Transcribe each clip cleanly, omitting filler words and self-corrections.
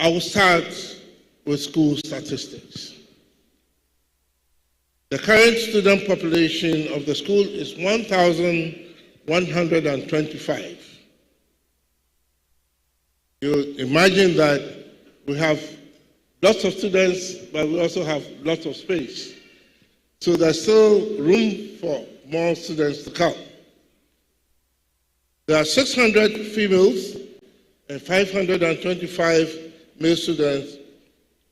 I will start with school statistics. The current student population of the school is 1,125. You imagine that we have lots of students, but we also have lots of space. So there's still room for more students to come. There are 600 females and 525 male students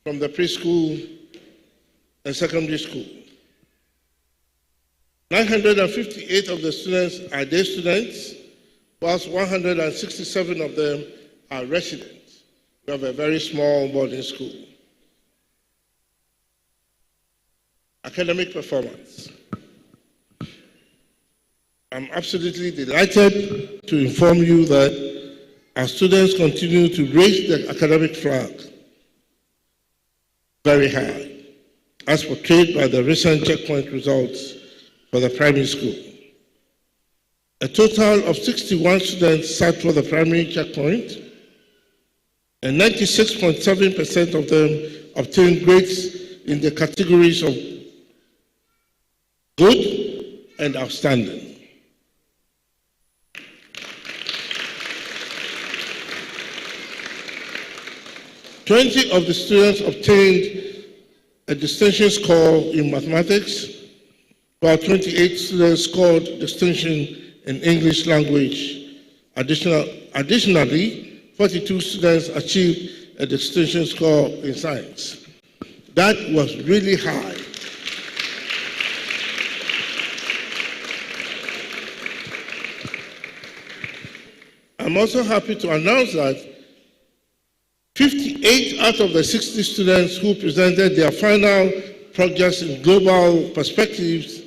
from the preschool and secondary school. 958 of the students are day students, whilst 167 of them are residents. We have a very small boarding school. Academic performance. I'm absolutely delighted to inform you that our students continue to raise the academic flag very high, as portrayed by the recent checkpoint results for the primary school. A total of 61 students sat for the primary checkpoint, and 96.7% of them obtained grades in the categories of good and outstanding. 20 of the students obtained a distinction score in mathematics, while 28 students scored distinction in English language. Additionally, 42 students achieved a distinction score in science. That was really high. I'm also happy to announce that 58 out of the 60 students who presented their final projects in global perspectives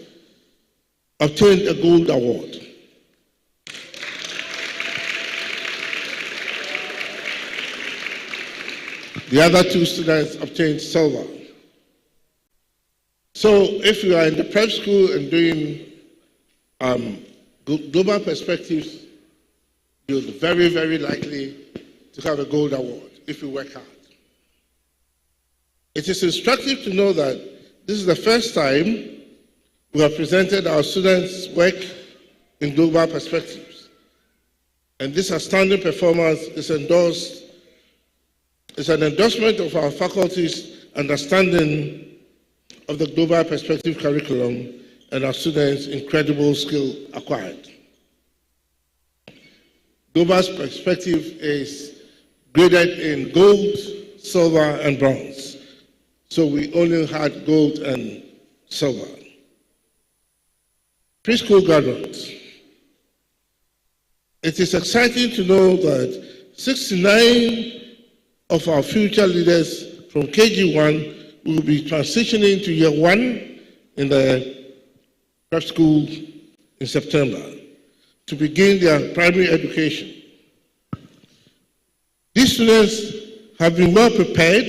obtained a gold award. The other 2 students obtained silver. So if you are in the prep school and doing global perspectives, you're very, very likely to have a gold award if you work hard. It is instructive to know that this is the first time we have presented our students' work in global perspectives. And this outstanding performance is an endorsement of our faculty's understanding of the global perspective curriculum and our students' incredible skill acquired. Global perspective is graded in gold, silver, and bronze. So we only had gold and silver. Preschool graduates. It is exciting to know that 69 of our future leaders from KG1 will be transitioning to year 1 in the prep school in September to begin their primary education. These students have been well prepared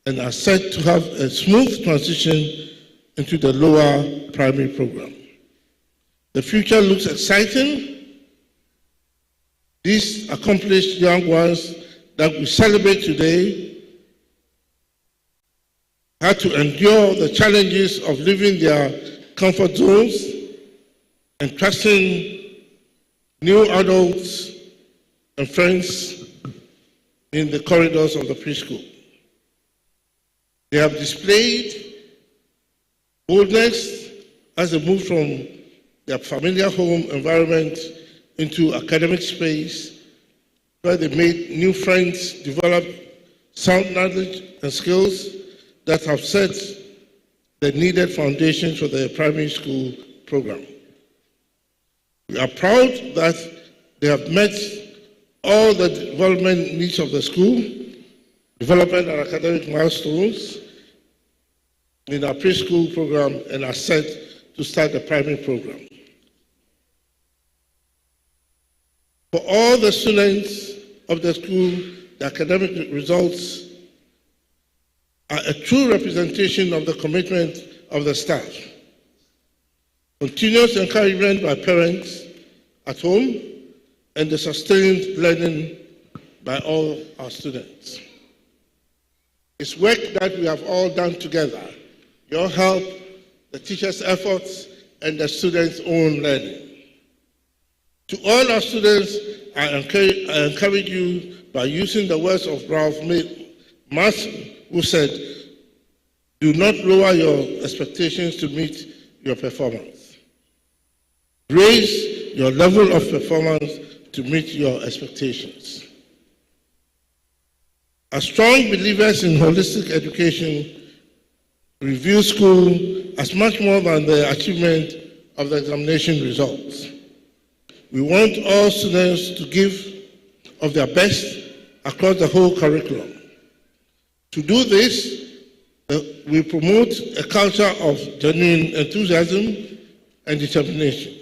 and are set to have a smooth transition into the lower primary program. The future looks exciting. These accomplished young ones that we celebrate today had to endure the challenges of leaving their comfort zones and trusting new adults and friends in the corridors of the preschool. They have displayed boldness as they move from their familiar home environment into academic space, where they made new friends, developed sound knowledge and skills that have set the needed foundation for the primary school program. We are proud that they have met all the development needs of the school, development and academic milestones in our preschool program, and are set to start the primary program. For all the students of the school, the academic results are a true representation of the commitment of the staff. Continuous encouragement by parents at home and the sustained learning by all our students. It's work that we have all done together. Your help, the teachers' efforts, and the students' own learning. To all our students, I encourage you by using the words of Ralph Mason, who said, "Do not lower your expectations to meet your performance. Raise your level of performance to meet your expectations." As strong believers in holistic education, we view school as much more than the achievement of the examination results. We want all students to give of their best across the whole curriculum. To do this, we promote a culture of genuine enthusiasm and determination.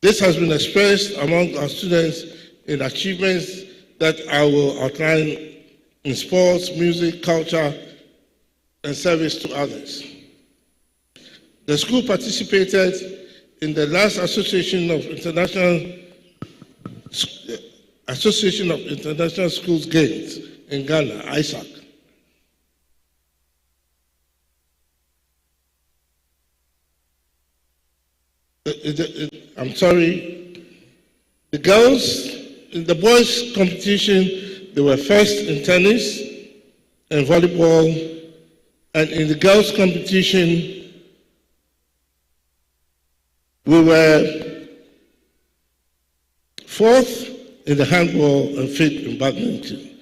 This has been expressed among our students in achievements that I will outline in sports, music, culture, and service to others. The school participated in the last Association of International Schools Games in Ghana, ISAC. In the boys' competition, they were first in tennis and volleyball, and in the girls' competition, we were fourth in the handball and fifth in badminton,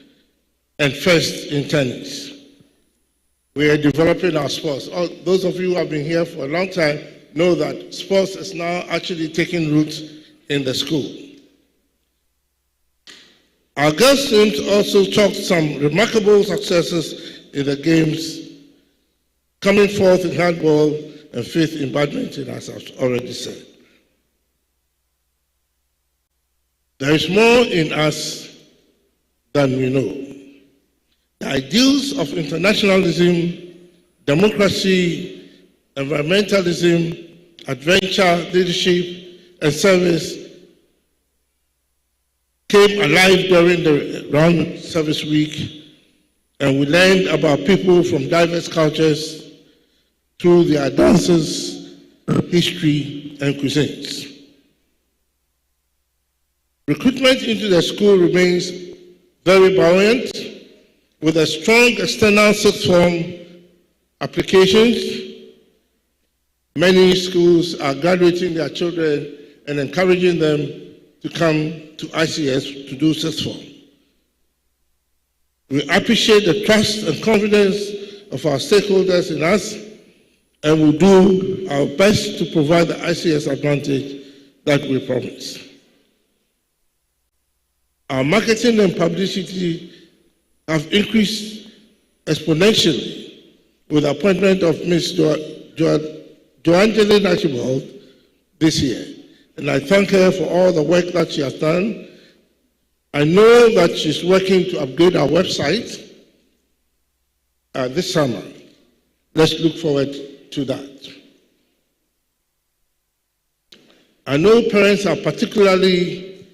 and first in tennis. We are developing our sports. Those of you who have been here for a long time know that sports is now actually taking root in the school. Our girls teams also chalked some remarkable successes in the games, coming fourth in handball and fifth in badminton, as I've already said. There is more in us than we know. The ideals of internationalism, democracy, environmentalism, adventure, leadership, and service came alive during the round service week, and we learned about people from diverse cultures through their dances, history, and cuisines. Recruitment into the school remains very buoyant, with a strong external sixth form applications. Many schools are graduating their children and encouraging them to come to ICS to do sixth form. We appreciate the trust and confidence of our stakeholders in us, and will do our best to provide the ICS advantage that we promise. Our marketing and publicity have increased exponentially with the appointment of Ms. Joangeline Archibald this year, and I thank her for all the work that she has done. I know that she's working to upgrade our website this summer. Let's look forward to that. I know parents are particularly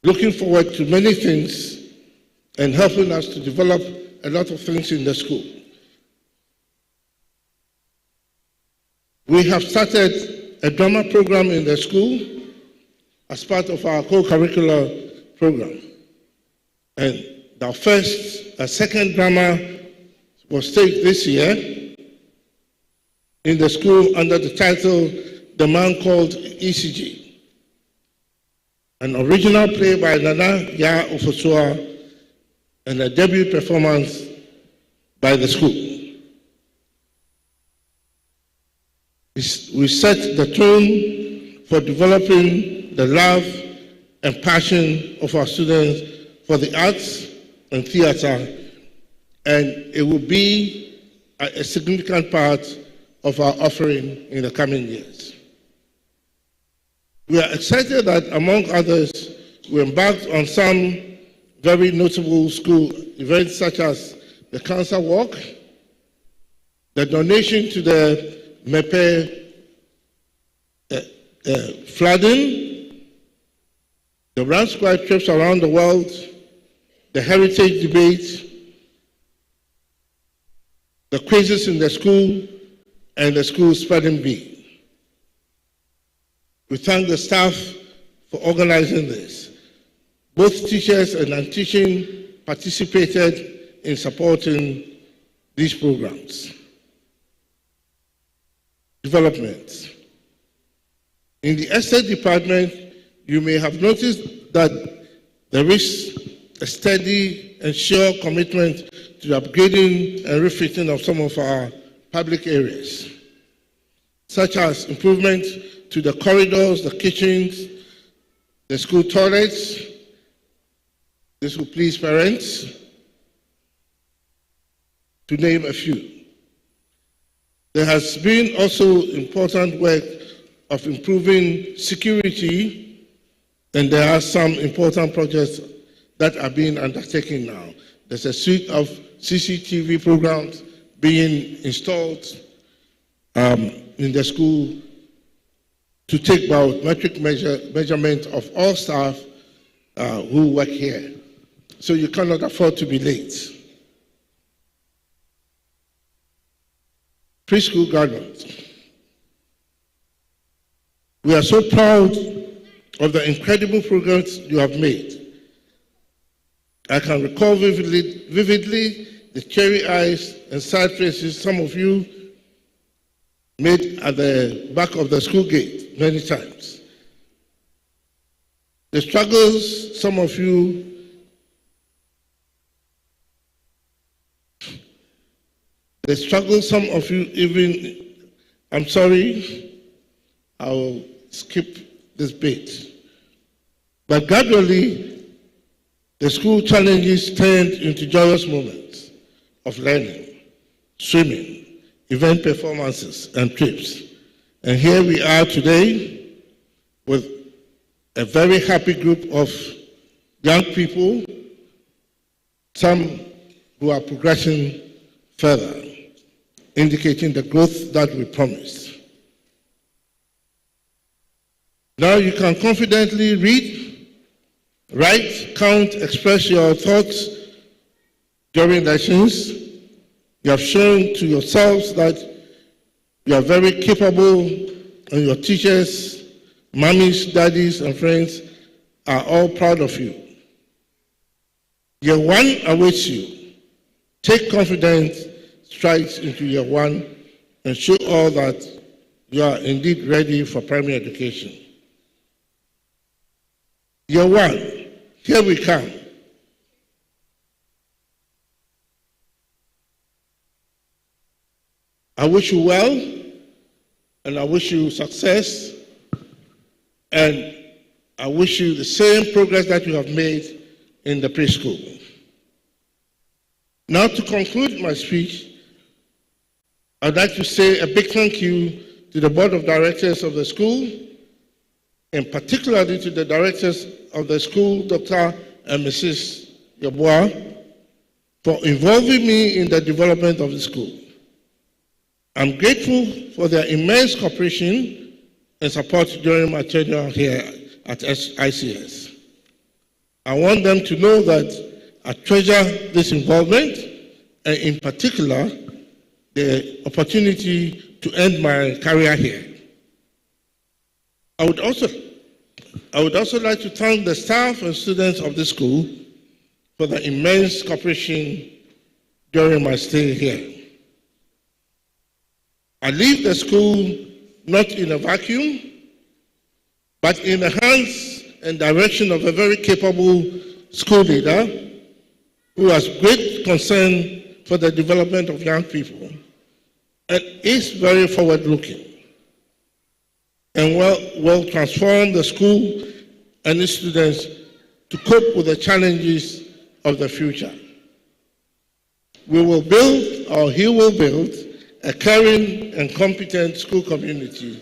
looking forward to many things and helping us to develop a lot of things in the school. We have started a drama program in the school as part of our co-curricular program. And our second drama was staged this year in the school under the title, The Man Called ECG. An original play by Nana Ya Ofosua and a debut performance by the school. We set the tone for developing the love and passion of our students for the arts and theater, and it will be a significant part of our offering in the coming years. We are excited that, among others, we embarked on some very notable school events such as the Cancer Walk, the donation to the Mepe flooding, the Round Square trips around the world, the heritage debate, the quizzes in the school, and the school spelling bee. We thank the staff for organizing this. Both teachers and non-teaching participated in supporting these programs. Development. In the estate department, you may have noticed that there is a steady and sure commitment to the upgrading and refitting of some of our public areas, such as improvement to the corridors, the kitchens, the school toilets. This will please parents, to name a few. There has been also important work of improving security, and there are some important projects that are being undertaken now. There's a suite of CCTV programs being installed in the school to take biometric measurement of all staff who work here. So you cannot afford to be late. Preschool graduates. We are so proud of the incredible progress you have made. I can recall vividly the cherry eyes and sad faces some of you made at the back of the school gate many times. The struggles some of you even, I'm sorry, I'll skip this bit. But gradually, the school challenges turned into joyous moments of learning, swimming, event performances, and trips. And here we are today with a very happy group of young people, some who are progressing further, indicating the growth that we promised. Now you can confidently read, write, count, express your thoughts during lessons. You have shown to yourselves that you are very capable, and your teachers, mummies, daddies, and friends are all proud of you. Year one awaits you. Take confident strides into year one and show all that you are indeed ready for primary education. Year one, here we come. I wish you well, and I wish you success, and I wish you the same progress that you have made in the preschool. Now, to conclude my speech, I'd like to say a big thank you to the Board of Directors of the school, and particularly to the directors of the school, Dr. and Mrs. Yabua, for involving me in the development of the school. I'm grateful for their immense cooperation and support during my tenure here at ICS. I want them to know that I treasure this involvement, and in particular, the opportunity to end my career here. I would also like to thank the staff and students of the school for the immense cooperation during my stay here. I leave the school not in a vacuum, but in the hands and direction of a very capable school leader who has great concern for the development of young people and is very forward-looking and will transform the school and its students to cope with the challenges of the future. We will build, or he will build, a caring and competent school community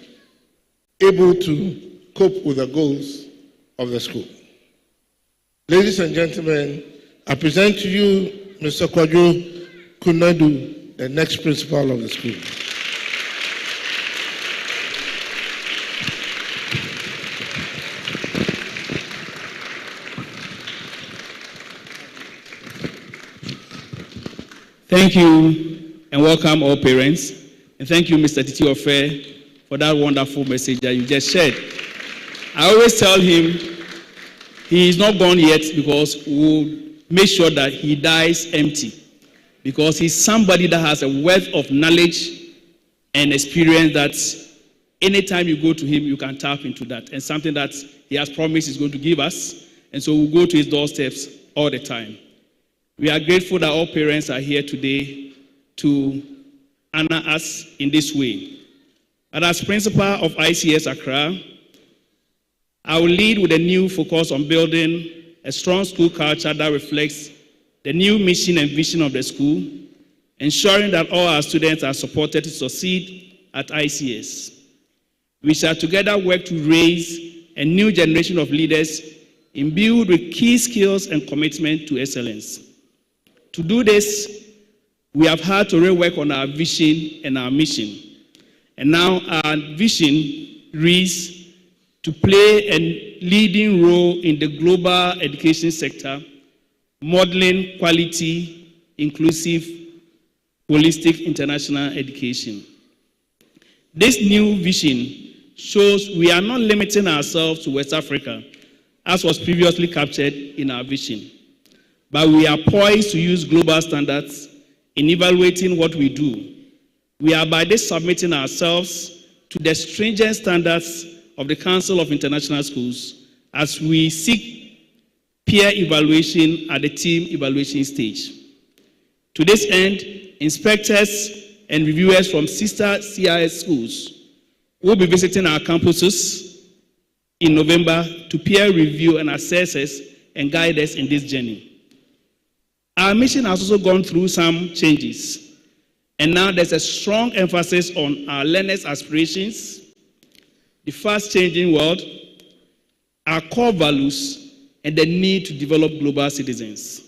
able to cope with the goals of the school. Ladies and gentlemen, I present to you Mr. Kwadwo Kunadu, the next principal of the school. Thank you and welcome all parents. And thank you, Mr. Titi Ofe, for that wonderful message that you just shared. I always tell him he is not gone yet because we'll make sure that he dies empty. Because he's somebody that has a wealth of knowledge and experience that anytime you go to him, you can tap into that. And something that he has promised he's going to give us. And so we'll go to his doorsteps all the time. We are grateful that all parents are here today to honor us in this way. And as principal of ICS Accra, I will lead with a new focus on building a strong school culture that reflects the new mission and vision of the school, ensuring that all our students are supported to succeed at ICS. We shall together work to raise a new generation of leaders imbued with key skills and commitment to excellence. To do this, we have had to rework on our vision and our mission. And now our vision reads to play a leading role in the global education sector, modeling quality, inclusive, holistic international education. This new vision shows we are not limiting ourselves to West Africa, as was previously captured in our vision, but we are poised to use global standards in evaluating what we do. We are by this submitting ourselves to the stringent standards of the Council of International Schools as we seek peer evaluation at the team evaluation stage. To this end, inspectors and reviewers from sister CIS schools will be visiting our campuses in November to peer review and assess us and guide us in this journey. Our mission has also gone through some changes, and now there's a strong emphasis on our learners' aspirations, the fast-changing world, our core values, and the need to develop global citizens.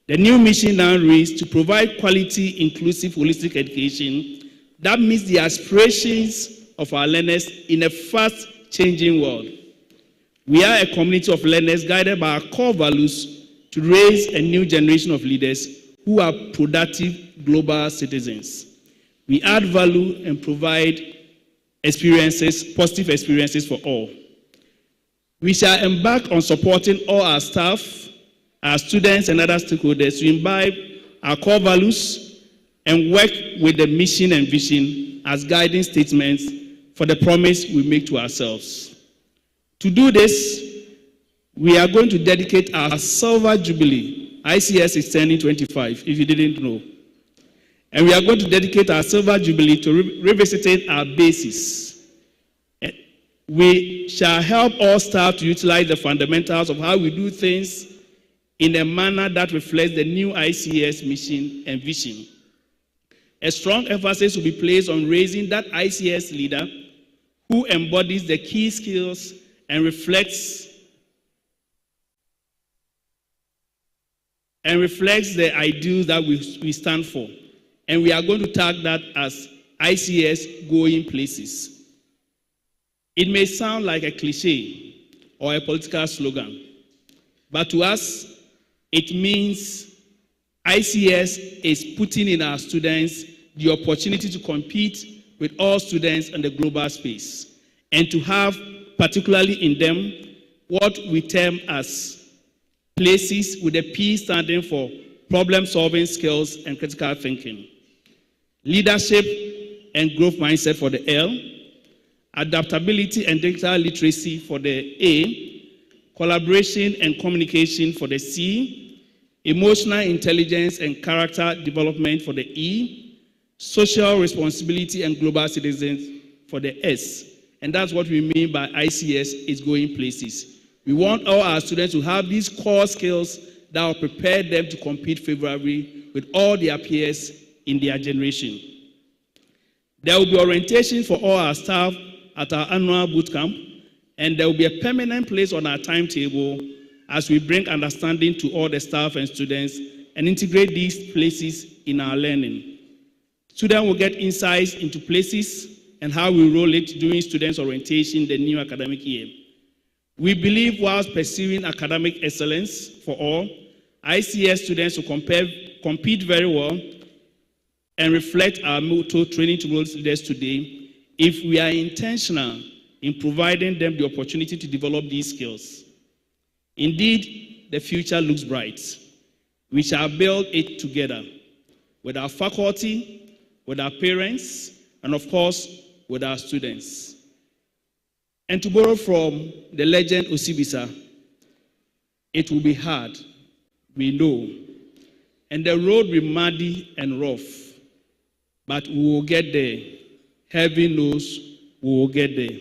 The new mission now reads to provide quality, inclusive, holistic education that meets the aspirations of our learners in a fast-changing world. We are a community of learners guided by our core values to raise a new generation of leaders who are productive global citizens. We add value and provide experiences, positive experiences for all. We shall embark on supporting all our staff, our students, and other stakeholders to imbibe our core values and work with the mission and vision as guiding statements for the promise we make to ourselves. To do this, we are going to dedicate our Silver Jubilee. ICS is turning 25, if you didn't know. And we are going to dedicate our Silver Jubilee to revisiting our basis. We shall help all staff to utilize the fundamentals of how we do things in a manner that reflects the new ICS mission and vision. A strong emphasis will be placed on raising that ICS leader who embodies the key skills and reflects the ideals that we stand for. And we are going to tag that as ICS going places. It may sound like a cliche or a political slogan, but to us, it means ICS is putting in our students the opportunity to compete with all students in the global space and to have, particularly in them, what we term as places with a P standing for problem-solving skills and critical thinking, leadership and growth mindset for the L, adaptability and digital literacy for the A, collaboration and communication for the C, emotional intelligence and character development for the E, social responsibility and global citizens for the S. And that's what we mean by ICS is going places. We want all our students to have these core skills that will prepare them to compete favorably with all their peers in their generation. There will be orientation for all our staff at our annual boot camp, and there will be a permanent place on our timetable as we bring understanding to all the staff and students and integrate these places in our learning. Students will get insights into places and how we roll it during students' orientation the new academic year. We believe whilst pursuing academic excellence for all, ICS students will compete very well and reflect our motto, training tomorrow's leaders today, if we are intentional in providing them the opportunity to develop these skills. Indeed, the future looks bright. We shall build it together with our faculty, with our parents, and of course, with our students. And to borrow from the legend Osibisa, it will be hard, we know, and the road will be muddy and rough, but we will get there. Heaven knows we will get there.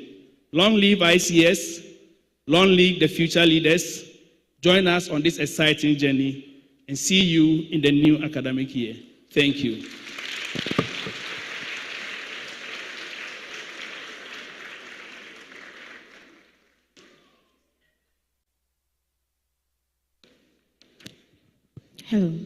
Long live ICS, long live the future leaders. Join us on this exciting journey and see you in the new academic year. Thank you. Hello.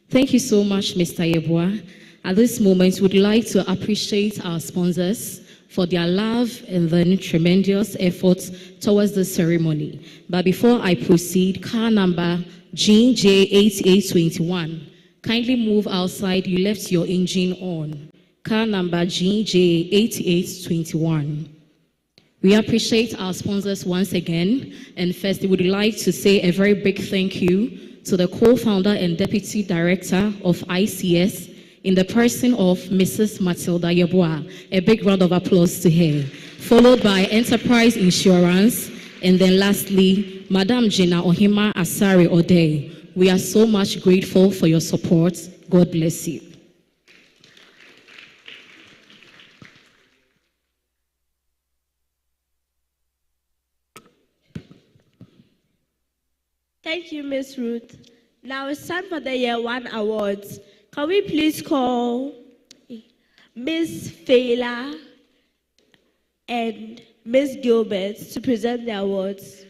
Thank you so much, Mr. Yeboah. At this moment, we'd like to appreciate our sponsors for their love and their tremendous efforts towards the ceremony. But before I proceed, car number GJ8821, kindly move outside. You left your engine on. Car number GJ8821. We appreciate our sponsors once again, and first, we would like to say a very big thank you to the co-founder and deputy director of ICS in the person of Mrs. Matilda Yeboah. A big round of applause to her. Followed by Enterprise Insurance, and then lastly, Madam Gina Ohima Asari Ode. We are so much grateful for your support. God bless you. Thank you, Ms. Ruth. Now it's time for the Year 1 awards. Can we please call Ms. Fela and Ms. Gilbert to present the awards?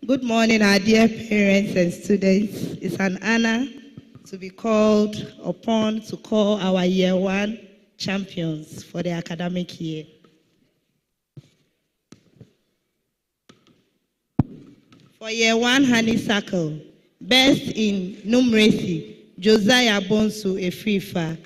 Good morning, our dear parents and students. It's an honor to be called upon to call our Year 1 champions for the academic year. For Year 1 honeysuckle, best in numeracy, Josiah Bonsu Efrifa.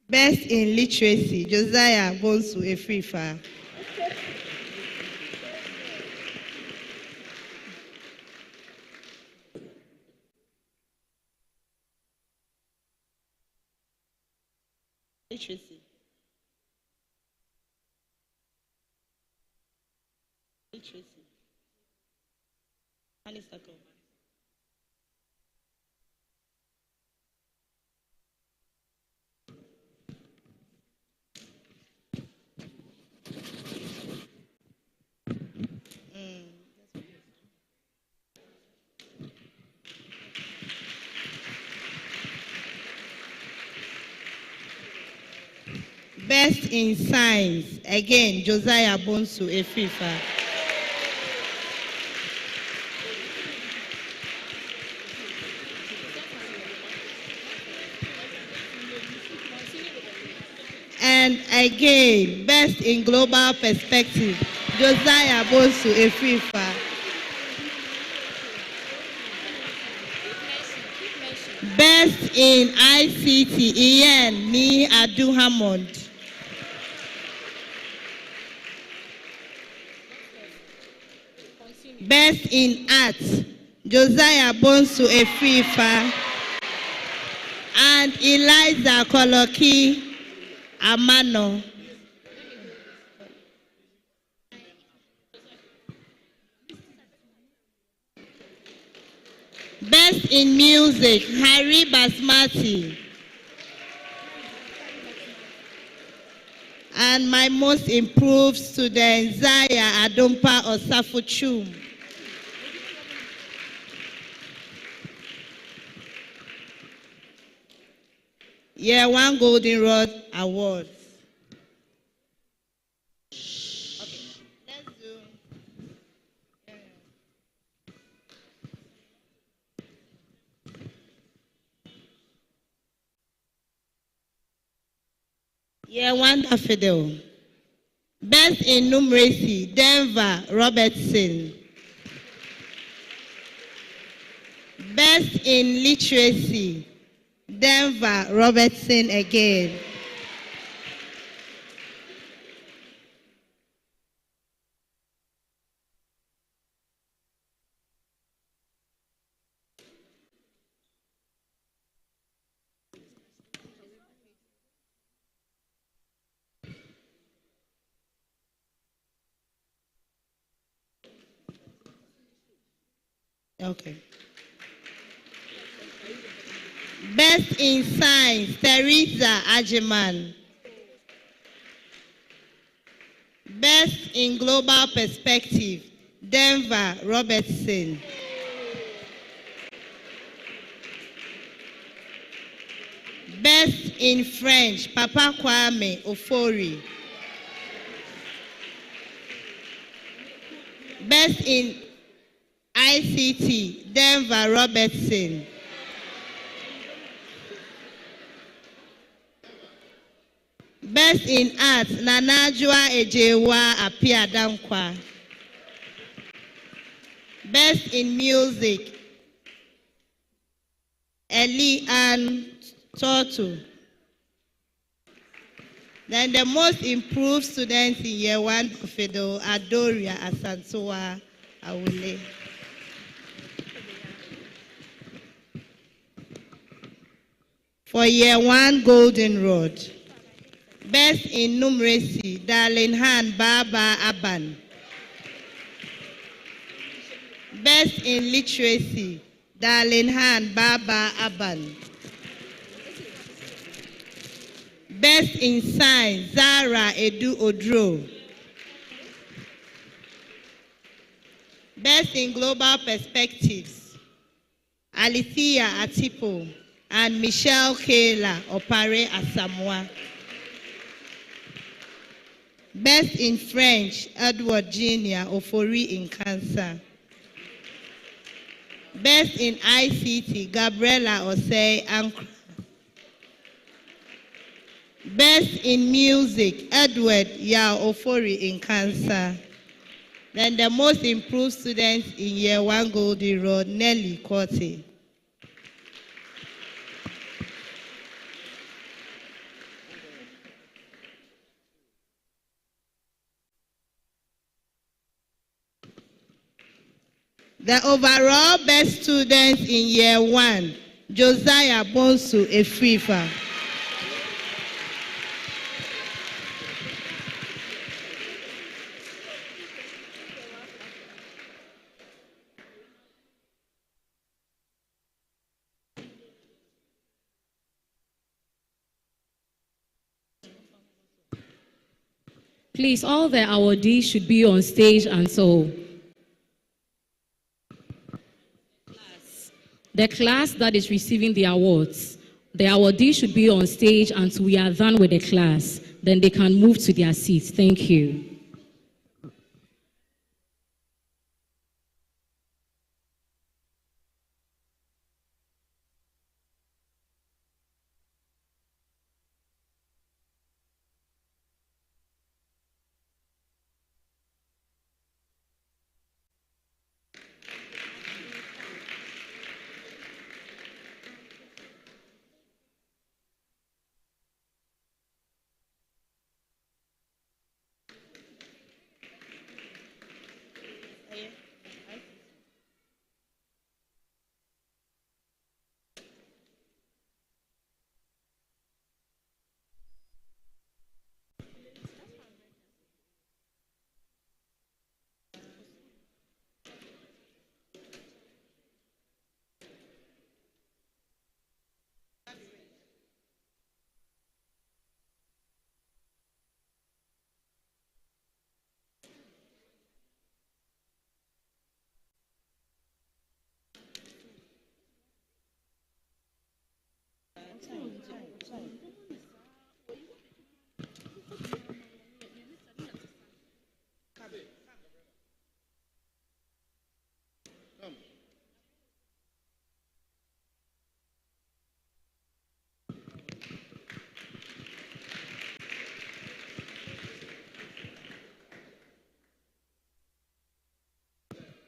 Best in literacy, Josiah Bonsu Efrifa. Literacy. Literacy. Honeysuckle. Best in science, again, Josiah Bonsu Efrifa. And again, best in global perspective, Josiah Bonsu Efrifa. Best in ICT, Ian Ni Adu Hammond. Best in arts, Josiah Bonsu Efrifa and Eliza Koloki Amano. Best in music, Harry Basmati. And my most improved student, Zaya Adompa Osafuchum. Year 1 Golden Rod Award. Year 1 Daffodil. Best in numeracy, Denver Robertson. Best in literacy, Denver Robertson again. Okay. Best in science, Teresa Ajiman. Best in global perspective, Denver Robertson. Best in French, Papa Kwame Ofori. Best in ICT, Denver Robertson. Best in Arts, Nanajua Ejewa Apiadankwa. Best in Music, Eli Ann Tortu. Then the most improved students in year 1 Fido, Adoria Asantoa Awule. For year 1 Golden Rod. Best in numeracy, Darlene Han Baba Aban. Best in literacy, Darlene Han Baba Aban. Best in science, Zara Edu Odro. Best in global perspectives, Alithea Atipo and Michelle Kayla Opare Asamoah. Best in French, Edward Jr. Ofori in Cancer. Best in ICT, Gabriela Osei Ankra. Best in music, Edward Yao Ofori in Cancer. Then the most improved students in year 1 Golden Rod, Nelly Korte. The overall best students in year 1, Josiah Bonsu Efrifa. Please, all the awardees should be on stage until the class that is receiving the awards. The awardees should be on stage until we are done with the class. Then they can move to their seats. Thank you.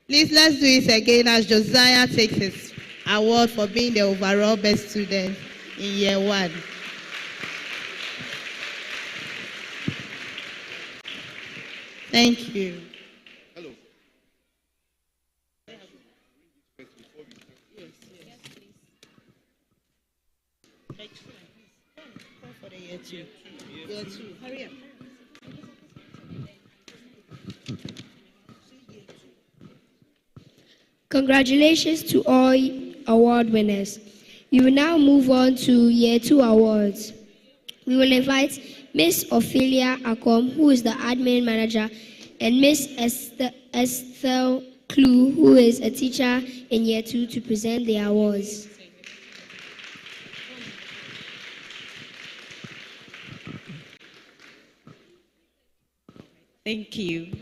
Please, let's do it again as Josiah takes his award for being the overall best student in year 1. Thank you. Hello. Call for the year 2. Year 2. Hurry up. Congratulations to all award winners. We will now move on to Year 2 awards. We will invite Miss Ophelia Akom, who is the admin manager, and Miss Estelle Clue, who is a teacher in Year 2, to present the awards. Thank you.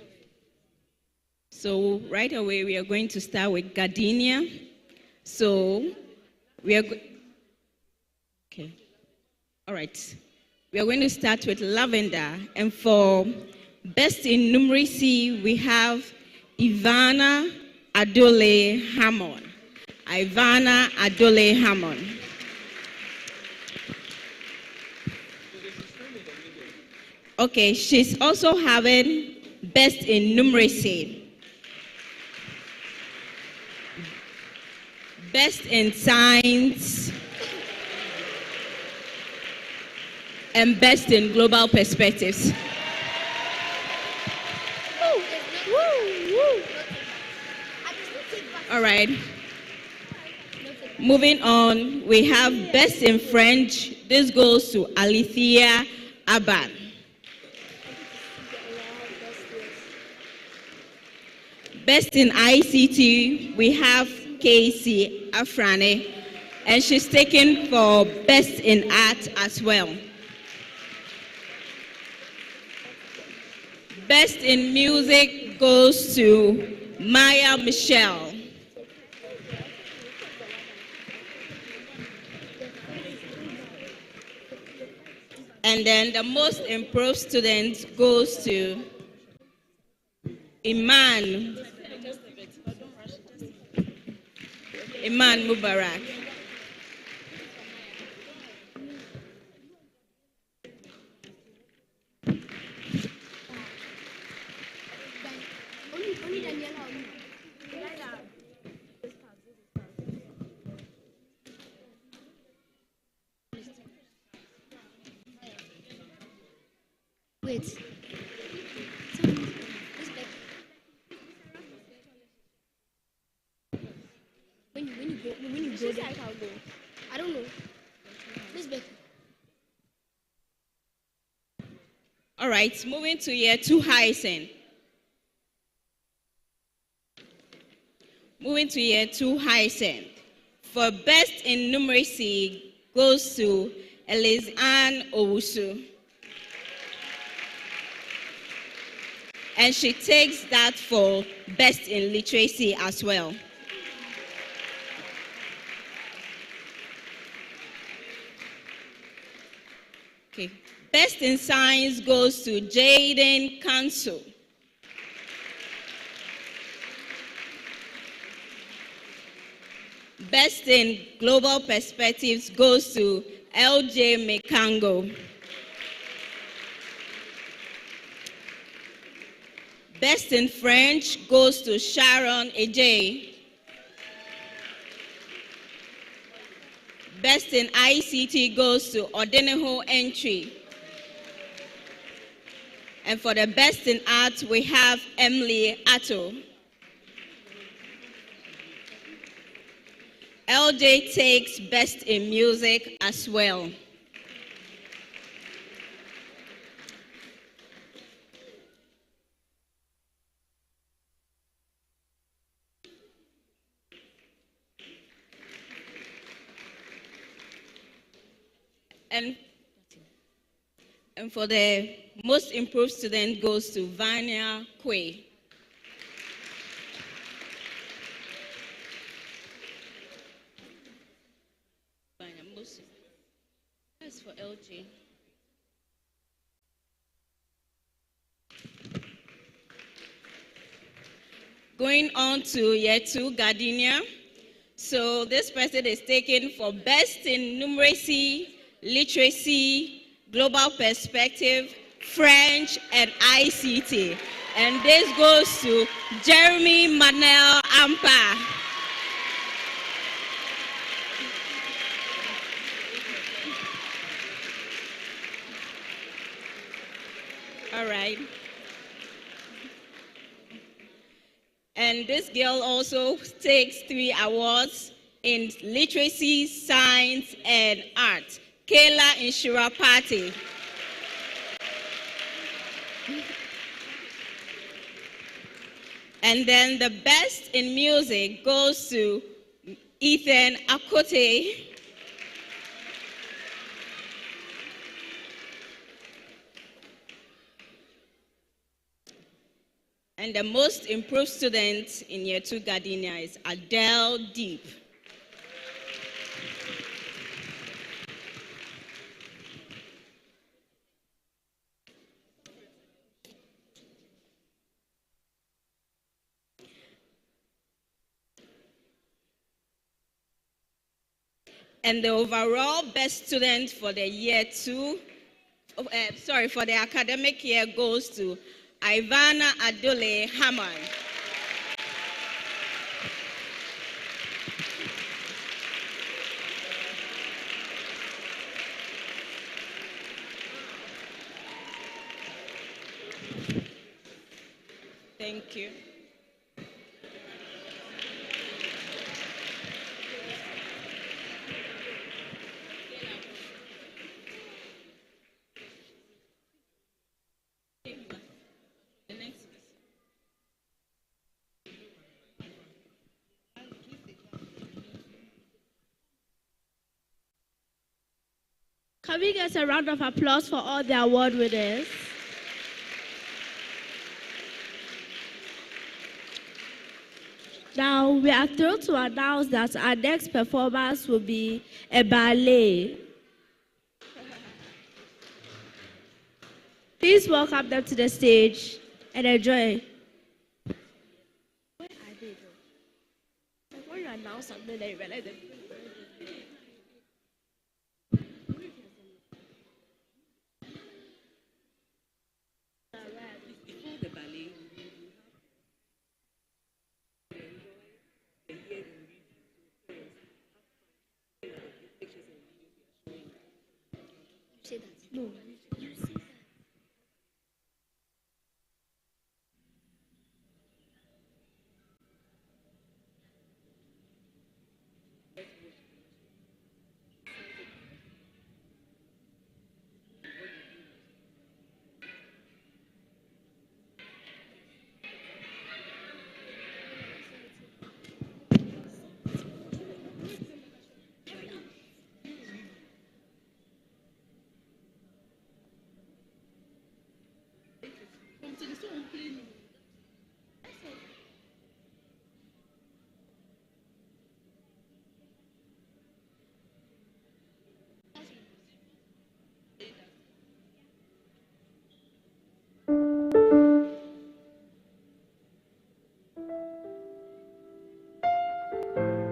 So right away, we are going to start with Gardenia. So we are okay. All right. We are going to start with Lavender, and for best in numeracy, we have Ivana Adole Hammond. Ivana Adole Hammond. Okay, she's also having best in numeracy. Best in science, and best in global perspectives. All right. Moving on, we have best in French. This goes to Alithia Abad. Best in ICT, we have Casey Afrane, and she's taken for best in art as well. Best in music goes to Maya Michelle. And then the most improved student goes to Iman Mubarak. Wait. When you go there, I don't know. Miss Becky. All right, moving to year 2 Hyacinth. Moving to year 2 Hyacinth. For best in numeracy goes to Elise Ann Owusu. And she takes that for best in literacy as well. Okay. Best in science goes to Jaden Kanso. Best in global perspectives goes to LJ Mekango. Best in French goes to Sharon Ejay. Best in ICT goes to Odeneho Entry. And for the best in art, we have Emily Atto. LJ takes best in music as well. And, and for the most improved student goes to Vanya Kwe. Vanya, most, that's for LG. Going on to year 2, Gardenia. So this person is taken for best in numeracy, literacy, global perspective, French, and ICT. And this goes to Jeremy Manel Ampa. All right. And this girl also takes 3 awards in literacy, science, and art. Kayla Inshirapati. And then the best in music goes to Ethan Akote. And the most improved student in year 2 Gardenia is Adele Deep. And the overall best student for the year 2, for the academic year goes to Ivana Adole Haman. Thank you. Can we get a round of applause for all the award winners? Now, we are thrilled to announce that our next performance will be a ballet. Please welcome them to the stage and enjoy. Where are they though? When you announce something, then you realize them. Say that. No. You say that.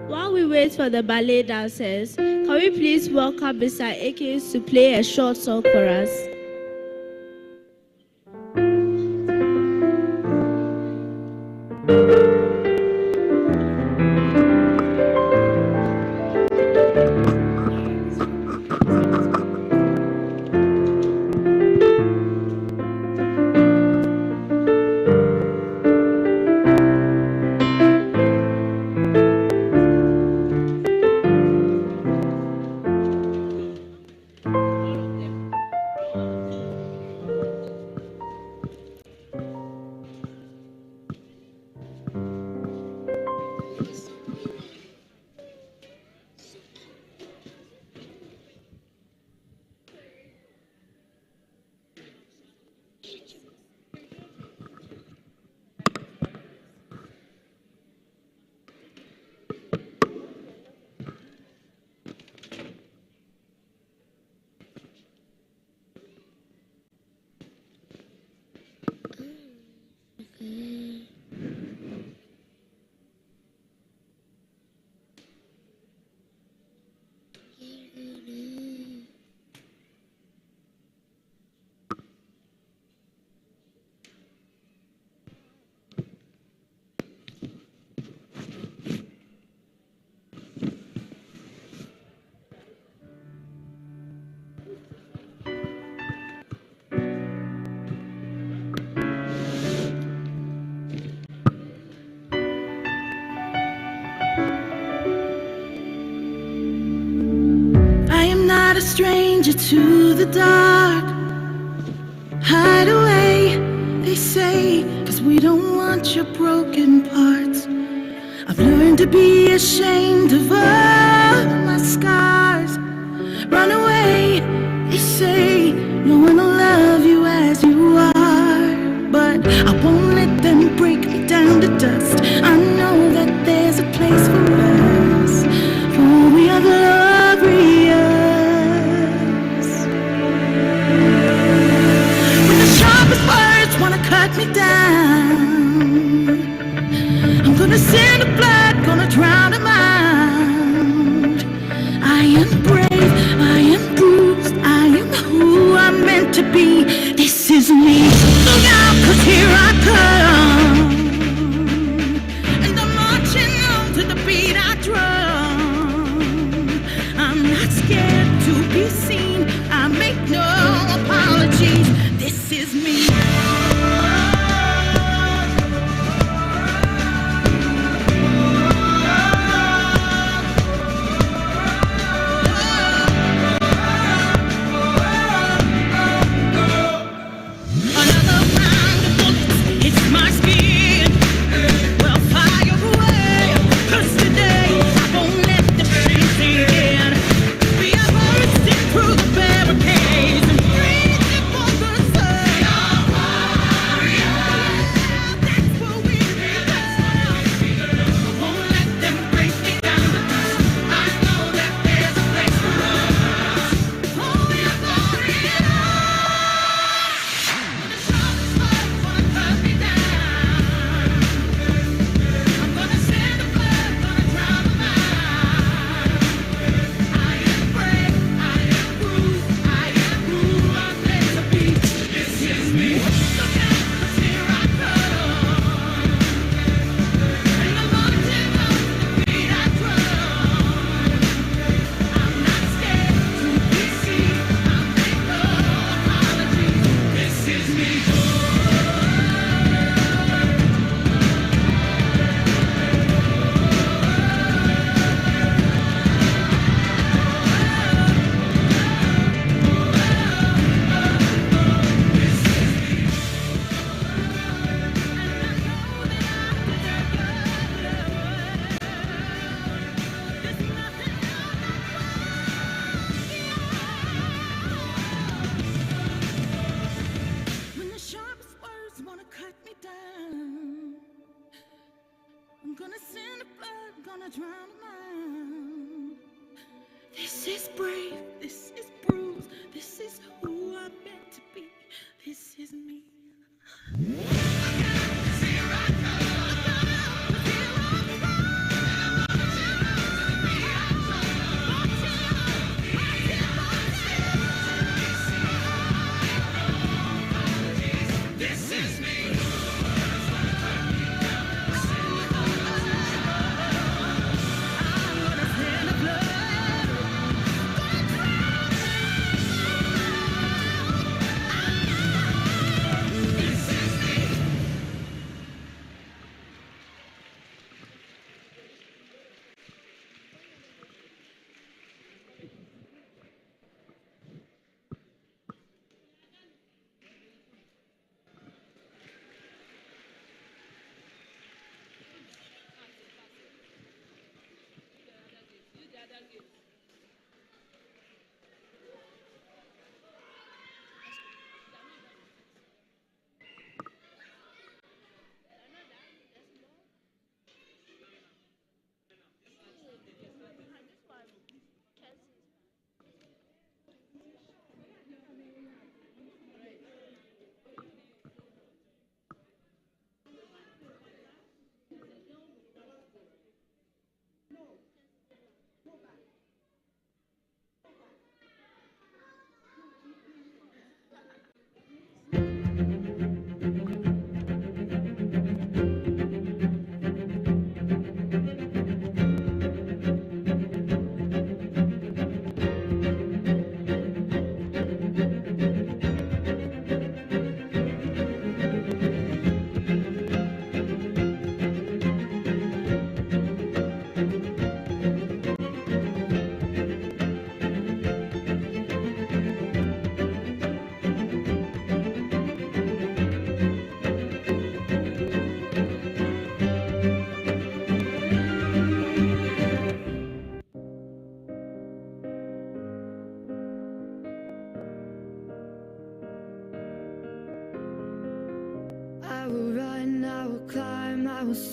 While we wait for the ballet dancers, can we please welcome Mr. Akins to play a short song for us? stranger to the dark. Hide away, they say, 'cause we don't want your broken parts. I've learned to be ashamed of all my scars. Run away, they say, no one will love you as you are. But I won't let them break me down to dust. I know that there's a place for us, for we are glorious. When the sharpest words wanna cut me down, I'm gonna send the blood, gonna drown them out. I am brave, I am bruised, I am who I'm meant to be. This is me. Look out, 'cause here I come. And I'm marching on to the beat I drum. I'm not scared to be seen. I make no apologies. This is me. This is brave, this is bruised, this is who I'm meant to be. This is me.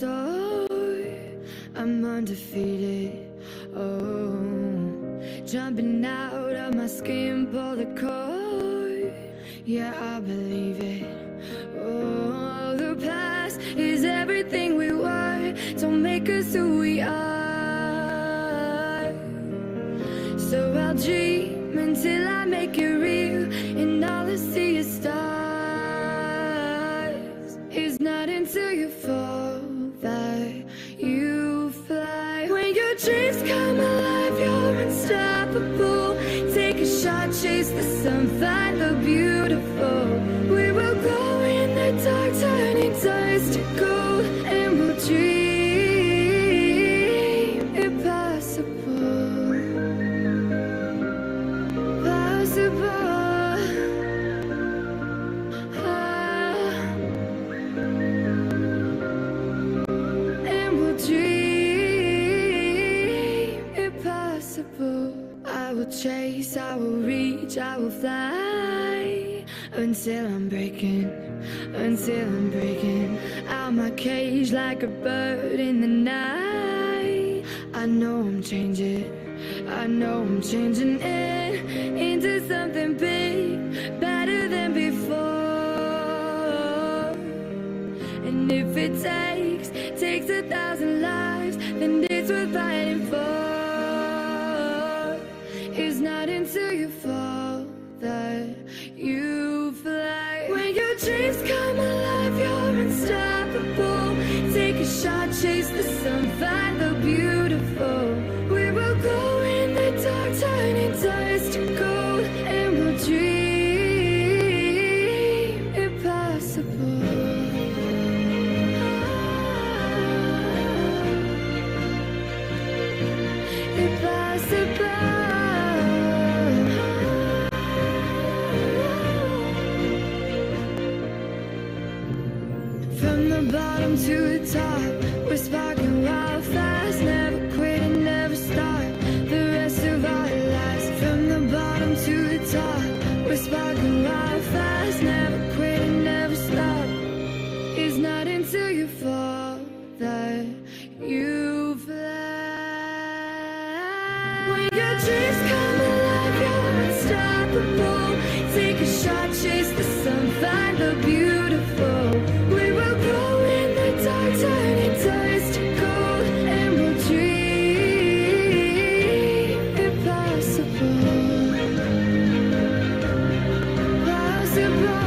start. I'm undefeated. Oh, jumping out of my skin, pull the cord. Yeah, I believe it. Oh, the past is everything we were. Don't make us who we are. So I'll dream until I make it real, and all I see is stars. It's not until you fall that you fly. When your dreams come alive, you're unstoppable. Take a shot, chase the sun, find the beautiful. We will go in the dark, turning dust to gold, and we'll dream impossible. Possible. And we'll dream impossible. I will chase, I will reach, I will fly until I'm breaking out my cage like a bird in the night. I know I'm changing it into something big, better than before. And if it takes 1,000 lives, then it's worth fighting for. It's not until you fall that you fly. When your dreams come alive, you're unstoppable. Take a shot, chase the sun, find the beautiful. We will go in the dark, turning dust to gold, and we'll dream impossible. From the bottom to the top, we're sparking wild fast, never quit and never stop. The rest of our lives. From the bottom to the top, we're sparking wild fast, never quit and never stop. It's not until you fall that you fly. When your dreams come alive, you're unstoppable. Take a shot, chase the sun, find the beautiful. We will go in the dark, turning dust to gold, and we'll dream impossible. Possible.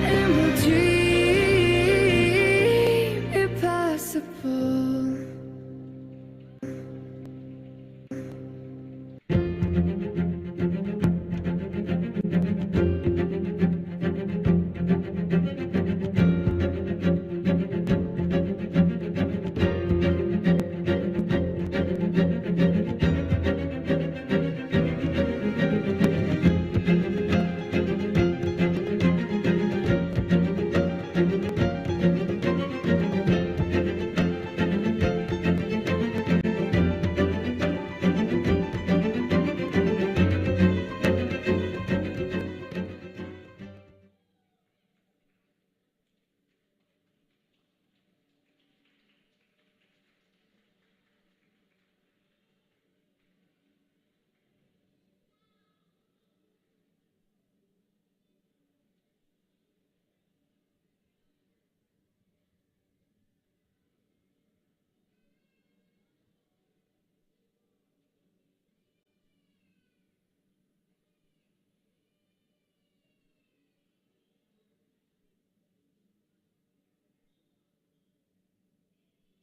And we'll dream impossible.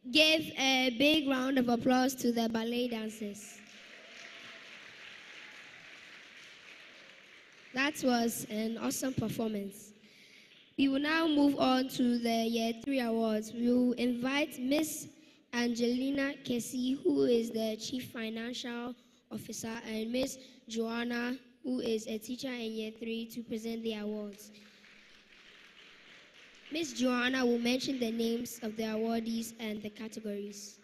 Give a big round of applause to the ballet dancers. That was an awesome performance. We will now move on to the Year 3 awards. We will invite Miss Angelina Kessie, who is the Chief Financial Officer, and Miss Joanna, who is a teacher in Year 3, to present the awards. Miss Joanna will mention the names of the awardees and the categories.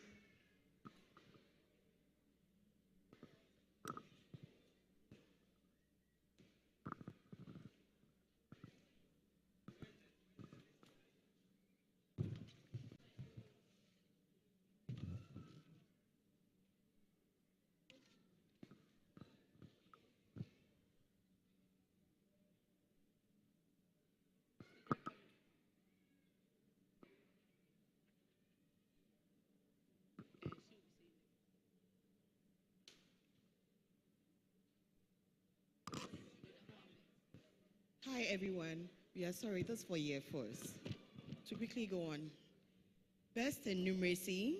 everyone. We are sorry, that's for year first. To quickly go on. Best in numeracy,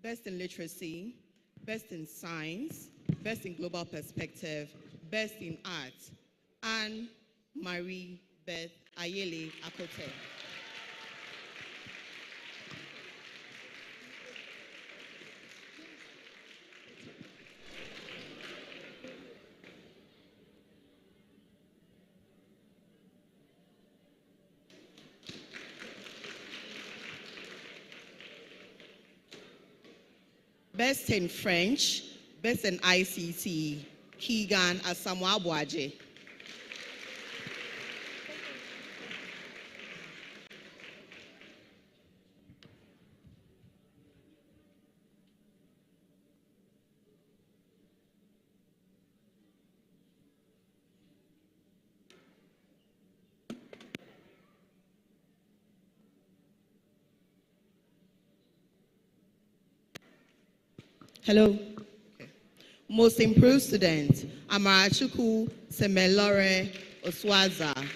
best in literacy, best in science, best in global perspective, best in art, Anne Marie Beth Ayele Akote. Best in French, best in ICT, Keegan Asamoah Boaje. Hello. Okay. Most improved student, Amarachuku Semelore Oswaza.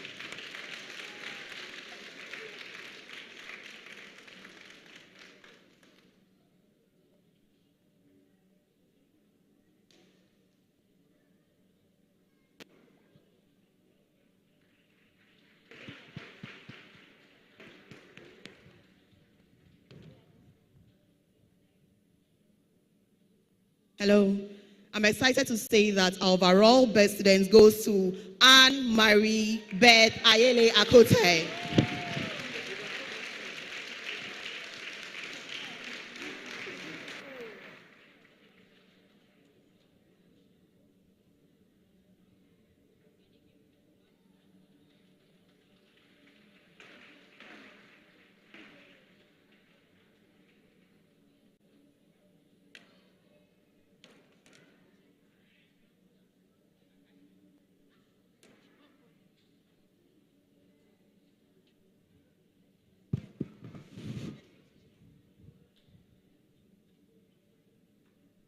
Hello. I'm excited to say that our overall best student goes to Anne Marie Beth Ayele Akote.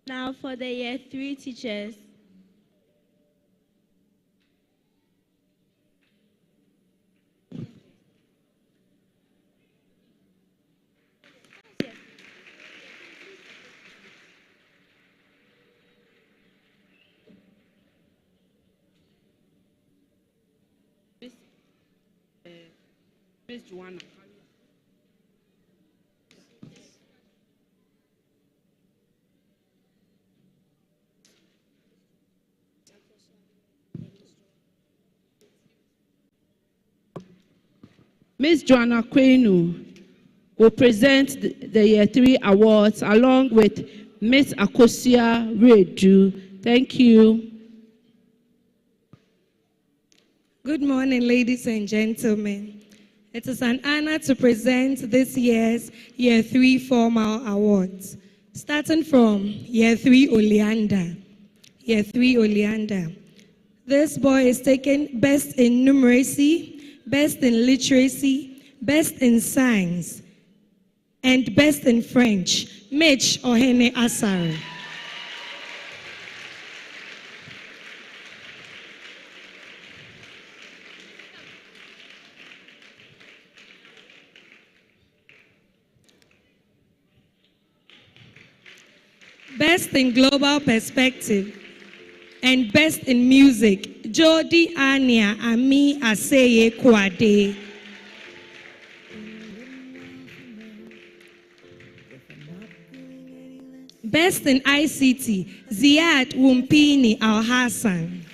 Now for the year 3 teachers. Miss Joanna. Miss Joanna Kwenu will present the Year 3 awards along with Miss Akosia Redu. Thank you. Good morning, ladies and gentlemen. It is an honor to present this year's Year 3 formal awards. Starting from Year 3 Oleander. Year 3 Oleander. This boy is taking Best in Numeracy, Best in Literacy, Best in Science, and Best in French. Mitch Ohene Asare. Best in Global Perspective and Best in Music, Jody Ania Ami Aseye Kwade. Best in ICT, Ziad Wumpini Al Hassan.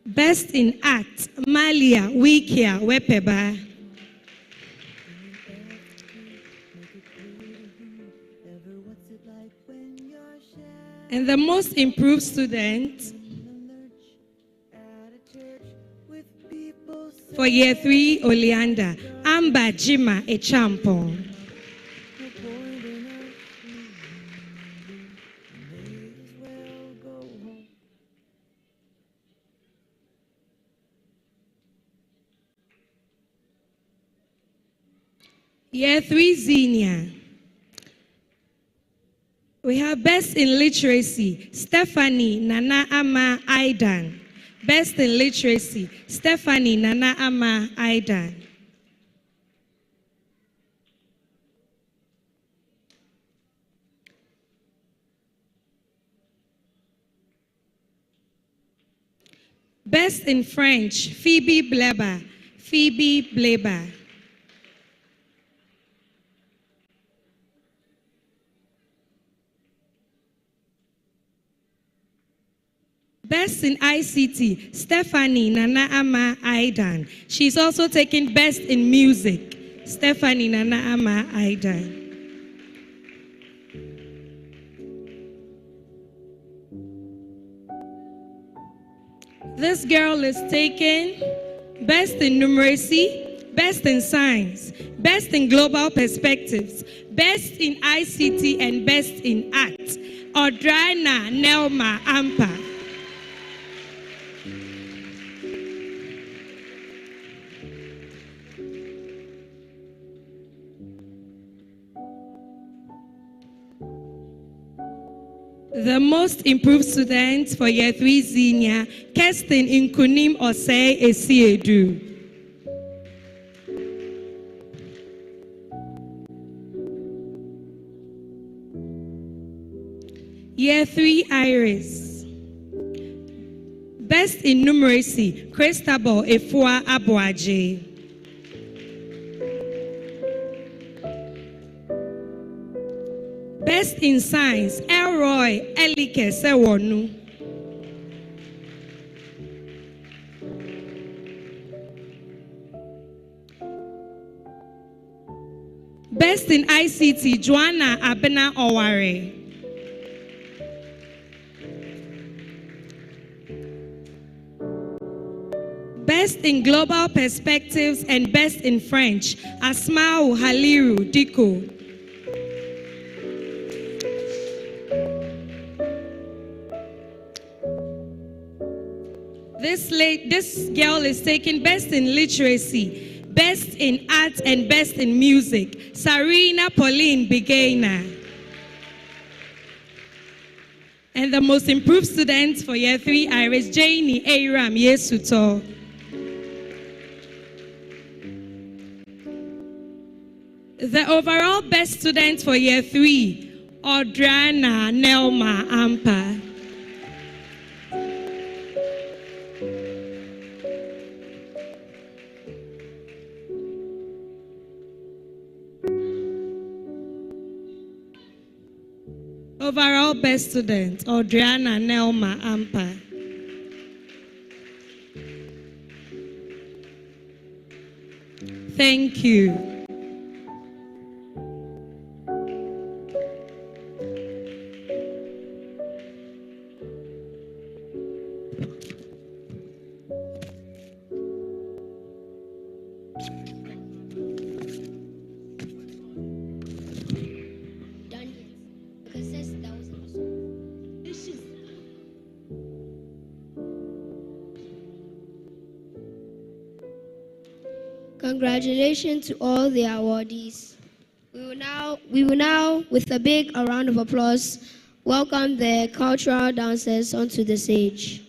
Best in Art, Malia Wikia Wepeba. And the most improved student for Year 3 Oleander, Amber Jima Echampon. Year 3 Xenia. We have Best in Literacy, Stephanie Nana Ama Aidan. Best in Literacy, Stephanie Nana Ama Aidan. Best in French, Phoebe Bleber. Phoebe Bleber. Best in ICT, Stephanie Nana Ama Aidan. She's also taking Best in Music, Stephanie Nana Ama Aidan. This girl is taking Best in Numeracy, Best in Science, Best in Global Perspectives, Best in ICT, and Best in Art. Odraina Nelma Ampa. The most improved student for Year 3 Senior, Kirsten Inkunim Osei Esiedu. Year 3 Iris. Best in Numeracy, Christabel Efua Abuaje. Best in Science, Elroy Elike Sewonu. Best in ICT, Joanna Abena Oware. Best in Global Perspectives and Best in French, Asmau Haliru Diko. This girl is taking Best in Literacy, Best in Art, and Best in Music. Sarina Pauline Begaina. And the most improved student for Year 3 Iris, Janie Aram Yesuto. The overall best student for Year 3, Odrana Nelma Ampa. Overall best student, Audriana Nelma Ampa. Thank you. Congratulations to all the awardees. We will now, with a big round of applause, welcome the cultural dancers onto the stage.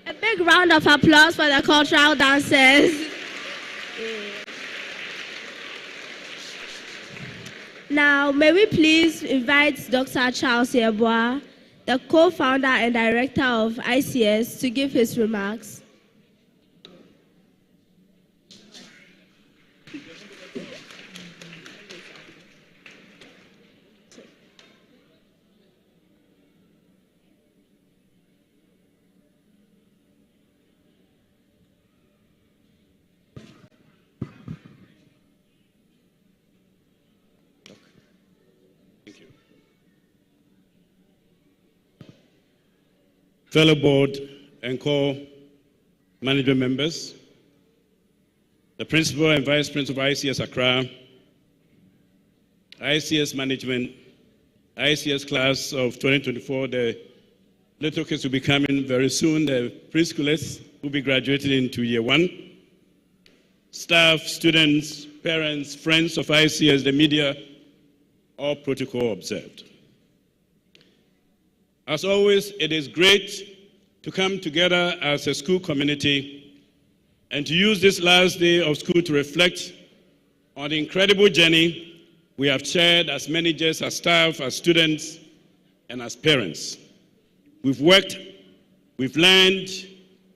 A big round of applause for the cultural dancers. Now, may we please invite Dr. Charles Yeboah, the co-founder and director of ICS, to give his remarks. Fellow board and core management members, the principal and vice principal of ICS Accra, ICS management, ICS class of 2024, the little kids will be coming very soon, the preschoolers will be graduating into year 1, staff, students, parents, friends of ICS, the media, all protocol observed. As always, it is great to come together as a school community and to use this last day of school to reflect on the incredible journey we have shared as managers, as staff, as students, and as parents. We've worked, we've learned,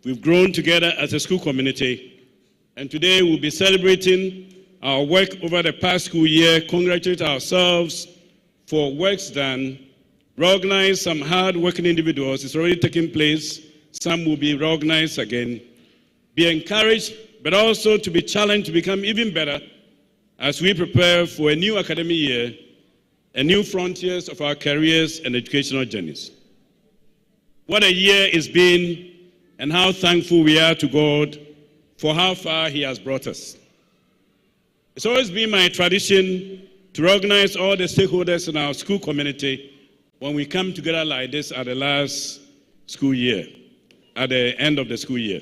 we've grown together as a school community, and today we'll be celebrating our work over the past school year, congratulate ourselves for works done, recognize some hard-working individuals. It's already taking place. Some will be recognized again. Be encouraged, but also to be challenged to become even better as we prepare for a new academic year and new frontiers of our careers and educational journeys. What a year it's been, and how thankful we are to God for how far He has brought us. It's always been my tradition to recognize all the stakeholders in our school community when we come together like this at the last school year, at the end of the school year.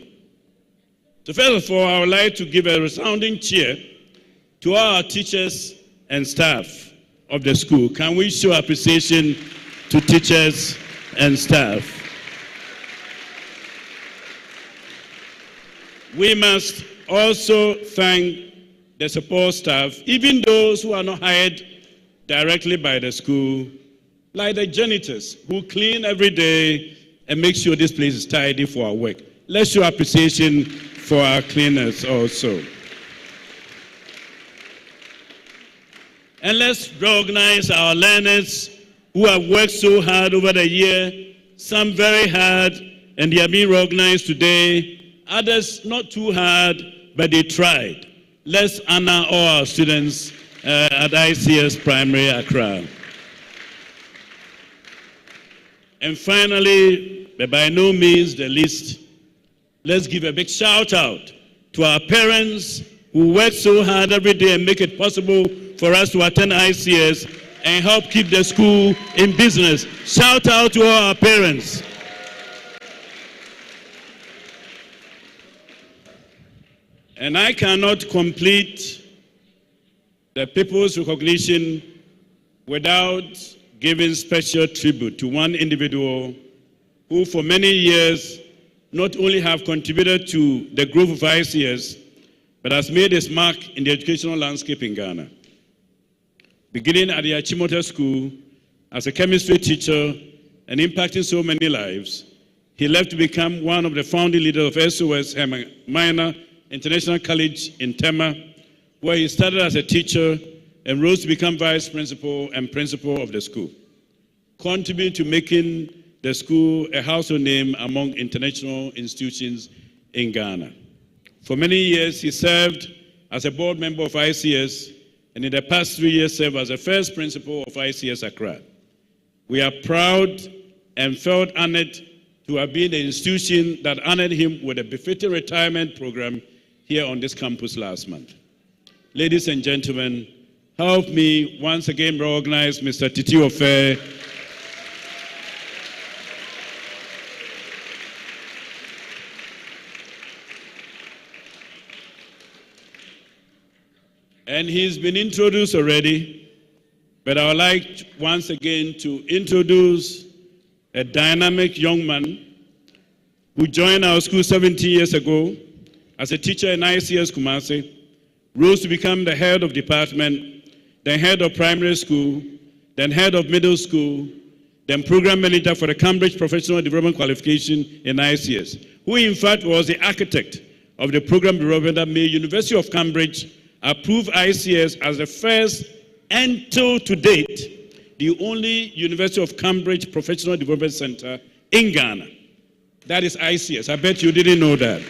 So first of all, I would like to give a resounding cheer to all our teachers and staff of the school. Can we show appreciation to teachers and staff? We must also thank the support staff, even those who are not hired directly by the school, like the janitors who clean every day and make sure this place is tidy for our work. Let's show appreciation for our cleaners also. And let's recognize our learners who have worked so hard over the year, some very hard, and they are being recognized today. Others not too hard, but they tried. Let's honor all our students at ICS Primary Accra. And finally, but by no means the least, let's give a big shout out to our parents who work so hard every day and make it possible for us to attend ICS and help keep the school in business. Shout out to all our parents. And I cannot complete the people's recognition without giving special tribute to one individual who for many years not only have contributed to the growth of ICS, but has made his mark in the educational landscape in Ghana. Beginning at the Achimota School as a chemistry teacher and impacting so many lives, he left to become one of the founding leaders of SOS Minor International College in Tema, where he started as a teacher and rose to become vice principal and principal of the school, contributing to making the school a household name among international institutions in Ghana. For many years, he served as a board member of ICS, and in the past 3 years served as the first principal of ICS Accra. We are proud and felt honored to have been the institution that honored him with a befitting retirement program here on this campus last month. Ladies and gentlemen, help me once again recognize Mr. Titi Ofe. And he's been introduced already, but I would like once again to introduce a dynamic young man who joined our school 17 years ago as a teacher in ICS Kumasi, rose to become the head of department, then head of primary school, then head of middle school, then program manager for the Cambridge Professional Development Qualification in ICS, who in fact was the architect of the program development that made University of Cambridge approve ICS as the first and till to date, the only University of Cambridge Professional Development Center in Ghana. That is ICS. I bet you didn't know that.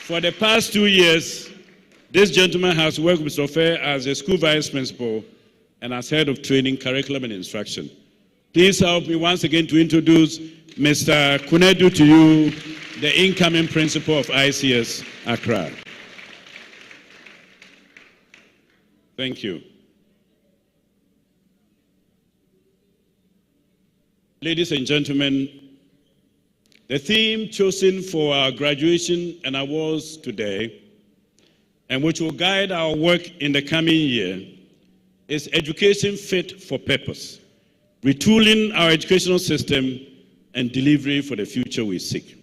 For the past 2 years, this gentleman has worked with Ofe as a school vice principal and as head of training, curriculum, and instruction. Please help me once again to introduce Mr. Kunedu to you, the incoming principal of ICS Accra. Thank you. Ladies and gentlemen, the theme chosen for our graduation and awards today, and which will guide our work in the coming year, is Education Fit for Purpose, retooling our educational system and delivery for the future we seek.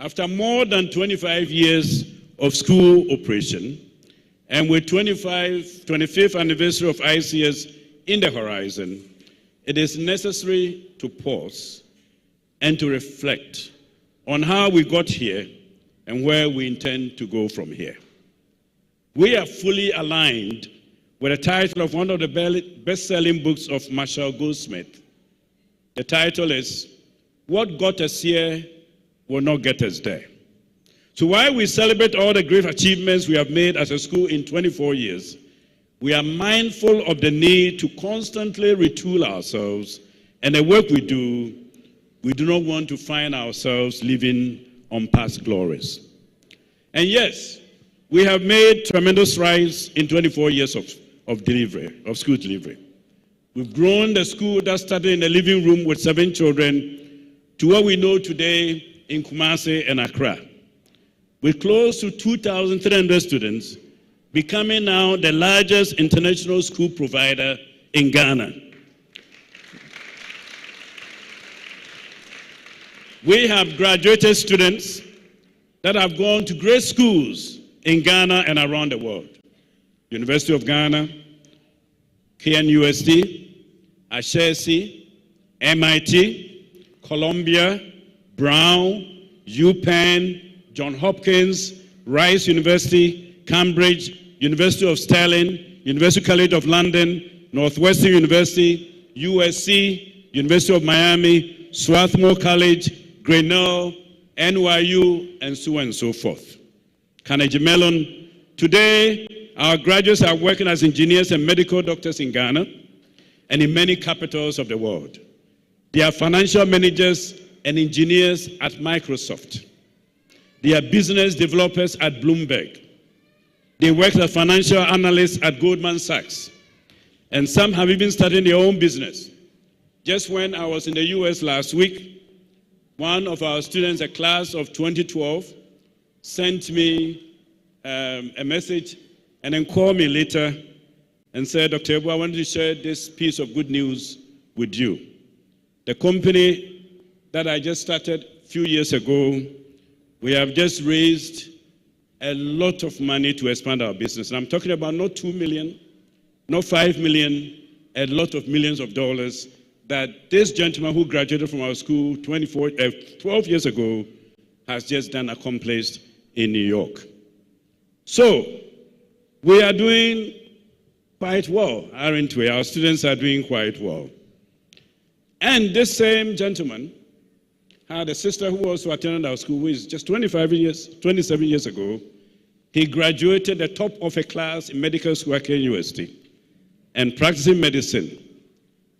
After more than 25 years of school operation, and with 25th anniversary of ICS in the horizon, it is necessary to pause and to reflect on how we got here and where we intend to go from here. We are fully aligned with the title of one of the best-selling books of Marshall Goldsmith. The title is, What Got Us Here Will Not Get Us There. So while we celebrate all the great achievements we have made as a school in 24 years, we are mindful of the need to constantly retool ourselves, and the work we do not want to find ourselves living on past glories. And yes, we have made tremendous strides in 24 years of school delivery. We've grown the school that started in a living room with 7 children to what we know today in Kumasi and Accra, with close to 2,300 students, becoming now the largest international school provider in Ghana. We have graduated students that have gone to great schools in Ghana and around the world. University of Ghana, KNUST, Ashesi, MIT, Columbia, Brown, UPenn, Johns Hopkins, Rice University, Cambridge, University of Stirling, University College of London, Northwestern University, USC, University of Miami, Swarthmore College, Grinnell, NYU, and so on and so forth. Carnegie Mellon. Today, our graduates are working as engineers and medical doctors in Ghana and in many capitals of the world. They are financial managers and engineers at Microsoft. They are business developers at Bloomberg. They work as financial analysts at Goldman Sachs. And some have even started their own business. Just when I was in the US last week, one of our students, a class of 2012, sent me a message and then called me later and said, Dr. Ebu, I wanted to share this piece of good news with you. The company that I just started a few years ago, we have just raised a lot of money to expand our business. And I'm talking about not 2 million, not 5 million, a lot of millions of dollars that this gentleman who graduated from our school 12 years ago has just done accomplished in New York. So, we are doing quite well, aren't we? Our students are doing quite well. And this same gentleman had a sister who also attended our school, who is just 27 years ago. He graduated the top of a class in medical school at Kenya University and practicing medicine.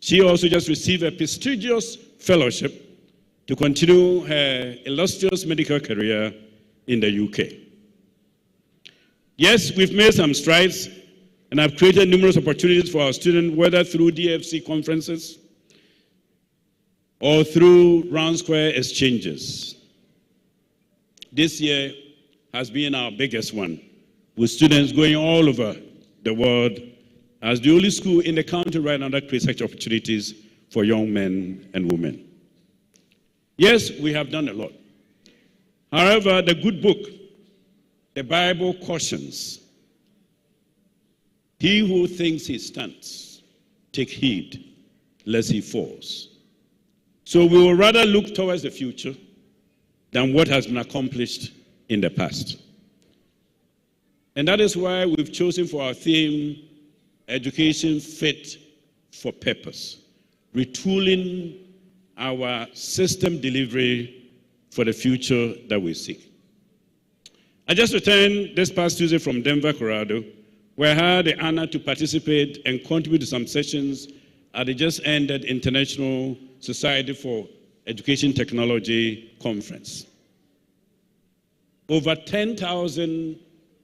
She also just received a prestigious fellowship to continue her illustrious medical career in the UK. Yes, we've made some strides and have created numerous opportunities for our students, whether through DFC conferences or through round square exchanges. This year has been our biggest one, with students going all over the world as the only school in the country right now that creates such opportunities for young men and women. Yes, we have done a lot. However, the good book, the Bible cautions, he who thinks he stands, take heed lest he falls. So we will rather look towards the future than what has been accomplished in the past. And that is why we've chosen for our theme, Education Fit for Purpose, retooling our system delivery for the future that we seek. I just returned this past Tuesday from Denver, Colorado, where I had the honor to participate and contribute to some sessions at the just ended International Society for Education Technology Conference. Over 10,000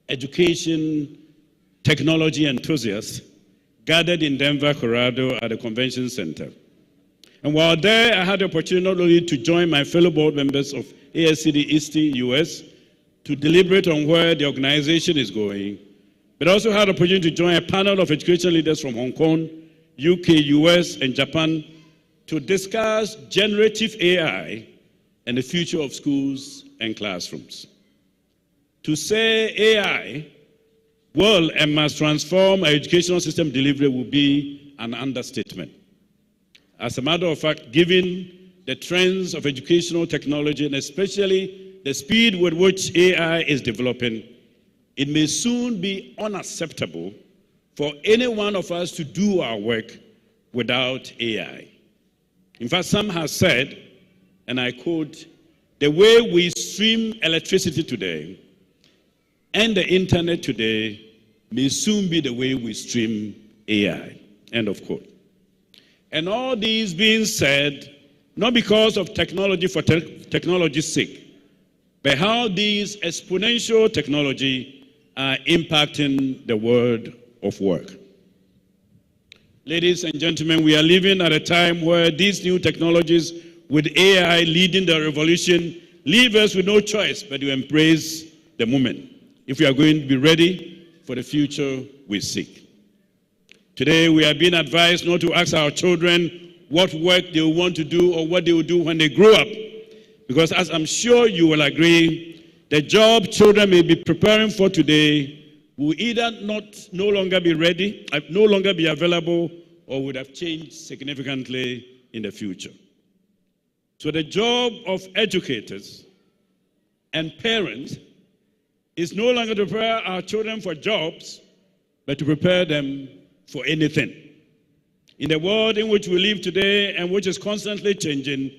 education technology enthusiasts gathered in Denver, Colorado at the convention center. And while there, I had the opportunity not only to join my fellow board members of ASCD East US to deliberate on where the organization is going, but also had the opportunity to join a panel of education leaders from Hong Kong, UK, US, and Japan to discuss generative AI and the future of schools and classrooms. To say AI will and must transform our educational system delivery will be an understatement. As a matter of fact, given the trends of educational technology and especially the speed with which AI is developing, it may soon be unacceptable for any one of us to do our work without AI. In fact, some have said, and I quote, the way we stream electricity today and the internet today may soon be the way we stream AI, end of quote. And all these being said, not because of technology for technology's sake, but how these exponential technology are impacting the world of work. Ladies and gentlemen, we are living at a time where these new technologies with AI leading the revolution leave us with no choice but to embrace the moment if we are going to be ready for the future we seek. Today, we are being advised not to ask our children what work they will want to do or what they will do when they grow up, because as I'm sure you will agree, the job children may be preparing for today will either no longer be ready, no longer be available, or would have changed significantly in the future. So the job of educators and parents is no longer to prepare our children for jobs, but to prepare them for anything. In the world in which we live today and which is constantly changing,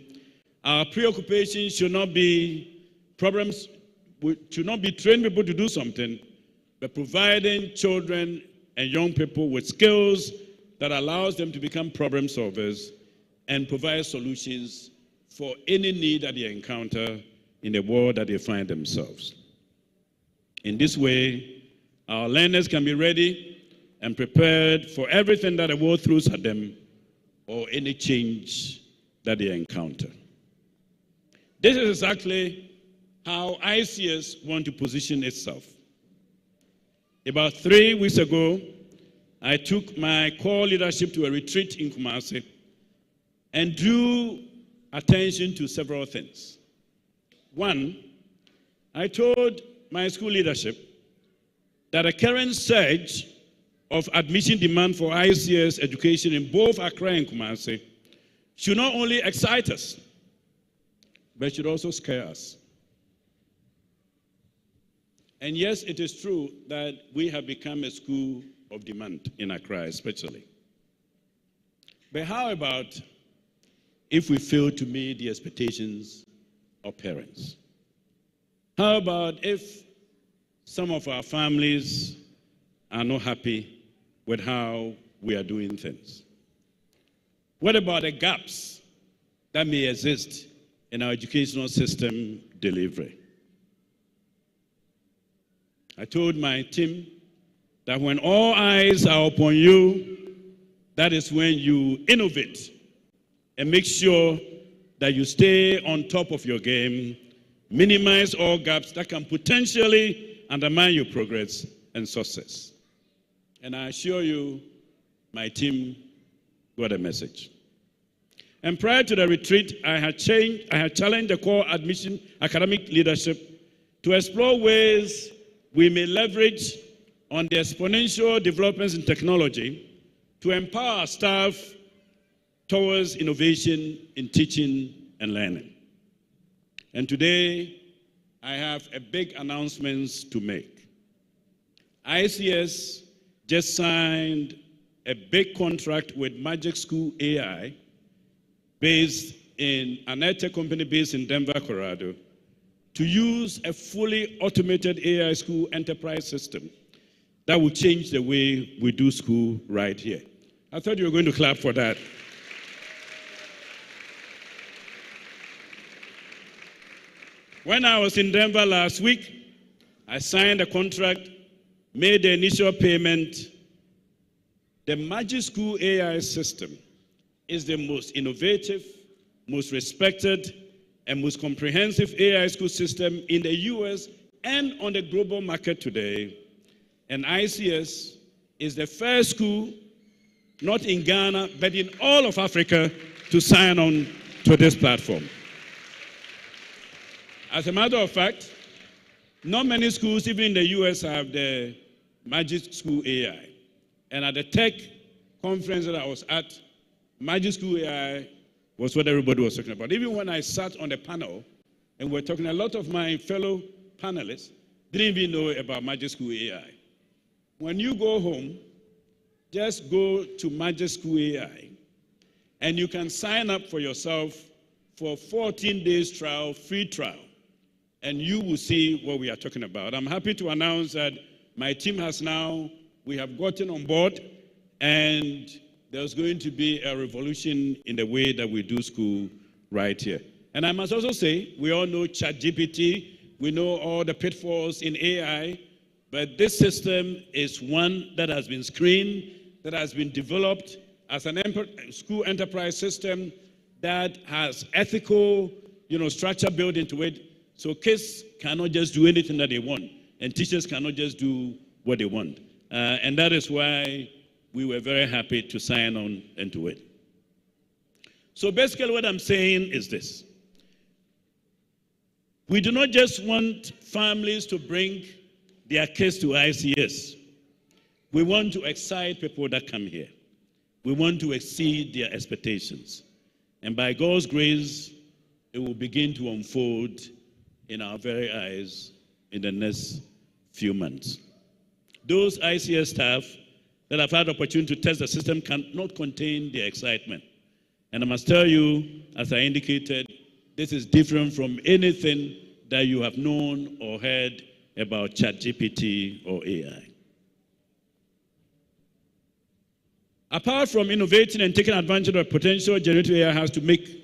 our preoccupation should not be problems, should not be training people to do something, but providing children and young people with skills that allows them to become problem solvers and provide solutions for any need that they encounter in the world that they find themselves. In this way, our learners can be ready and prepared for everything that the world throws at them or any change that they encounter. This is exactly how ICS wants to position itself. About 3 weeks ago, I took my core leadership to a retreat in Kumasi and drew attention to several things. One, I told my school leadership that the current surge of admission demand for ICS education in both Accra and Kumasi should not only excite us, but should also scare us. And yes, it is true that we have become a school of demand in Accra especially. But how about if we fail to meet the expectations or parents? How about if some of our families are not happy with how we are doing things? What about the gaps that may exist in our educational system delivery? I told my team that when all eyes are upon you, that is when you innovate and make sure that you stay on top of your game, minimize all gaps that can potentially undermine your progress and success. And I assure you, my team got a message. And prior to the retreat, I had challenged the core admission academic leadership to explore ways we may leverage on the exponential developments in technology to empower our staff towards innovation in teaching and learning. And today, I have a big announcement to make. ICS just signed a big contract with Magic School AI, based in an edtech company based in Denver, Colorado, to use a fully automated AI school enterprise system that will change the way we do school right here. I thought you were going to clap for that. When I was in Denver last week, I signed a contract, made the initial payment. The Magic School AI system is the most innovative, most respected, and most comprehensive AI school system in the US and on the global market today. And ICS is the first school, not in Ghana, but in all of Africa, to sign on to this platform. As a matter of fact, not many schools, even in the US, have the Magic School AI. And at the tech conference that I was at, Magic School AI was what everybody was talking about. Even when I sat on the panel and we're talking, a lot of my fellow panelists didn't even know about Magic School AI. When you go home, just go to Magic School AI and you can sign up for yourself for 14 days trial, free trial, and you will see what we are talking about. I'm happy to announce that my team we have gotten on board, and there's going to be a revolution in the way that we do school right here. And I must also say, we all know ChatGPT, we know all the pitfalls in AI, but this system is one that has been screened, that has been developed as an school enterprise system that has ethical, structure built into it. So kids cannot just do anything that they want, and teachers cannot just do what they want. And that is why we were very happy to sign on into it. So basically what I'm saying is this. We do not just want families to bring their kids to ICS. We want to excite people that come here. We want to exceed their expectations. And by God's grace, it will begin to unfold in our very eyes in the next few months. Those ICS staff that have had the opportunity to test the system cannot contain their excitement. And I must tell you, as I indicated, this is different from anything that you have known or heard about ChatGPT or AI. Apart from innovating and taking advantage of the potential generative AI has to make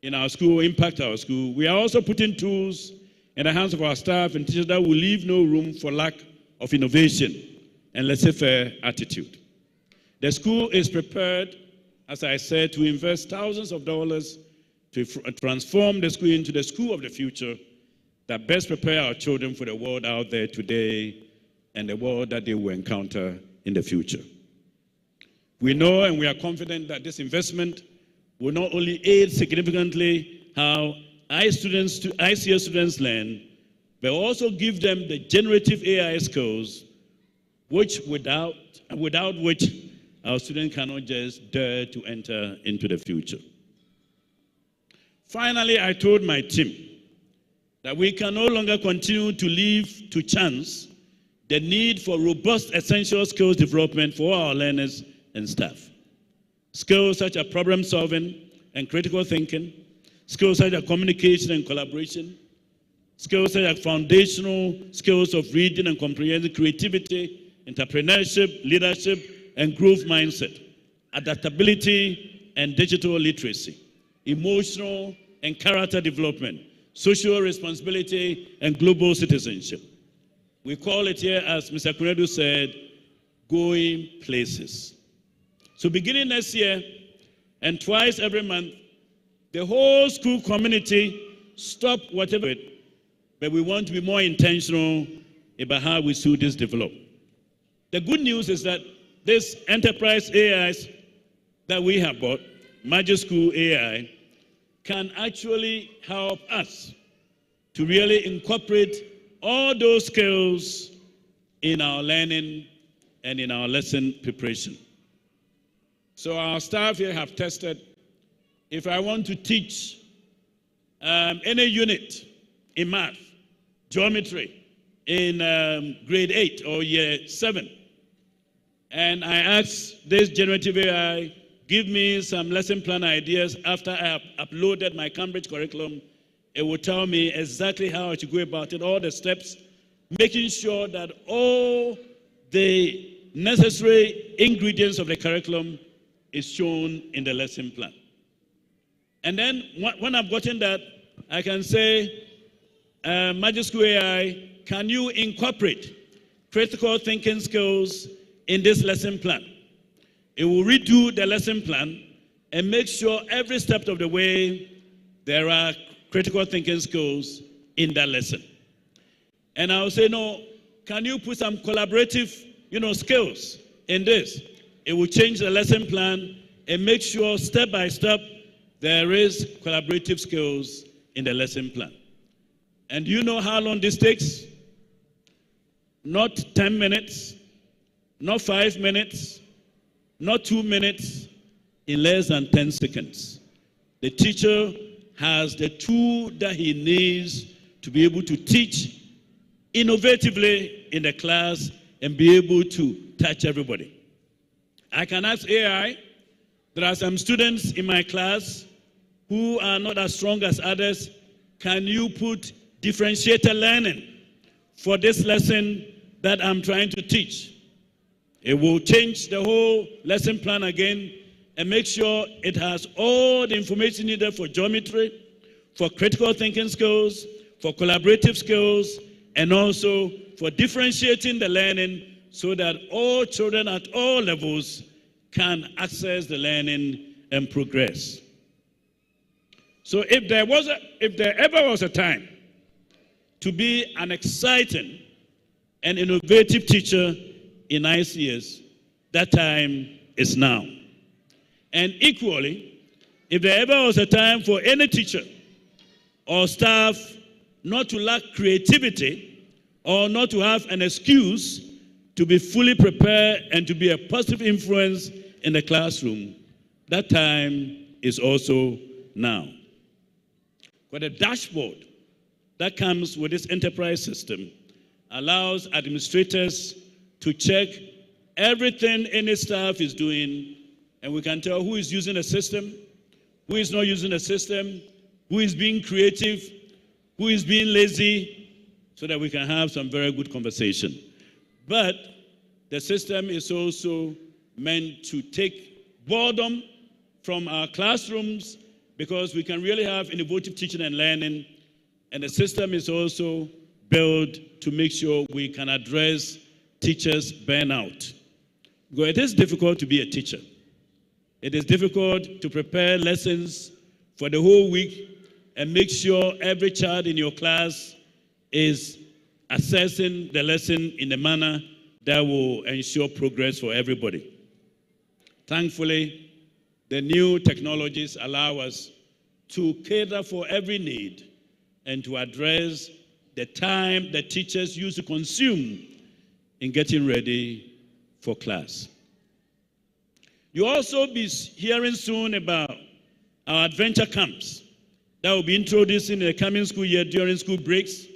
in our school, impact our school, we are also putting tools in the hands of our staff and teachers that will leave no room for lack of innovation and laissez-faire attitude. The school is prepared, as I said, to invest thousands of dollars to transform the school into the school of the future that best prepare our children for the world out there today and the world that they will encounter in the future. We know and we are confident that this investment will not only aid significantly how ICS students learn, but also give them the generative AI skills without which our students cannot just dare to enter into the future. Finally, I told my team that we can no longer continue to leave to chance the need for robust essential skills development for our learners and staff. Skills such as problem solving and critical thinking, skills such as communication and collaboration, skills such as foundational skills of reading and comprehension, creativity, entrepreneurship, leadership, and growth mindset, adaptability and digital literacy, emotional and character development, social responsibility, and global citizenship. We call it here, as Mr. Kunedu said, going places. So beginning next year, and twice every month, the whole school community stop whatever, but we want to be more intentional about how we see this develop. The good news is that this enterprise AIs that we have bought, Magic School AI, can actually help us to really incorporate all those skills in our learning and in our lesson preparation. So our staff here have tested, if I want to teach any unit in math, geometry, in grade 8 or year 7, and I ask this generative AI, give me some lesson plan ideas after I have uploaded my Cambridge curriculum, it will tell me exactly how I should go about it, all the steps, making sure that all the necessary ingredients of the curriculum is shown in the lesson plan. And then when I've gotten that, I can say, Magic School AI, can you incorporate critical thinking skills in this lesson plan? It will redo the lesson plan and make sure every step of the way there are critical thinking skills in that lesson. And I'll say, no, can you put some collaborative, skills in this? It will change the lesson plan and make sure step by step there is collaborative skills in the lesson plan. And do you know how long this takes? Not 10 minutes, not 5 minutes, not 2 minutes, in less than 10 seconds. The teacher has the tool that he needs to be able to teach innovatively in the class and be able to touch everybody. I can ask AI, there are some students in my class who are not as strong as others. Can you put differentiated learning for this lesson that I'm trying to teach? It will change the whole lesson plan again and make sure it has all the information needed for geometry, for critical thinking skills, for collaborative skills, and also for differentiating the learning so that all children at all levels can access the learning and progress. So if there ever was a time to be an exciting and innovative teacher in ICS, that time is now. And equally, if there ever was a time for any teacher or staff not to lack creativity or not to have an excuse to be fully prepared and to be a positive influence in the classroom, that time is also now. But the dashboard that comes with this enterprise system allows administrators to check everything any staff is doing, and we can tell who is using the system, who is not using the system, who is being creative, who is being lazy, so that we can have some very good conversation. But the system is also meant to take boredom from our classrooms, because we can really have innovative teaching and learning, and the system is also built to make sure we can address teachers' burnout. Because it is difficult to be a teacher. It is difficult to prepare lessons for the whole week and make sure every child in your class is assessing the lesson in a manner that will ensure progress for everybody. Thankfully, the new technologies allow us to cater for every need and to address the time that teachers used to consume in getting ready for class. You'll also be hearing soon about our adventure camps that will be introduced in the coming school year during school breaks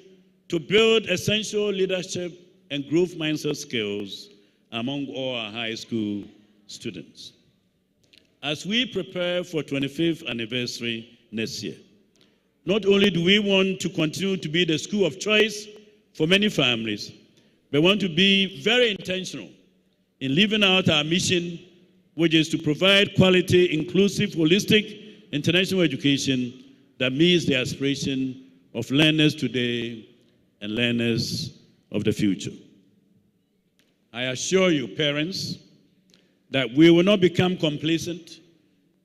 to build essential leadership and growth mindset skills among all our high school students. As we prepare for 25th anniversary next year, not only do we want to continue to be the school of choice for many families, but we want to be very intentional in living out our mission, which is to provide quality, inclusive, holistic, international education that meets the aspiration of learners today and learners of the future. I assure you, parents, that we will not become complacent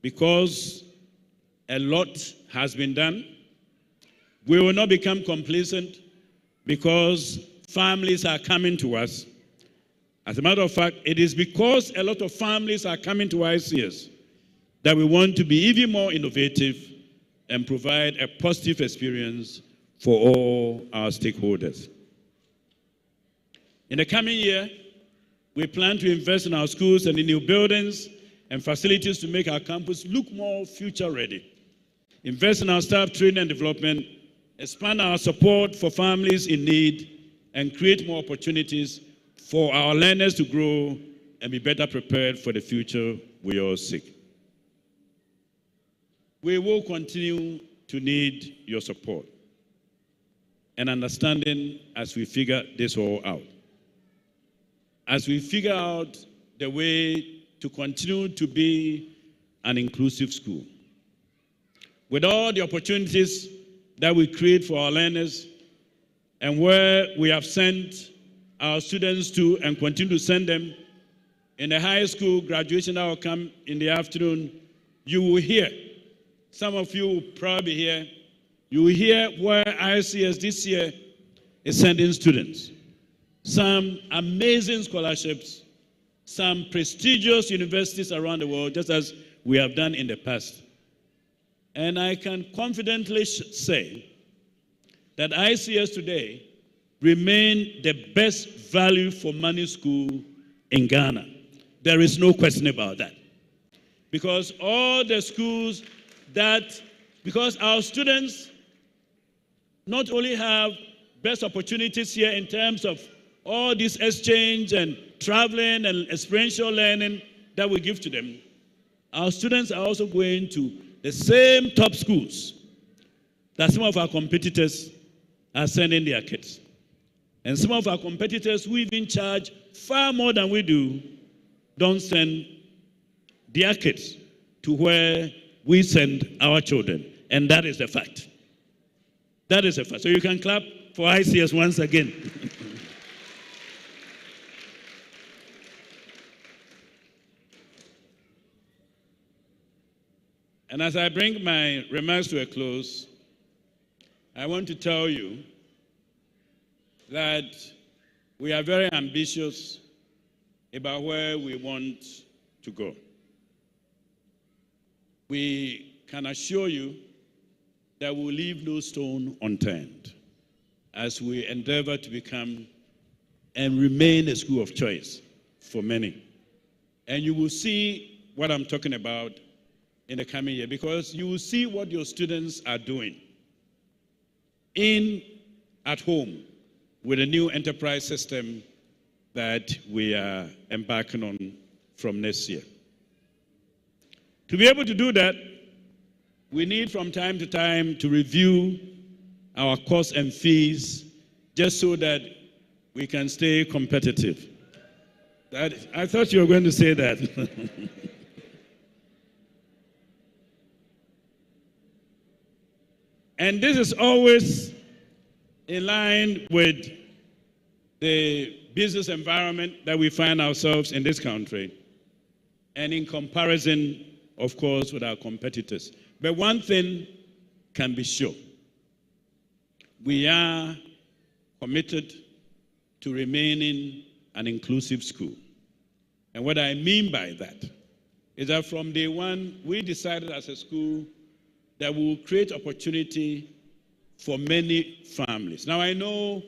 because a lot has been done. We will not become complacent because families are coming to us. As a matter of fact, it is because a lot of families are coming to ICS that we want to be even more innovative and provide a positive experience for all our stakeholders. In the coming year, we plan to invest in our schools and in new buildings and facilities to make our campus look more future-ready. Invest in our staff training and development, expand our support for families in need, and create more opportunities for our learners to grow and be better prepared for the future we all seek. We will continue to need your support and understanding as we figure this all out. As we figure out the way to continue to be an inclusive school. With all the opportunities that we create for our learners and where we have sent our students to and continue to send them, in the high school graduation that will come in the afternoon, you will hear, some of you will probably hear, you will hear where ICS this year is sending students. Some amazing scholarships, some prestigious universities around the world, just as we have done in the past. And I can confidently say that ICS today remain the best value for money school in Ghana. There is no question about that. Because all the schools because our students not only have best opportunities here in terms of all this exchange and traveling and experiential learning that we give to them, our students are also going to the same top schools that some of our competitors are sending their kids. And some of our competitors who even charge far more than we do don't send their kids to where we send our children. And that is the fact. That is a fact. So you can clap for ICS once again. And as I bring my remarks to a close, I want to tell you that we are very ambitious about where we want to go. We can assure you that we'll leave no stone unturned as we endeavor to become and remain a school of choice for many. And you will see what I'm talking about in the coming year, because you will see what your students are doing at home with a new enterprise system that we are embarking on from next year. To be able to do that, we need from time to time to review our costs and fees just so that we can stay competitive. I thought you were going to say that. And this is always in line with the business environment that we find ourselves in this country, and in comparison, of course, with our competitors. But one thing can be sure. We are committed to remaining an inclusive school. And what I mean by that is that from day one, we decided as a school that we will create opportunity for many families. Now, I know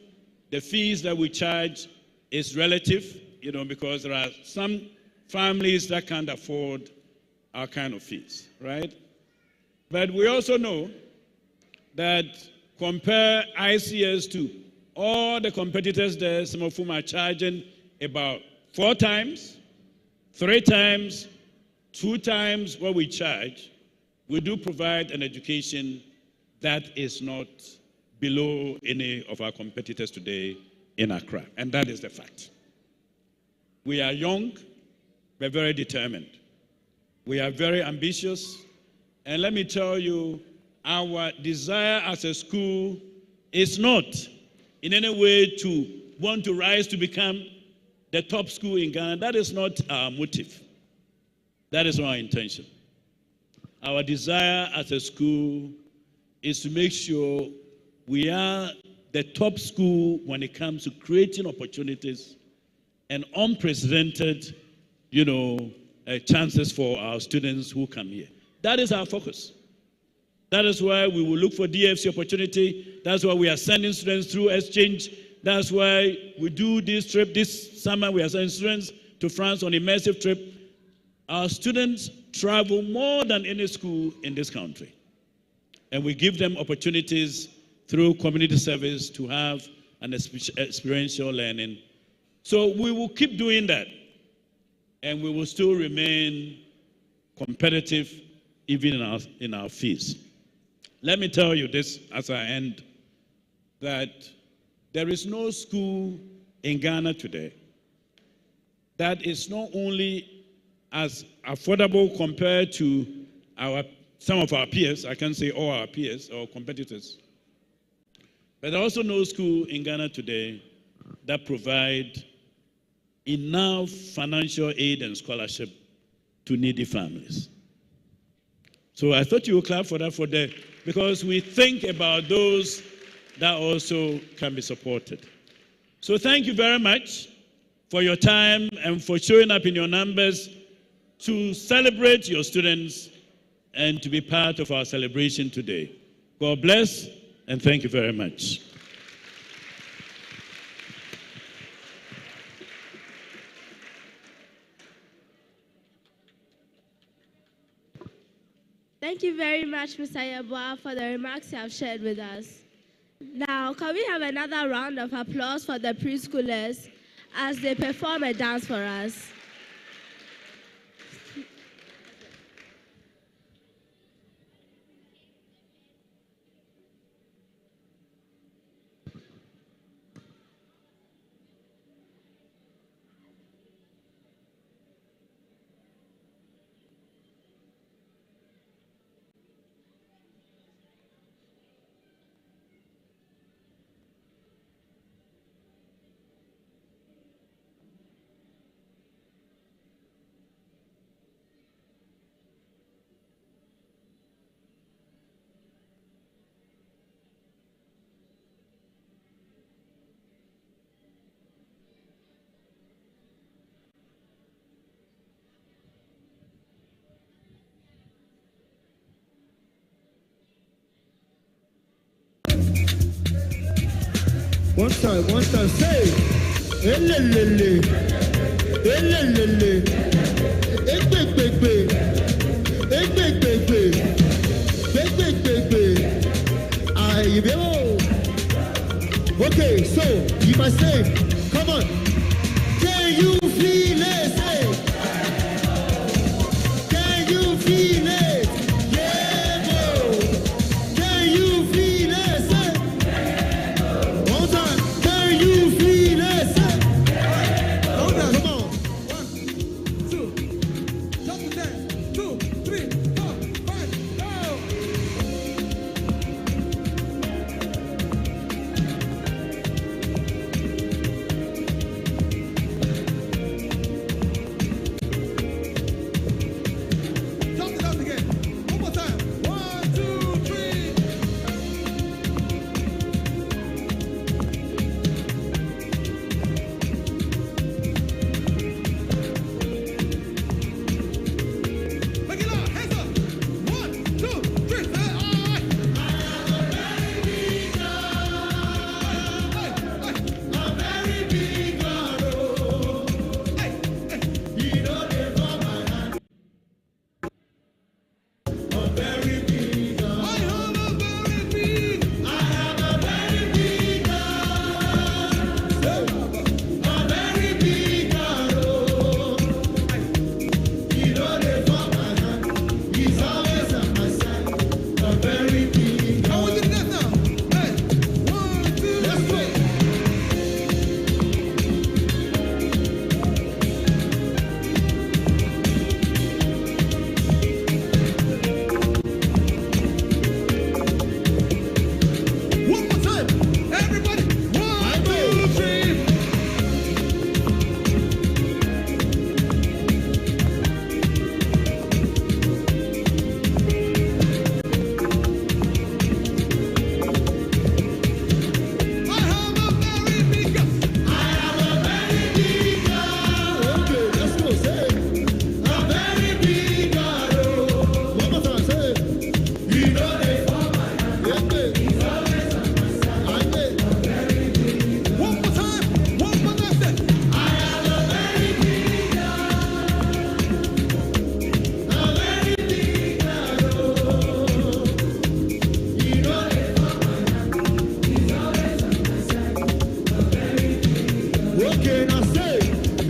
the fees that we charge is relative, because there are some families that can't afford our kind of fees, right? But we also know that compare ICS to all the competitors there, some of whom are charging about 4 times, 3 times, 2 times what we charge. We do provide an education that is not below any of our competitors today in Accra. And that is the fact. We are young, we're very determined. We are very ambitious. And let me tell you, our desire as a school is not in any way to want to rise to become the top school in Ghana. That is not our motive. That is not our intention. Our desire as a school is to make sure we are the top school when it comes to creating opportunities and unprecedented, chances for our students who come here. That is our focus. That is why we will look for DFC opportunity. That's why we are sending students through exchange. That's why we do this trip. This summer we are sending students to France on an immersive trip. Our students travel more than any school in this country. And we give them opportunities through community service to have an experiential learning. So we will keep doing that. And we will still remain competitive even in our fees. Let me tell you this as I end, that there is no school in Ghana today that is not only as affordable compared to some of our peers, I can't say all our peers or competitors, but also no school in Ghana today that provide enough financial aid and scholarship to needy families. So I thought you would clap for that because we think about those that also can be supported. So thank you very much for your time and for showing up in your numbers to celebrate your students and to be part of our celebration today. God bless and thank you very much. Thank you very much, Mr. Yeboah, for the remarks you have shared with us. Now, can we have another round of applause for the preschoolers as they perform a dance for us? One time, say, elelele, elelele, egbegbe, egbegbe, egbegbe, ayibeo. Okay, so you must say, come on, can you feel it? Say, can you feel it? Yeah, bro. Can you feel it? Say, one time, can you feel it? Say, hold on, come on. 1, 2, jump to 10, 2, 3, 4, 5, go.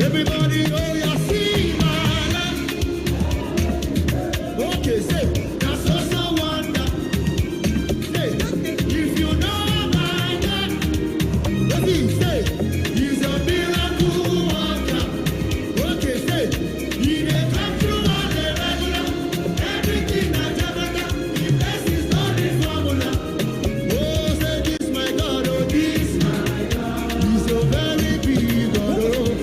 Everybody, oh, you see my life. Okay, say, that's also wonder. Say, if you know my God, what he say? He's a miracle worker. Okay, say, he dey come through on the regular. Everything I jabata, he blesses not the formula. Oh, say this my God, oh this my God. He's so very big, oh.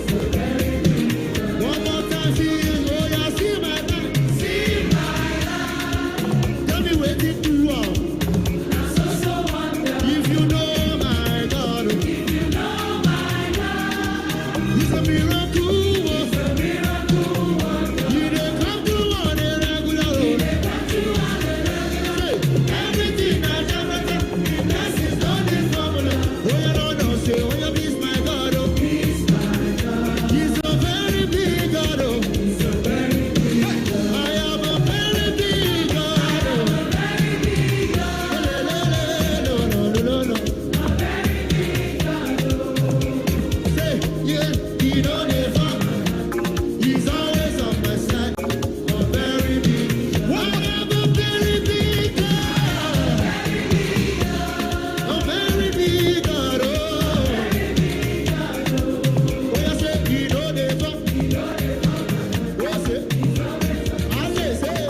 One more time, see him, oh yeah, see my God. See my God. Tell me what it do, oh. That's also wonder. If you know my God, oh. If you know my God. He's a miracle, oh. He's a miracle worker. He dey come through on a regular, oh. He dey come through on a regular. Everything I jabata, he blesses not the formula. Oh yeah, no, say, oh yeah, this my God, oh. This my God. He's a very big God, oh. He's a very big God. I am a very big God, oh. A very big God. No. A very big God, oh. Say, yeah, he don't ever. He's always on my side. A very big God. I am a very big God. A very big God, oh. Oh, yeah, say, he don't ever. Oh, say, I say,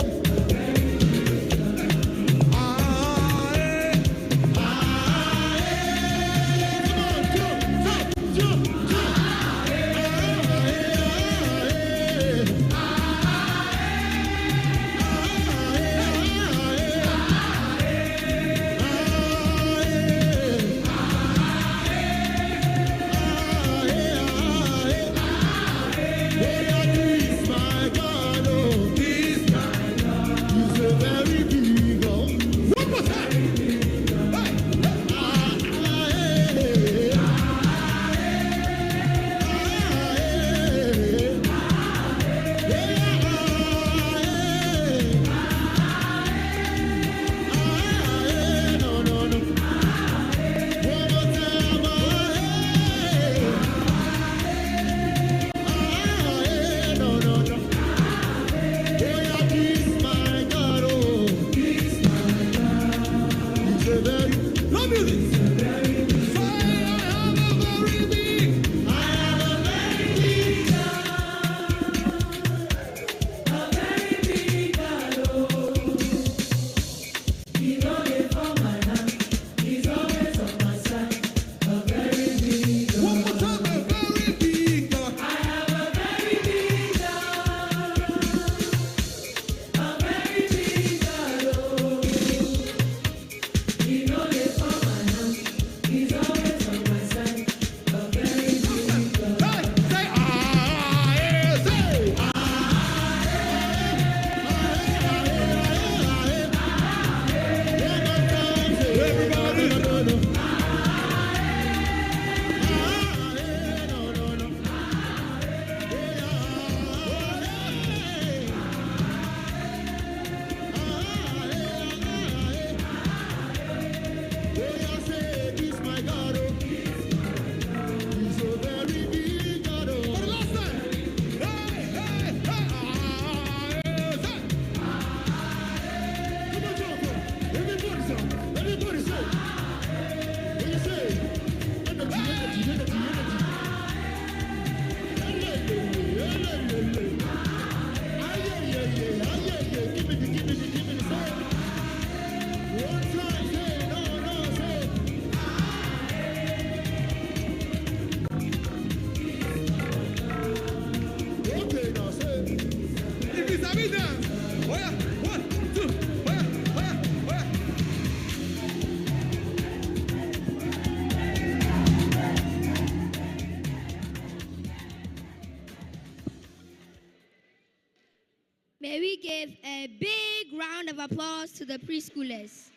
May we give a big round of applause to the preschoolers.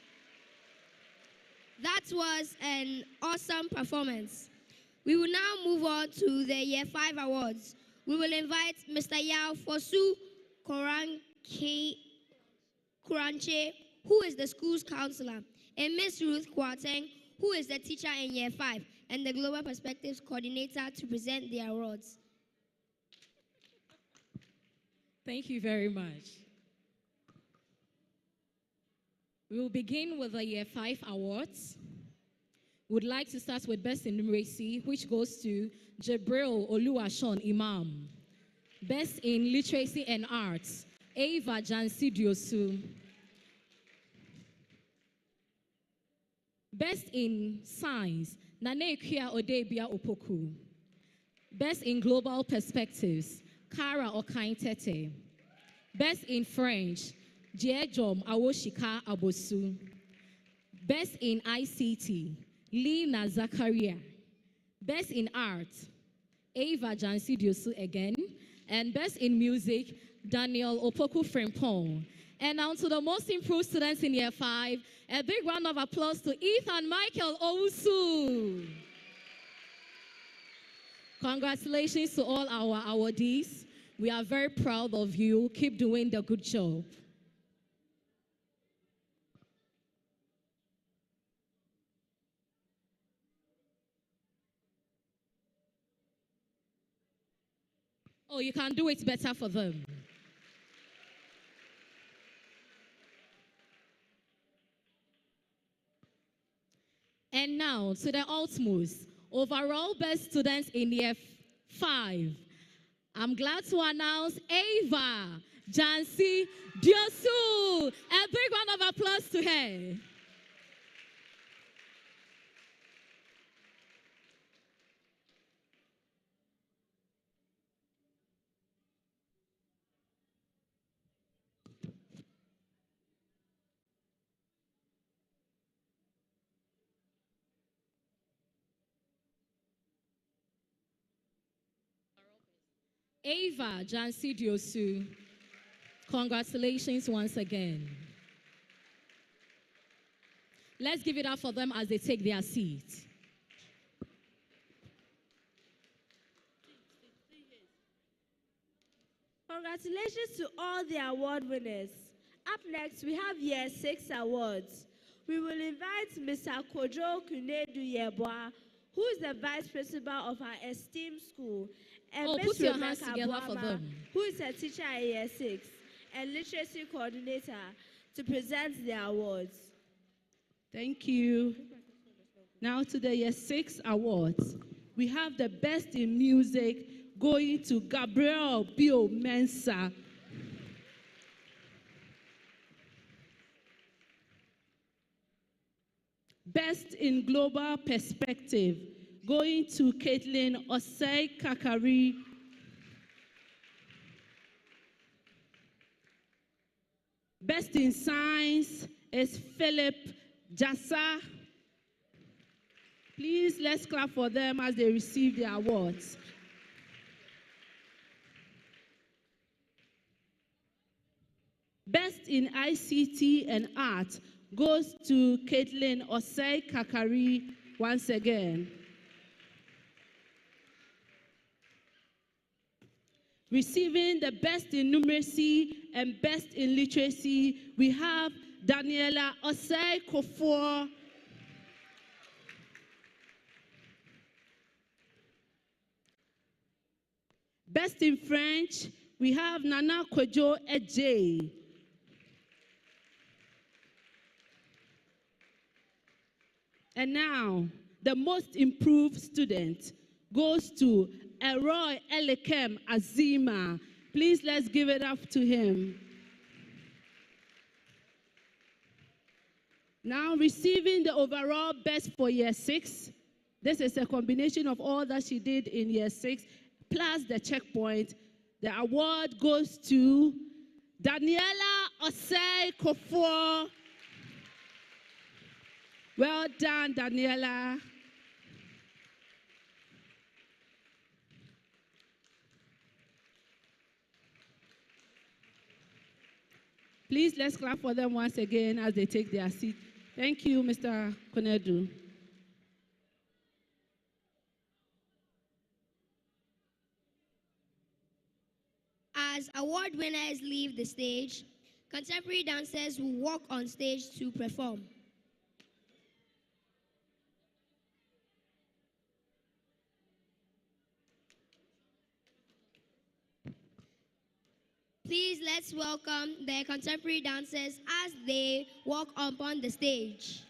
That was an awesome performance. We will now move on to the Year 5 awards. We will invite Mr. Yao Fosu Kuranche, who is the school's counselor, and Miss Ruth Kwateng, who is the teacher in Year 5 and the Global Perspectives Coordinator, to present the awards. Thank you very much. We will begin with the Year 5 awards. We would like to start with Best in Numeracy, which goes to Jabril Oluwashon Imam. Best in Literacy and Arts, Ava Jansi Diosu. Best in Science, Nane Kia Odebia Opoku. Best in Global Perspectives, Kara Okaintete. Best in French, Diejom Awoshika Abosu. Best in ICT, Lina Zakaria. Best in Art, Ava Jansi Diosu again. And Best in Music, Daniel Opoku Frimpong. And now to the most improved students in Year 5, a big round of applause to Ethan Michael Owusu. Congratulations to all our awardees. We are very proud of you. Keep doing the good job. Oh, you can do it better for them. And now to the utmost, overall best students in Year 5. I'm glad to announce Ava Jansi Diosu. A big round of applause to her. Ava Jansi Diosu, congratulations once again. Let's give it up for them as they take their seat. Congratulations to all the award winners. Up next, we have Year 6 awards. We will invite Mr. Kojo Kunedu Yeboah, who is the Vice Principal of our esteemed school, and put Ms. your hands Rebecca together for Boama, them. who is a teacher at Year 6 and Literacy Coordinator, to present the awards. Thank you. Now to the Year 6 awards. We have the Best in Music going to Gabriel Bio Mensah. Best in Global Perspective going to Caitlin Osei Kakari. Best in Science is Philip Jassa. Please, let's clap for them as they receive their awards. Best in ICT and Art goes to Caitlin Osei Kakari once again. Receiving the Best in Numeracy and Best in Literacy, we have Daniela Osei Kofor. Best in French, we have Nana Kojo Eje. And now, the most improved student goes to Eroy Elekem Azima. Please, let's give it up to him. Now, receiving the overall best for Year 6. This is a combination of all that she did in Year 6, plus the checkpoint. The award goes to Daniela Osei Kofor. Well done, Daniela. Please, let's clap for them once again as they take their seat. Thank you, Mr. Konedu. As award winners leave the stage, contemporary dancers will walk on stage to perform. Please let's welcome their contemporary dancers as they walk upon the stage.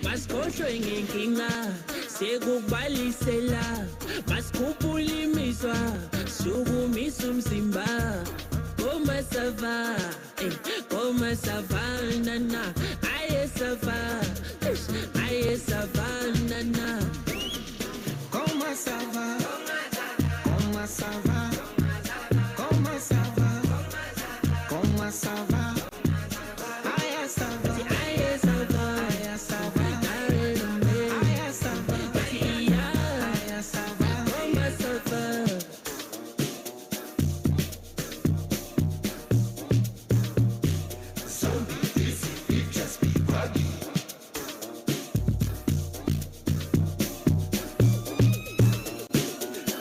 Maskosho inginga sekubalisela maskuphulimiswa sukumisa umzimba koma savana na aye savana na Comment ça va? Comment ça va? Comment ça va? Comment ça va? Aïe, ça va. aye sava Aïe, ça va. aye Aïe, ça va. Aïe, ça va. koma sava. Zombie, this it just be buggy.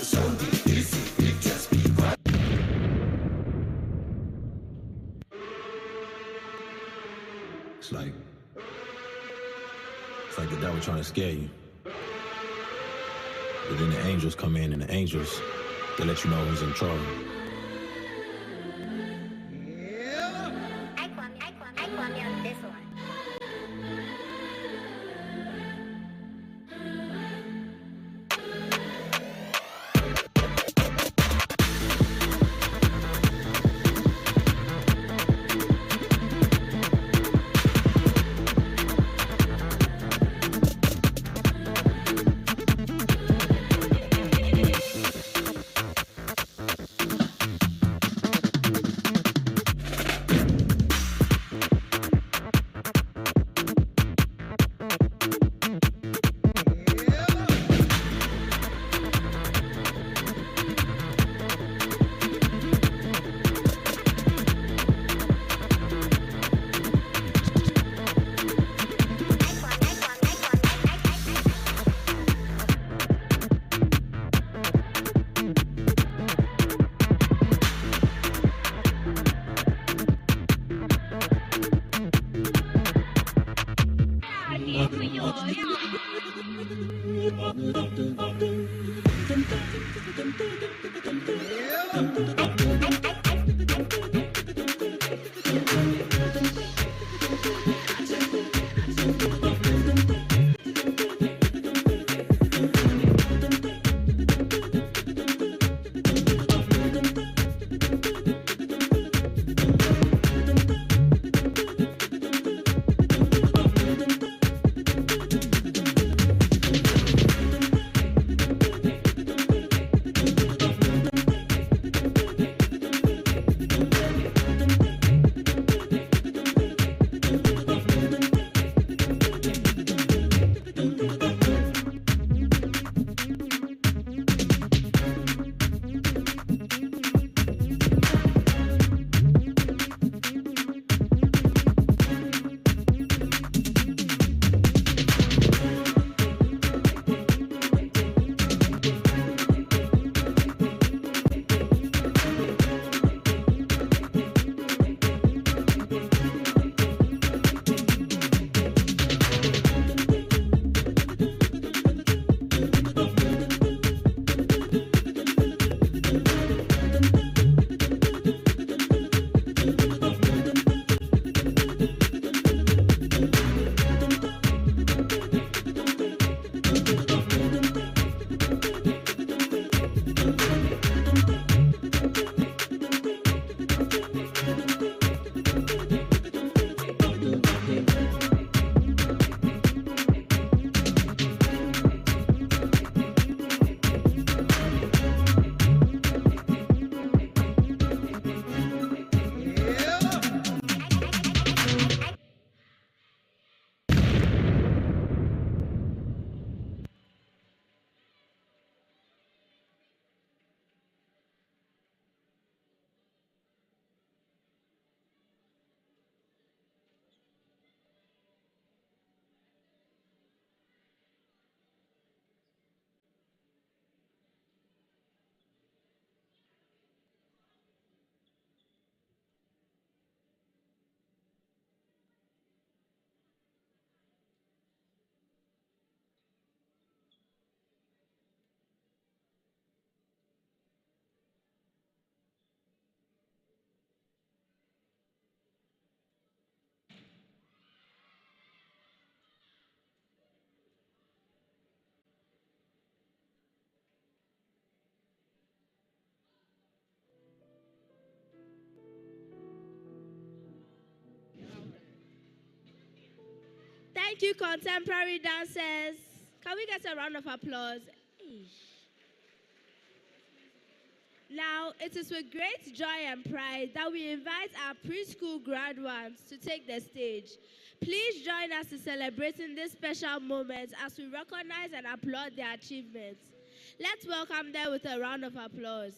Zombie, this it just be buggy. It's like the devil trying to scare you. But then the angels come in, and the angels, they let you know who's in trouble. I want me on this one. Thank you, contemporary dancers. Can we get a round of applause? Now, it is with great joy and pride that we invite our preschool graduates to take the stage. Please join us in celebrating this special moment as we recognize and applaud their achievements. Let's welcome them with a round of applause.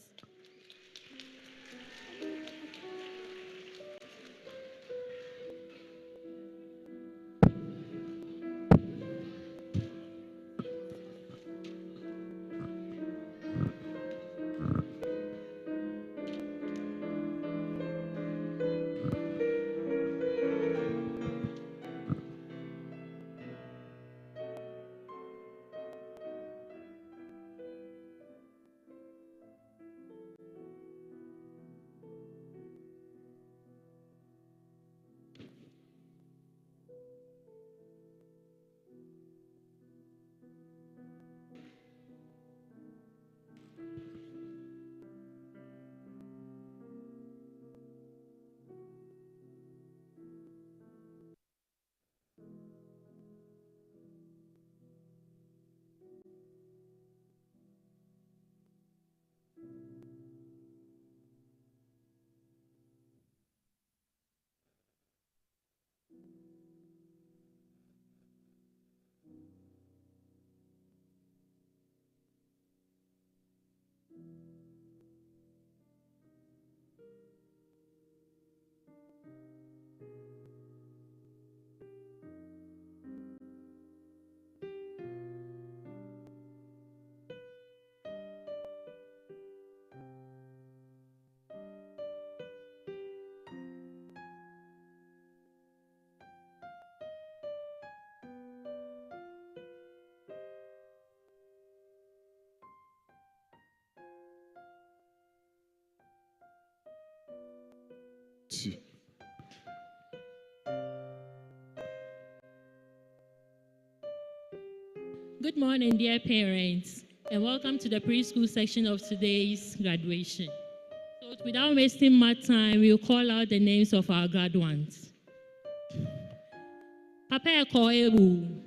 Good morning, dear parents, and welcome to the preschool section of today's graduation. So without wasting much time, we'll call out the names of our graduates. Papa Ekoebu,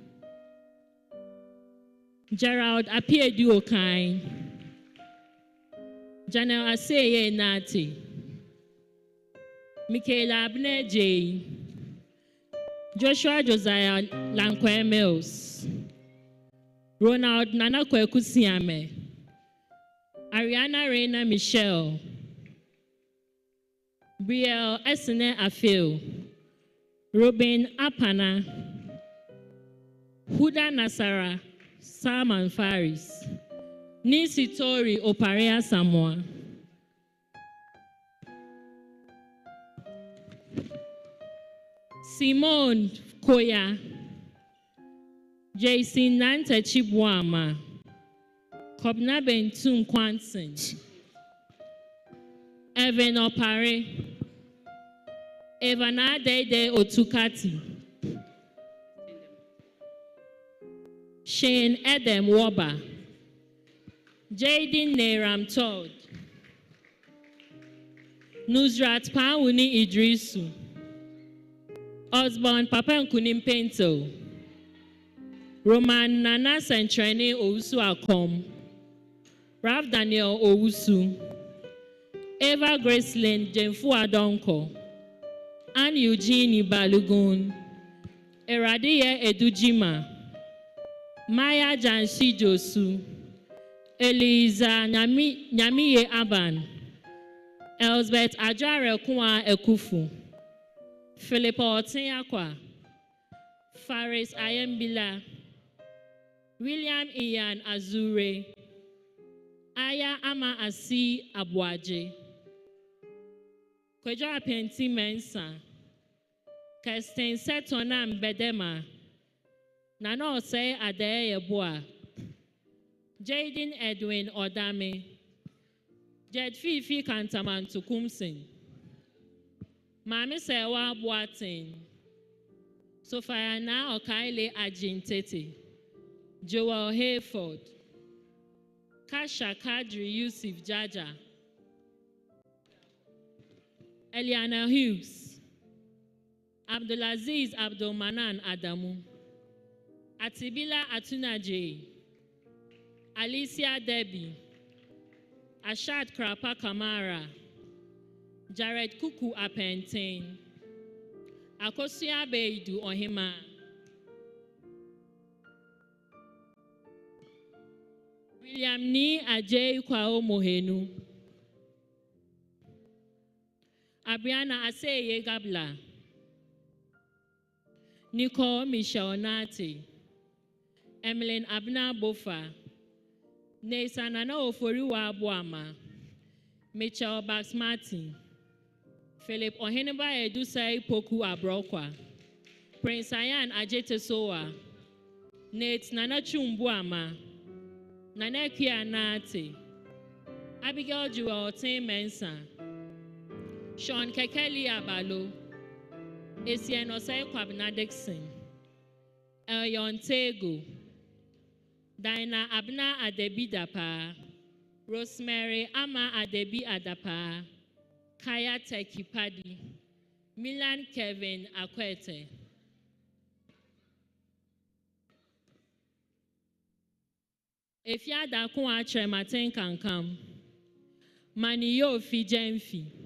Gerald Apiedu Okai, Janelle Aseye Nati, Michaela Abner J, Joshua Josiah Lankwe Mills, Ronald Nana Kwekusiame, Ariana Reina Michelle, Brielle Esene Afil, Robin Apana, Huda Nasara, Salman Faris, Nisi Tori Oparea Samoa, Simone Koya, Jason Nante Chibwama, Kobna Bentum Kwanson, Evan Opare, Evana Dede Otukati, Shane Edem Woba, Jaden Neram Todd, Nusrat Pawuni Idrisu, Osborne Papa Nkunim Pento, Roman Nana Sentrene Owusu Akom, Rav Daniel Owusu, Eva Graceland Jenfu Adonko, Anne Eugene Balogun, Eradiye Edujima, Maya Janshi Josu, Eliza Nyamiye Aban, Elsbeth Ajare Kwa Ekufu, Philippa Otenyakwa, Faris Ayembila, William Ian Azure, Aya Ama Asi Abuaje, Kwejo Apenti Mensa, Kirsten Setona Mbedema, Nana Ose Adeye Yeboa, Jaden Edwin Odame, Jed Fifi Kantaman Tukumsin, Mami Sewa Boatin, Sofiana Okaile Ajintete, Joel Hayford, Kasha Kadri Yusuf Jaja, Eliana Hughes, Abdulaziz Abdulmanan Adamu, Atibila Atunaje, Alicia Debbie, Ashat Krapa Kamara, Jared Kuku Apenten, Akosia Beidu Ohima, William Ni Ajay Kwao Mohenu, Abriana Aseye Gabla, Nicole Michelle Nati, Emmeline Abna Bofa, Nathan Nana Oforiwa Abuama, Mitchell Bax Martin, Philip Oheneba Edusai Poku Abrokwa, Prince Ayan Ajete Soa, Nate Nana Chumbuama, Nana Kia Nate, Abigail Jewel Tim Mensa, Sean Kekeli Abalo, Esien Osei Kwabena Dixon, Elyon Tego, Dinah Abna Adebi Dapa, Rosemary Ama Adebi Adapa, Kaya Tekipadi, Milan Kevin Akwete. If ya da kwa Maten Kankam, Maniyo Fi Jemfi.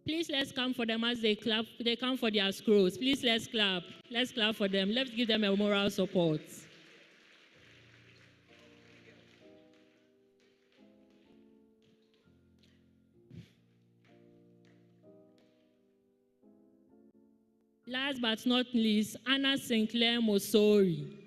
Please let's come for them as they clap. They come for their scrolls. Please let's clap. Let's clap for them. Let's give them a moral support. Last but not least, Anna Sinclair Mosori.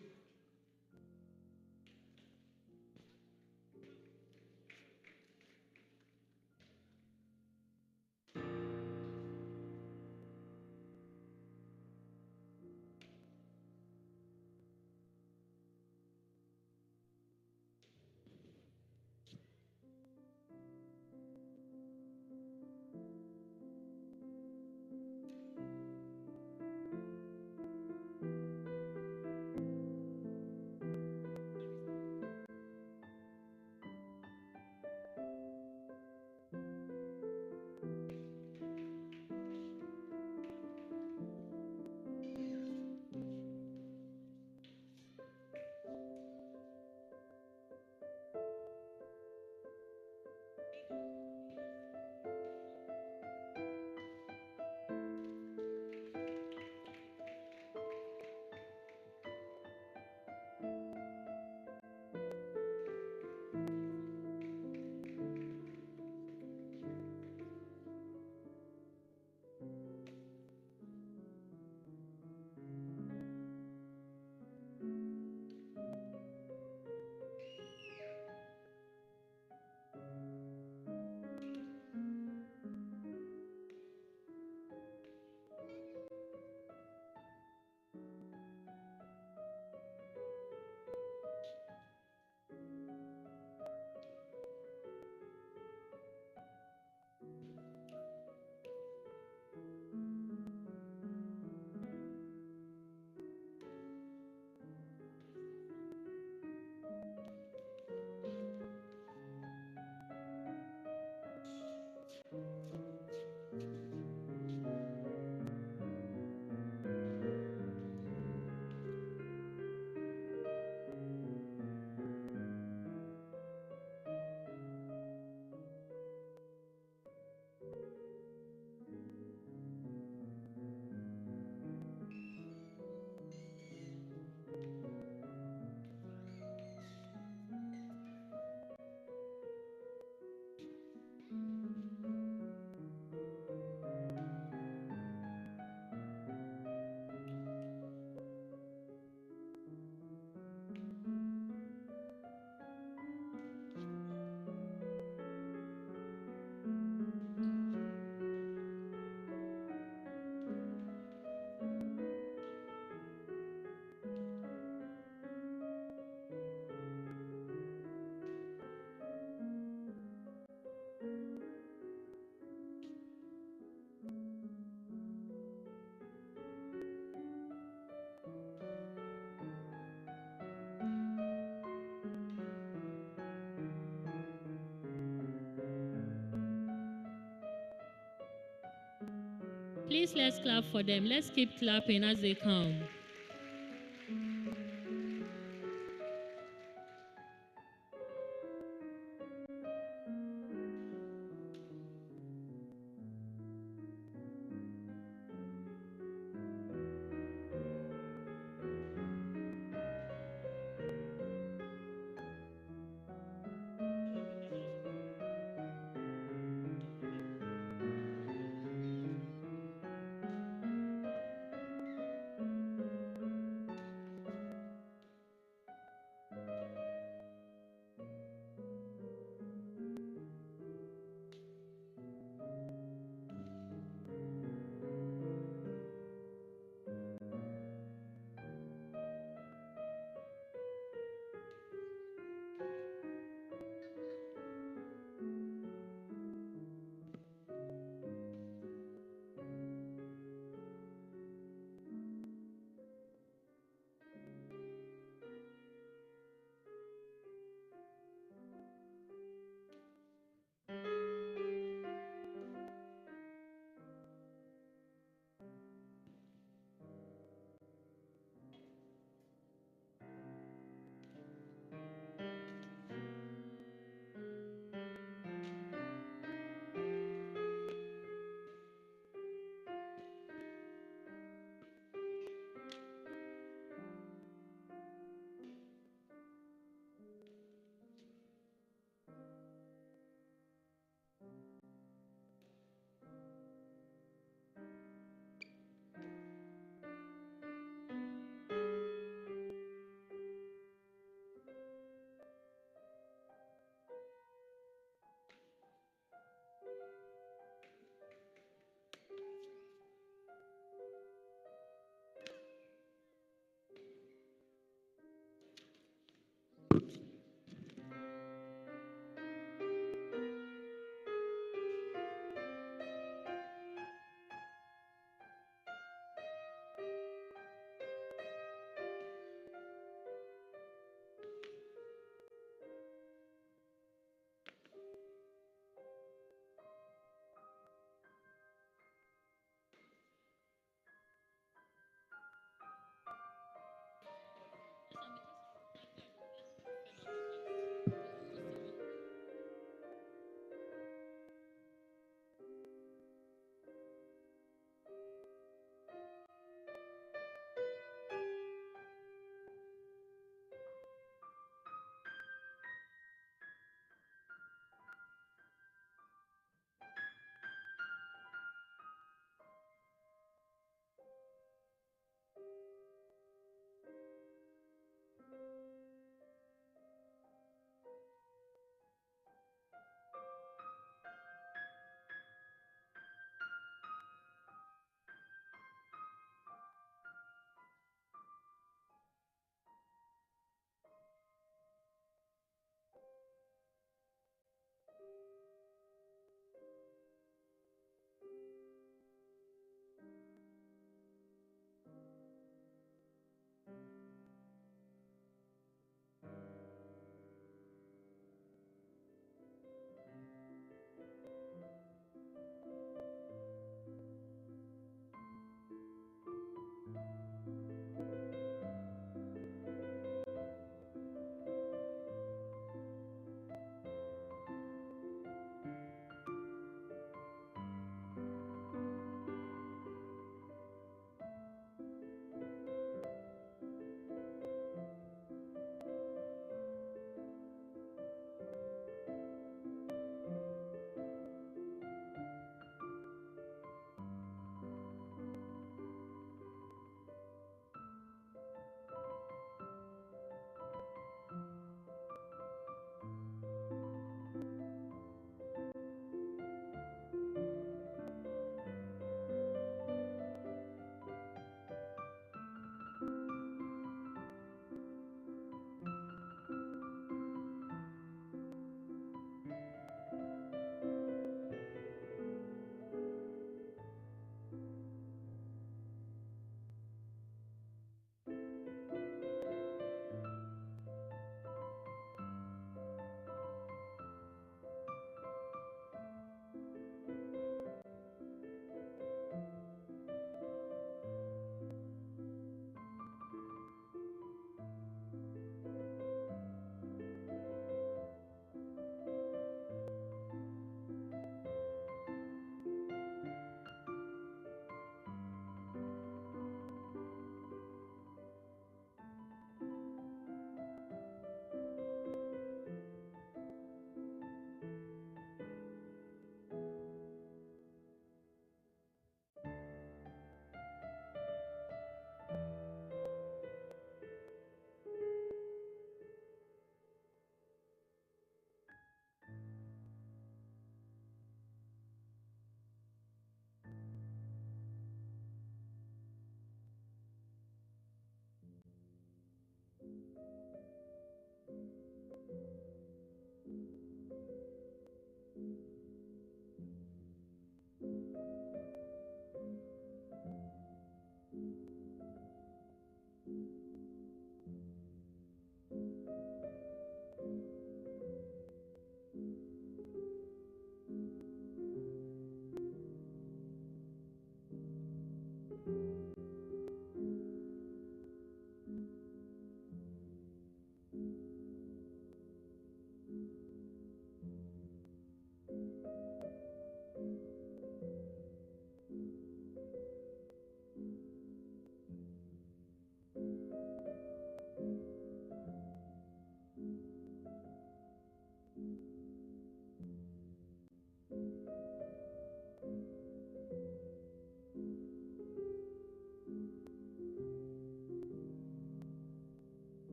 Please let's clap for them. Let's keep clapping as they come.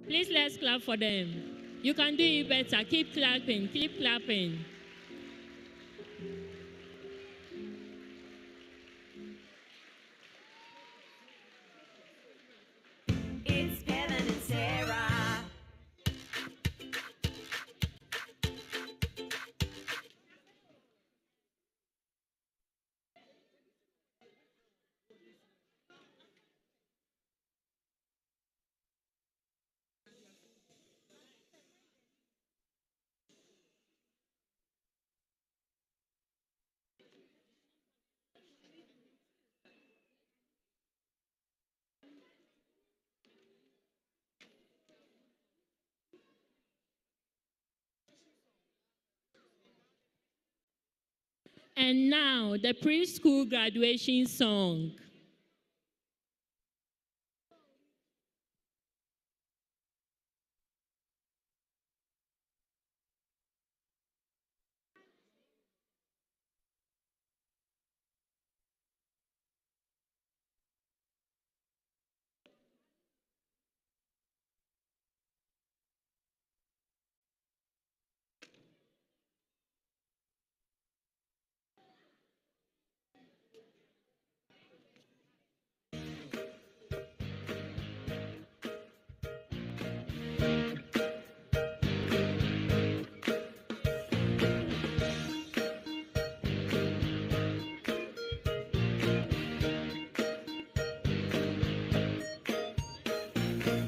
Please let's clap for them. You can do it better. Keep clapping, keep clapping. It's Kevin and Sarah. And now, the preschool graduation song.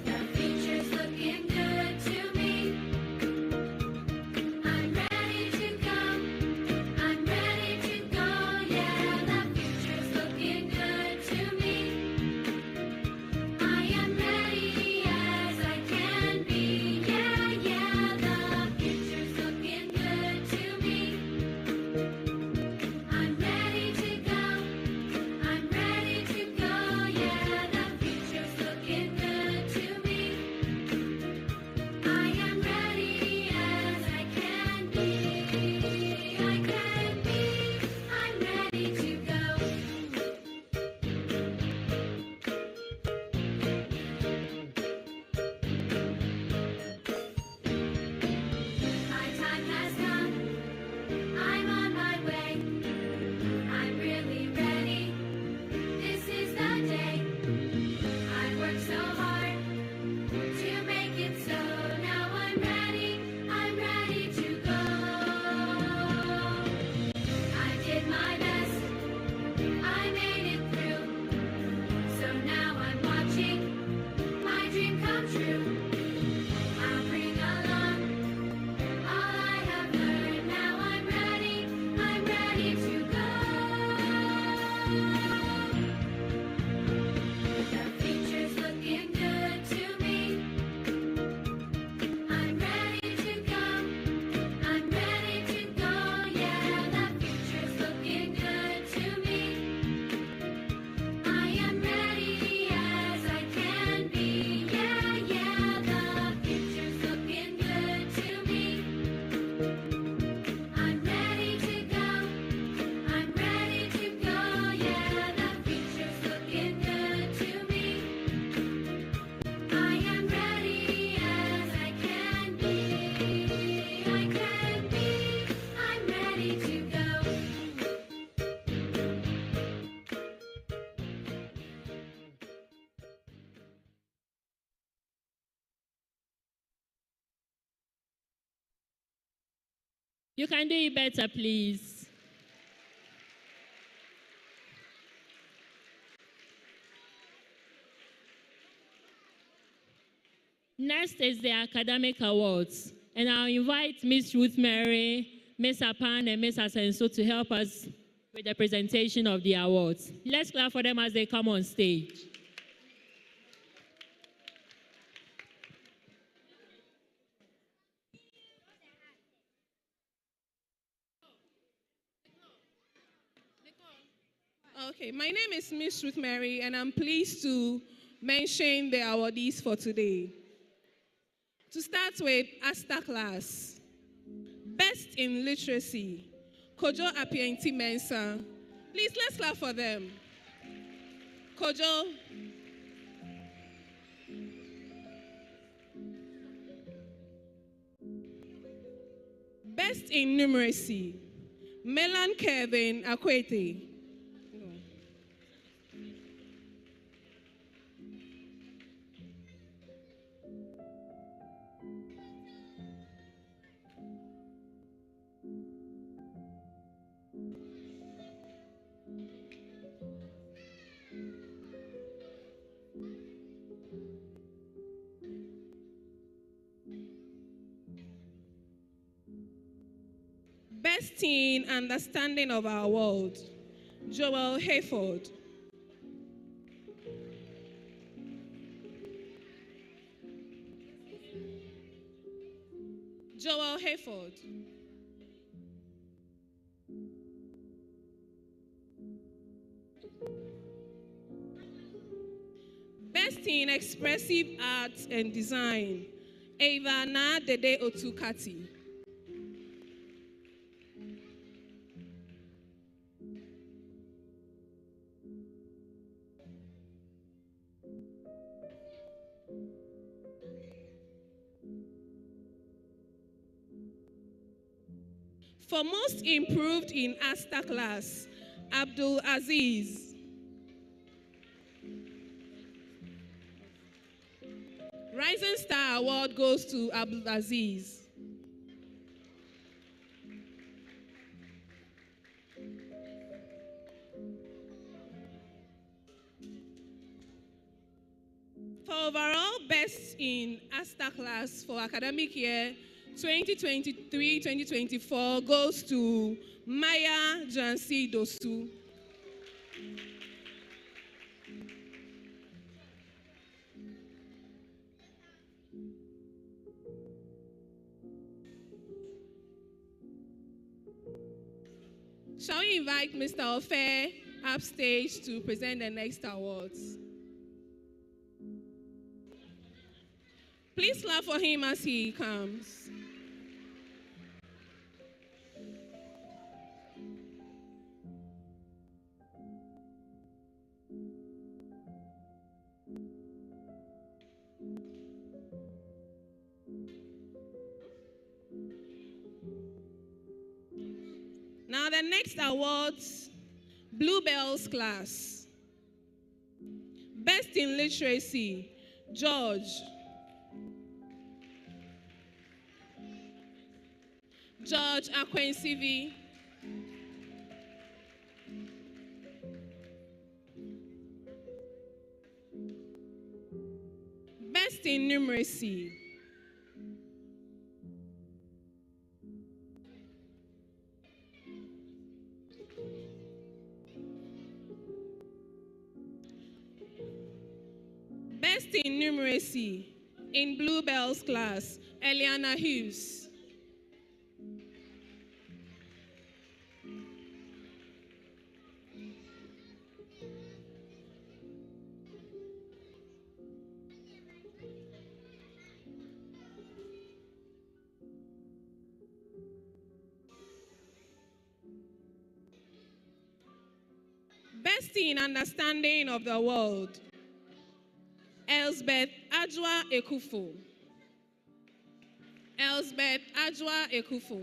The future's looking good to me. I'm ready to go. I'm ready to go. Yeah, the future's looking good to me. I am ready as I can be. Yeah, yeah, the future's looking good to me. I'm ready to go. I'm ready to go. Yeah, the future's looking good to me. I am ready as I can be. I can be. I'm ready to go. My time has come. I'm on my way. I'm really ready. This is the day. I worked so hard to make it so. Now I'm ready. I'm ready to go. I did my best. I made it through. So now I'm watching my dream come true. I'll bring along all I have learned. Now I'm ready. I'm ready to go. The future's looking good to me. I'm ready to go. I'm ready to go. Yeah, the future's looking good to me. I am ready as I can be. Yeah, yeah, the future's looking good to me. I'm ready to go. I'm ready to go. Yeah, the future's looking good to me. I am ready as I can be. I can be. I'm ready to go. You can do it better, please. Next is the academic awards, and I'll invite Miss Ruth Mary, Miss Apan, and Miss Asenso to help us with the presentation of the awards. Let's clap for them as they come on stage. Okay, my name is Miss Ruth Mary, and I'm pleased to mention the awardees for today. To start with, ASTA class. Best in literacy, Kojo Apienti Mensah. Please, let's clap for them. Kojo. Best in numeracy, Melan Kevin Akwete. Best in understanding of our world, Joel Hayford. Joel Hayford. Best in expressive art and design, Ava Na Dede Otukati. For most improved in Asta class, Abdul Aziz. Rising Star Award goes to Abdul Aziz. For overall best in Asta class for academic year 2023-2024 goes to Maya Jansi Dosu. Shall we invite Mr. Ofe upstage to present the next awards? Please clap for him as he comes. Now the next awards, Bluebells class. Best in literacy, George Akwensivi. Best in numeracy, Best in numeracy in Bluebells class, Eliana Hughes. Best in understanding of the world, Elsbeth Ajwa Ekufo. Elsbeth Ajwa Ekufo.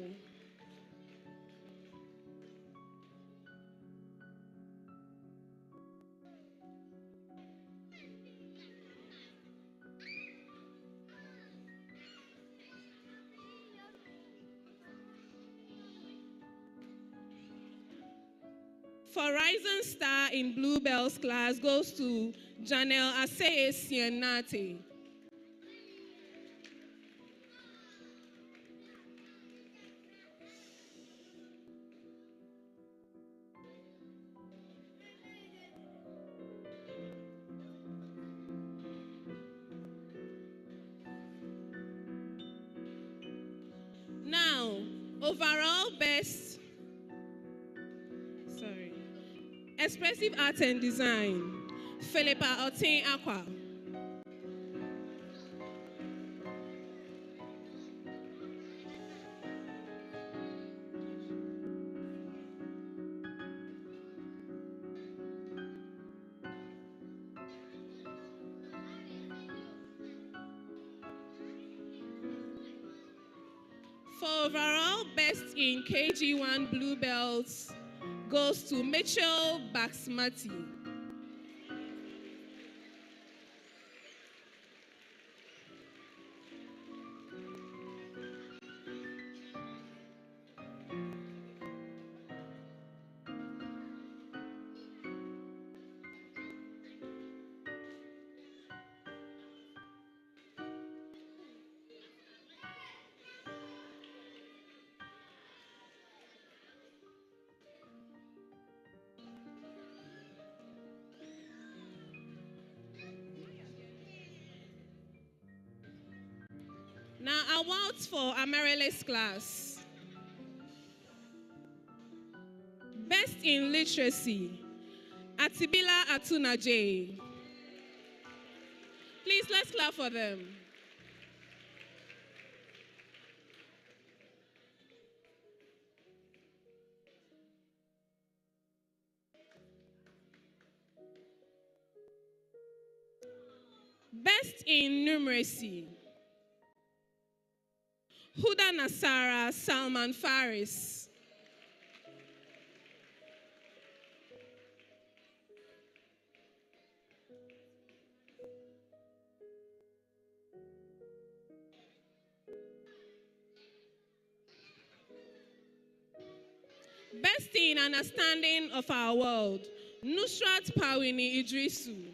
For Rising Star in Bluebells class goes to Janelle Aseye Sienate. Now, overall best, expressive art and design, Philippa Otin Aqua. For overall best in KG1 blue belts goes to Mitchell Baxmati. Now, awards for Amaryllis class. Best in literacy, Atibila Atunaje. Please, let's clap for them. Best in numeracy, Huda Nasara Salman Faris. Best in understanding of our world, Nusrat Pawini Idrisu.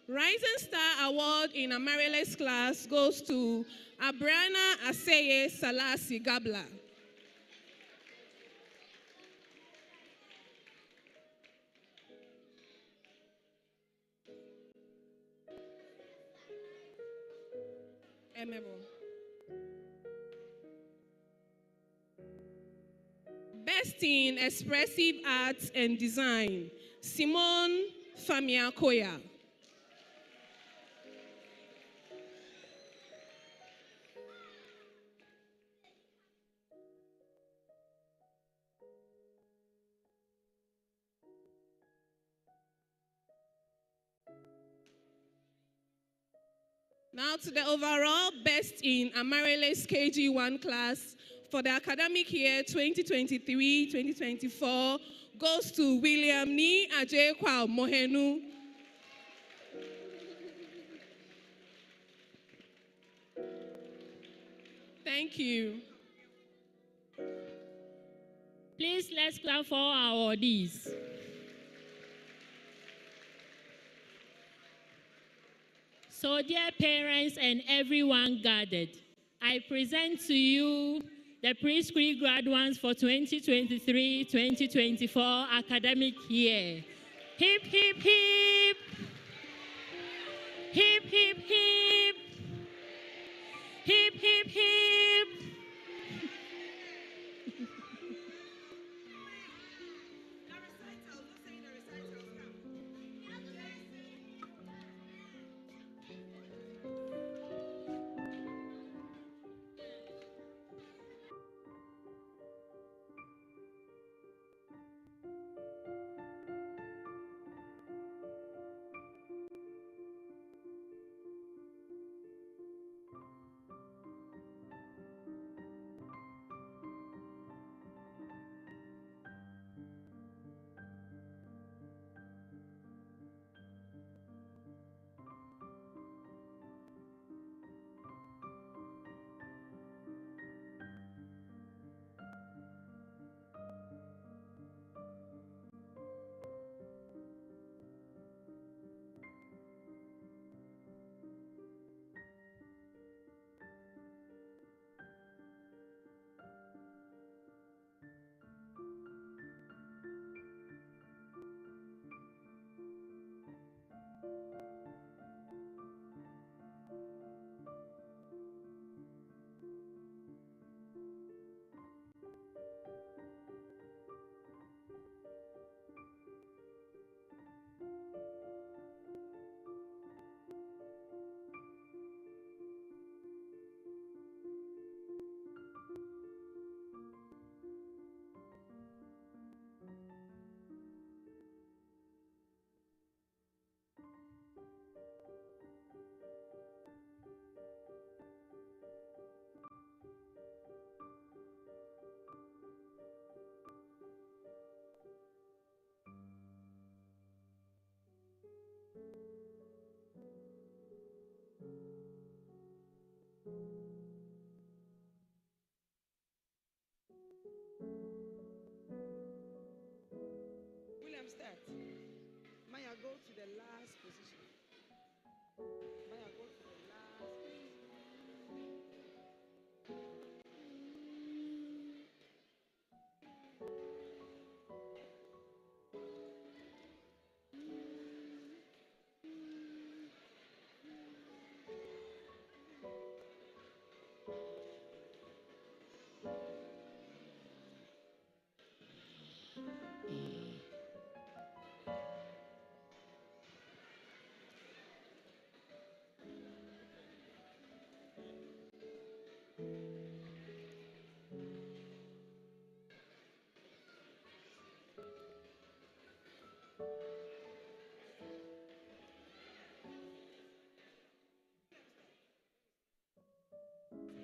Rising Star Award in Amaryllis class goes to Abriana Aseye Salasi Gabla. Emebo. Best in Expressive Arts and Design, Simone Famiakoya. Now to the overall best in Amaryllis KG1 class for the academic year 2023-2024 goes to William Ni Ajekwa Mohenu. Thank you. Please, let's clap for our awardees. So, dear parents and everyone gathered, I present to you the preschool graduates for 2023-2024 academic year. Hip, hip, hip. Hip, hip, hip. Hip, hip, hip. William, start. Maya, go to the last position. Maya, go to the last position.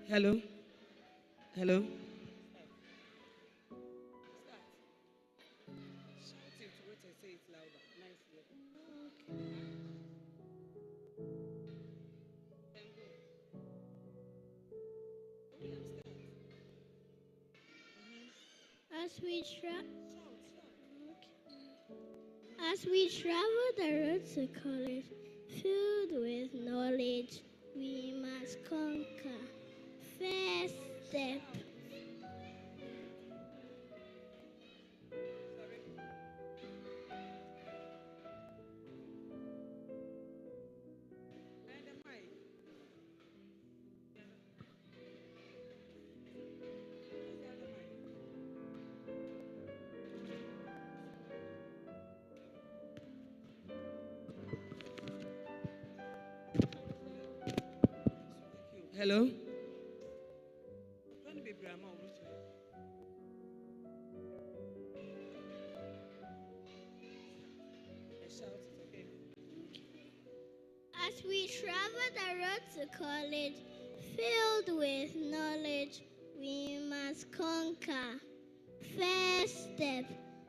Hello? Hello? Start. Shout it to it and say it louder. Nicely. Then go. William, start. As we travel the road to college, filled with knowledge, we must conquer. First step. And the mic. Who's the other mic? Hello? Don't be Brahma. Shout it again. As we travel the road to college, filled with knowledge, we must conquer. First step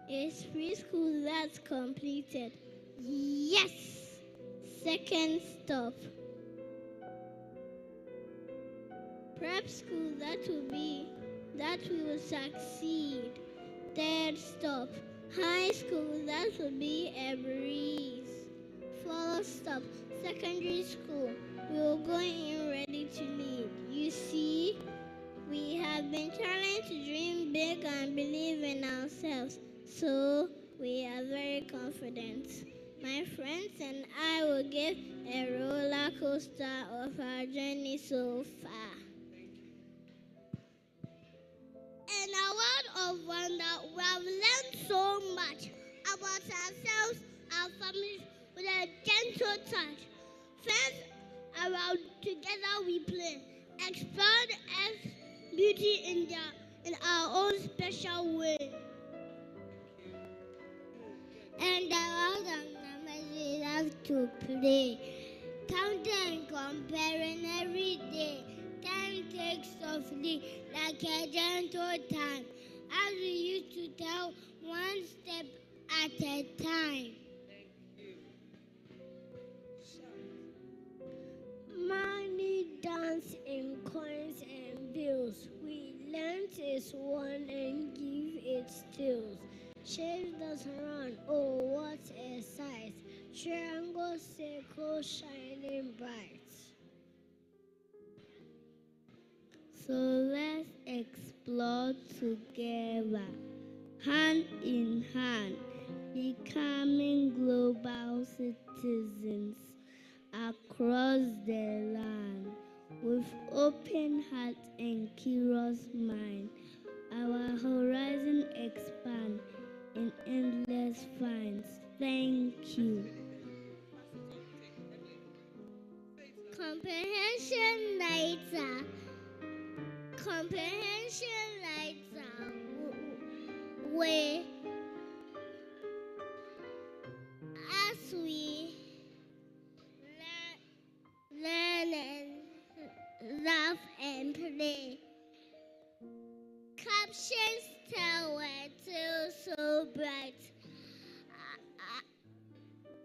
is preschool that's completed. Yes! Second stop. Prep school that we will succeed. Third stop. High school that will be a breeze. Fourth stop. Secondary school. We will go in ready to lead. You see, we have been trying to dream big and believe in ourselves. So we are very confident. My friends and I will give a roller coaster of our journey so far. In a world of wonder, we have learned so much about ourselves, our families, with a gentle touch. Friends around, together we play, explore the earth's beauty in our own special way. And the world of numbers we love to play, counting and comparing every day. Time takes softly like a gentle time, as we used to tell, one step at a time. Money dance in coins and bills. We lend is one and give it stills. Shapes doesn't run, oh what a sight. Triangle, circle, shining bright. So let's explore together, hand in hand, becoming global citizens across the land. With open heart and curious mind, our horizon expand in endless finds. Thank you. Comprehension later. Comprehension later. Where as we learn and laugh and play. Captions tell a tale so bright.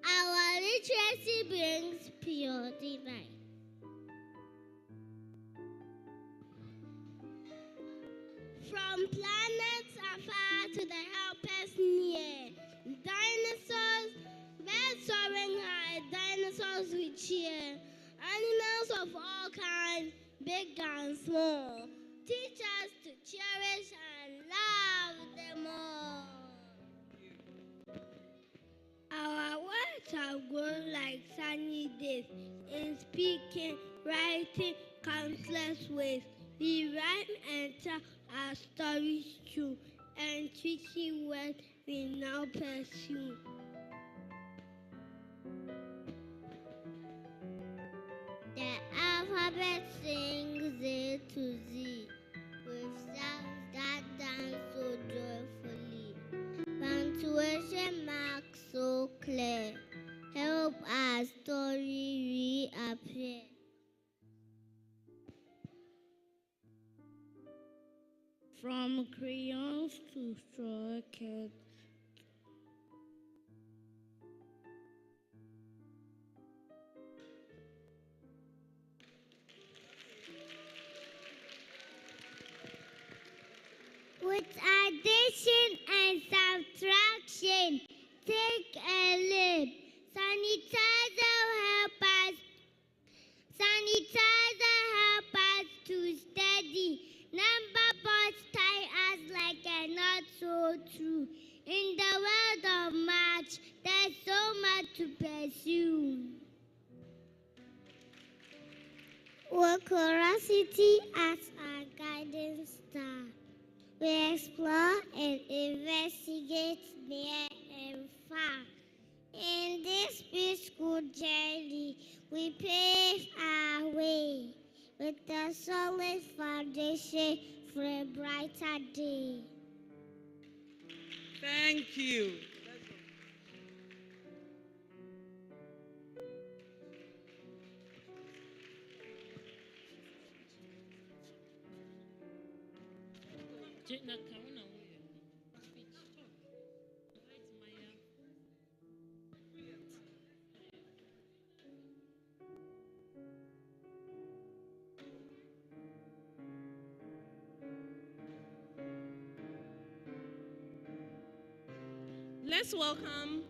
Our literacy brings pure delight. From planets afar to the helpers near. Dinosaurs, birds soaring high, dinosaurs with cheer. Animals of all kinds, big and small. Teach us to cherish and love them all. Our words have grown like sunny days in speaking, writing countless ways. We rhyme and tell our stories true, and tricky words we now pursue. The alphabet sings A to Z with sounds that dance so joyfully. Punctuation marks so clear help our story reappear. From crayons to straw cats. With addition and subtraction, take a leap. Sanitizer help us to study. Number boards tie us like a knot so true. In the world of March, there's so much to pursue. With curiosity as our guiding star, we explore and investigate near and far. In this preschool journey, we pave our way with a solid foundation for a brighter day. Thank you. Let's welcome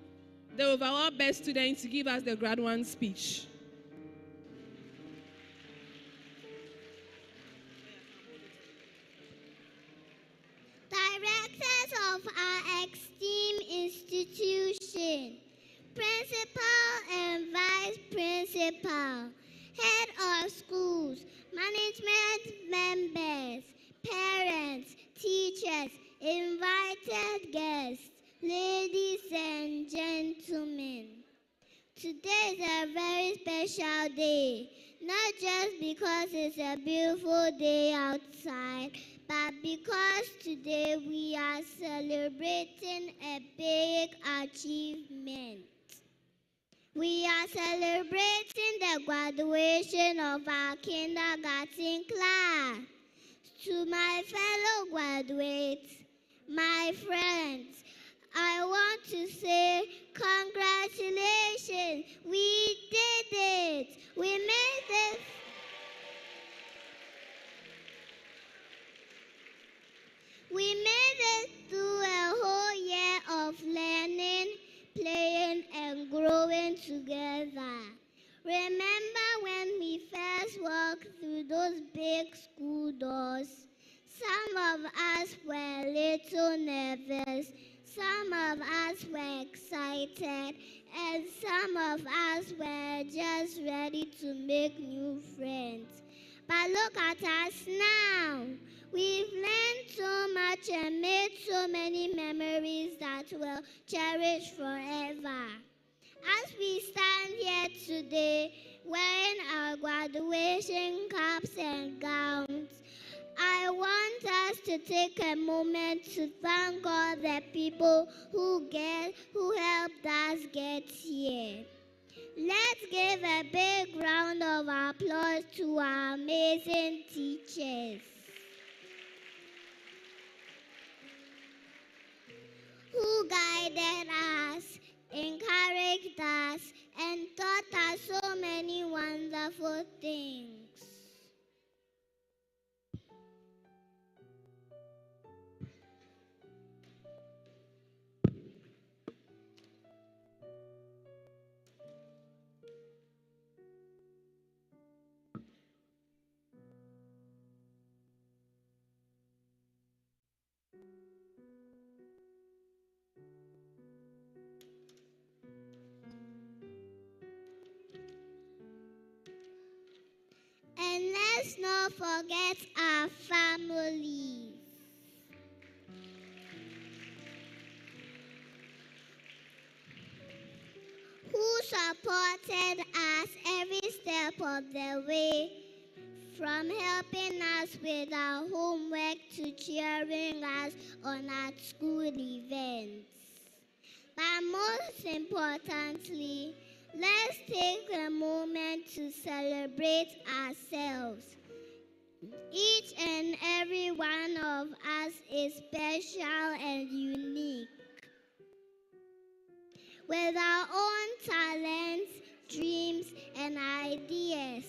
the overall best student to give us the grad one speech. Directors of our esteemed institution, principal and vice principal, head of schools, management members, parents, teachers, invited guests, ladies and gentlemen. Today is a very special day, not just because it's a beautiful day outside, but because today we are celebrating a big achievement. We are celebrating the graduation of our kindergarten class. To my fellow graduates, my friends, I want to say congratulations. We did it. We made it. We made it through a whole year of learning, playing, and growing together. Remember when we first walked through those big school doors? Some of us were a little nervous, some of us were excited, and some of us were just ready to make new friends. But look at us now. We've learned so much and made so many memories that we'll cherish forever. As we stand here today, wearing our graduation caps and gowns, I want us to take a moment to thank all the people who helped us get here. Let's give a big round of applause to our amazing teachers who guided us, encouraged us, and taught us so many wonderful things. let's not forget our families. Who supported us every step of the way, from helping us with our homework to cheering us on at school events. But most importantly, let's take a moment to celebrate ourselves. Each and every one of us is special and unique, with our own talents, dreams, and ideas.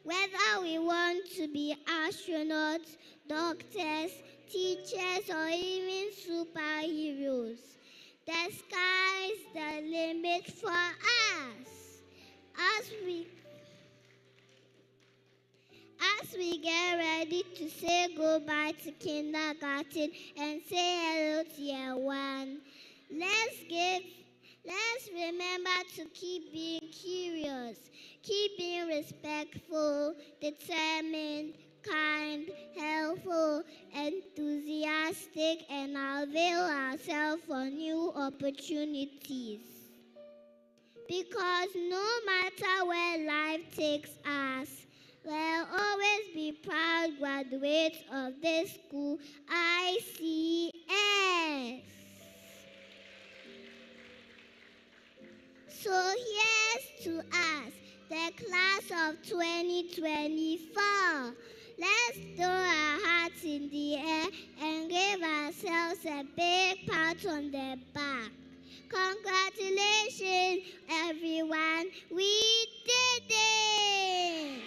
Whether we want to be astronauts, doctors, teachers, or even superheroes, the sky's the limit for us. As we get ready to say goodbye to kindergarten and say hello to year one, let's remember to keep being curious, keep being respectful, determined, kind, helpful, enthusiastic, and avail ourselves for new opportunities. Because no matter where life takes us, we'll always be proud graduates of this school, ICS. So here's to us, the class of 2024. Let's throw our hearts in the air and give ourselves a big pat on the back. Congratulations, everyone. We did it!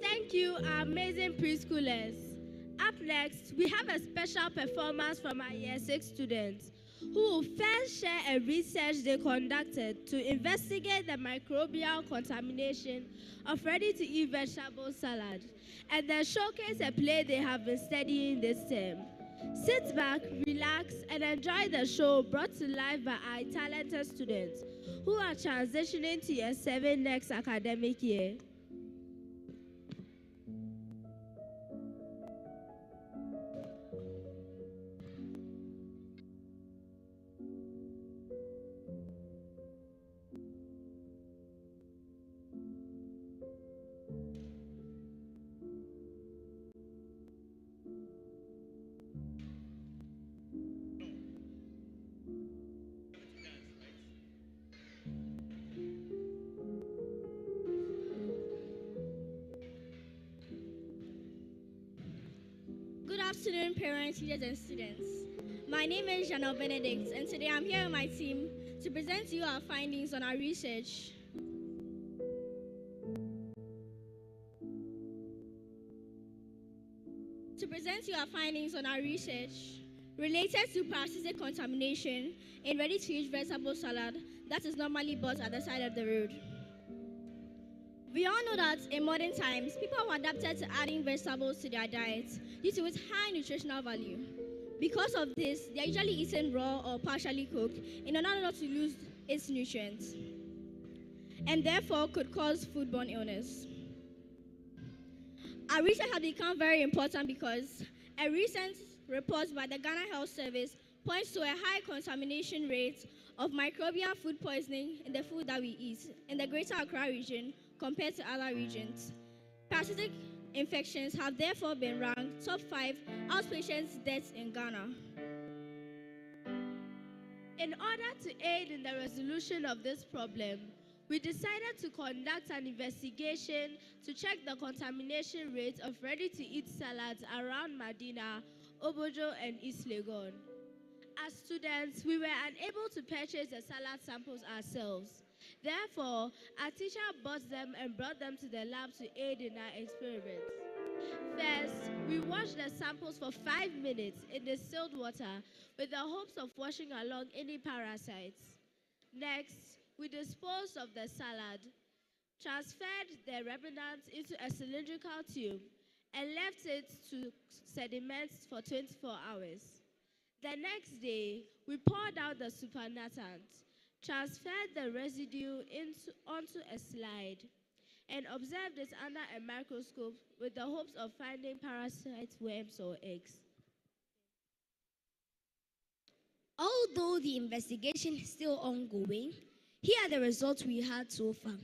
Thank you, our amazing preschoolers. Up next, we have a special performance from our Year 6 students who will first share a research they conducted to investigate the microbial contamination of ready-to-eat vegetable salad, and then showcase a play they have been studying this term. Sit back, relax, and enjoy the show brought to life by our talented students who are transitioning to Year 7 next academic year. Good afternoon, parents, teachers, and students. My name is Janelle Benedict, and today I'm here with my team to present to you our findings on our research. Related to parasitic contamination in ready-to-eat vegetable salad that is normally bought at the side of the road. We all know that in modern times, people have adapted to adding vegetables to their diets due to its high nutritional value. Because of this, they are usually eaten raw or partially cooked in order not to lose its nutrients, and therefore could cause foodborne illness. Our research has become very important because a recent report by the Ghana Health Service points to a high contamination rate of microbial food poisoning in the food that we eat in the Greater Accra region compared to other regions. Parasitic infections have therefore been ranked top 5 outpatient deaths in Ghana. In order to aid in the resolution of this problem, we decided to conduct an investigation to check the contamination rate of ready-to-eat salads around Medina, Obojo, and East Legon. As students, we were unable to purchase the salad samples ourselves. Therefore, our teacher bought them and brought them to the lab to aid in our experiments. First, we wash the samples for 5 minutes in distilled water with the hopes of washing along any parasites. Next, we disposed of the salad, transferred the remnants into a cylindrical tube, and left it to sediment for 24 hours. The next day, we poured out the supernatant, transferred the residue onto a slide, and observed it under a microscope with the hopes of finding parasite worms or eggs. Although the investigation is still ongoing, here are the results we had so far.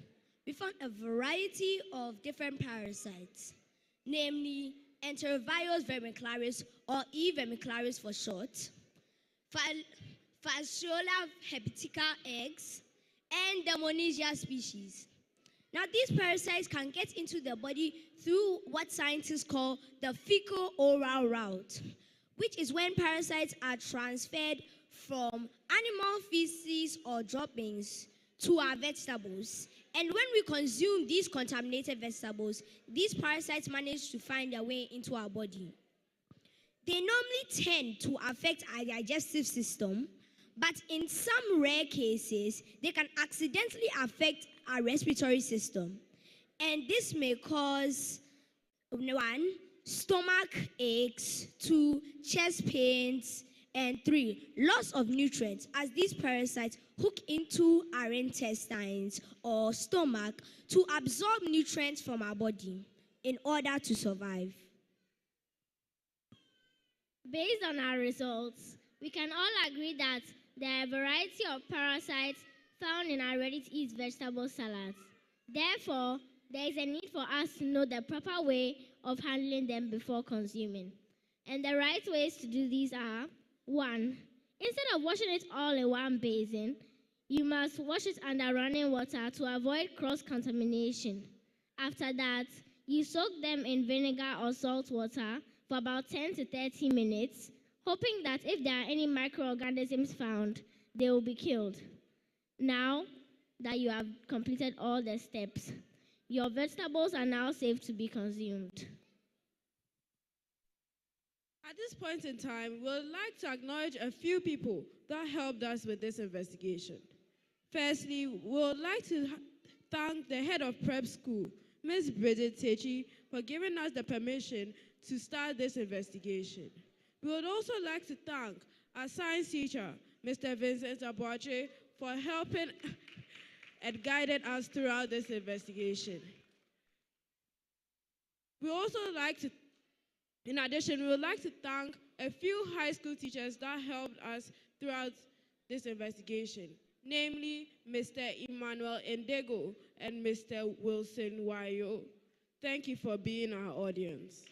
We found a variety of different parasites, namely Enterovirus vermicularis, or E. vermicularis for short, Fasciola hepatica eggs, and Demonesia species. Now, these parasites can get into the body through what scientists call the fecal-oral route, which is when parasites are transferred from animal feces or droppings to our vegetables. And when we consume these contaminated vegetables, these parasites manage to find their way into our body. They normally tend to affect our digestive system, but in some rare cases, they can accidentally affect our respiratory system. And this may cause, 1, stomach aches, 2, chest pains, and 3, loss of nutrients, as these parasites hook into our intestines or stomach to absorb nutrients from our body in order to survive. Based on our results, we can all agree that there are a variety of parasites found in our ready-to-eat vegetable salads. Therefore, there is a need for us to know the proper way of handling them before consuming. And the right ways to do these are: 1, instead of washing it all in one basin, you must wash it under running water to avoid cross-contamination. After that, you soak them in vinegar or salt water for about 10 to 30 minutes, hoping that if there are any microorganisms found, they will be killed. Now that you have completed all the steps, your vegetables are now safe to be consumed. At this point in time, we would like to acknowledge a few people that helped us with this investigation. Firstly, we would like to thank the head of prep school, Ms. Bridget Techi, for giving us the permission to start this investigation. We would also like to thank our science teacher, Mr. Vincent Abuache, for helping and guiding us throughout this investigation. We also like to In addition, we would like to thank a few high school teachers that helped us throughout this investigation, namely Mr. Emmanuel Endego and Mr. Wilson Wayo. Thank you for being our audience.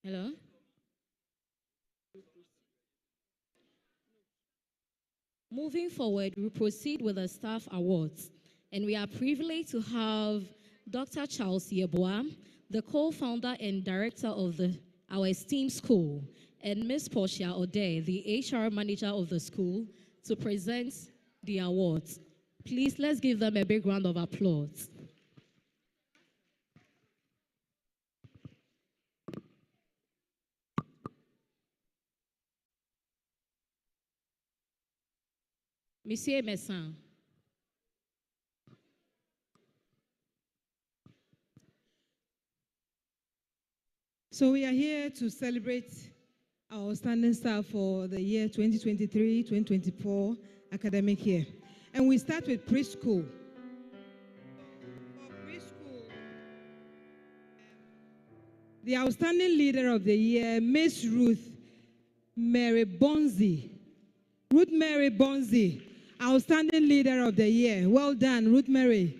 Hello? Moving forward, we proceed with the staff awards, and we are privileged to have Dr. Charles Yeboah, the co-founder and director of our esteemed school, and Ms. Portia Ode, the HR manager of the school, to present the awards. Please, let's give them a big round of applause. Monsieur Messin. So we are here to celebrate our outstanding staff for the year 2023-2024 academic year. And we start with preschool. For preschool, The outstanding leader of the year, Miss Ruth Mary Bonzi. Ruth Mary Bonzi, outstanding leader of the year. Well done, Ruth Mary.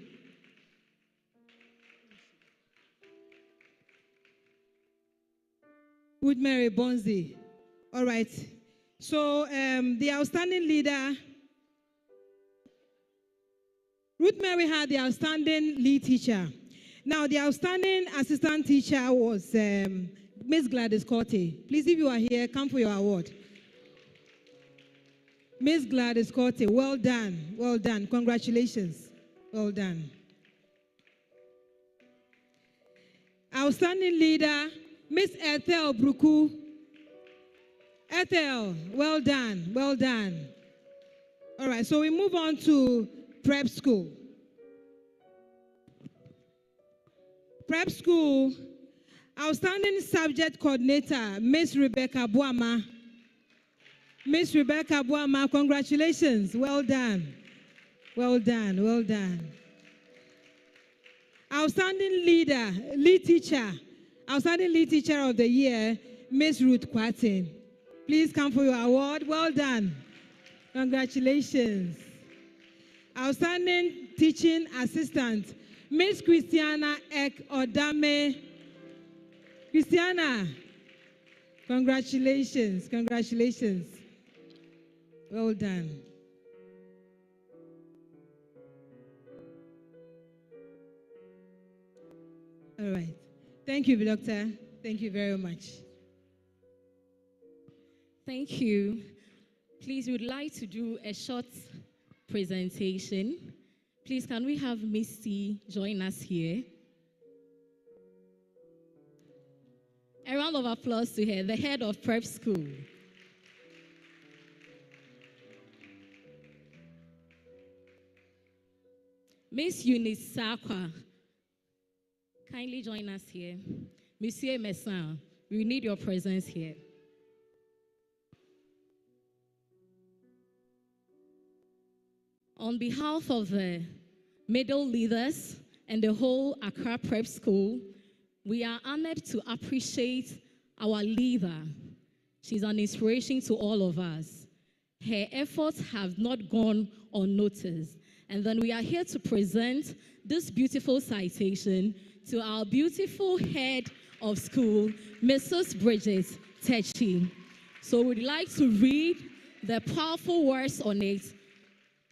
Ruth Mary Bonzi. All right. So the outstanding leader, Ruth Mary had the outstanding lead teacher. Now, the outstanding assistant teacher was Miss Gladys Corte. Please, if you are here, come for your award. Miss Gladys Corte, well done. Well done. Congratulations. Well done. Outstanding leader, Miss Ethel Bruku. Ethel, well done. Well done. All right, so we move on to prep school. Prep school, outstanding subject coordinator, Miss Rebecca Boama. Miss Rebecca Boama, congratulations. Well done. Well done. Well done. Outstanding leader, lead teacher, outstanding lead teacher of the year, Miss Ruth Kwatin. Please come for your award. Well done. Congratulations. Outstanding teaching assistant, Miss Christiana Ek Odame. Christiana, congratulations. Congratulations. Well done. All right. Thank you, Doctor. Thank you very much. Thank you. Please, we would like to do a short presentation. Please, can we have Misty join us here? A round of applause to her, the head of prep school. Miss Eunice Sakwa, kindly join us here. Monsieur Messin, we need your presence here. On behalf of the middle leaders and the whole Accra Prep School, we are honored to appreciate our leader. She's an inspiration to all of us. Her efforts have not gone unnoticed. And then we are here to present this beautiful citation to our beautiful head of school, Mrs. Bridget Techi. So we'd like to read the powerful words on it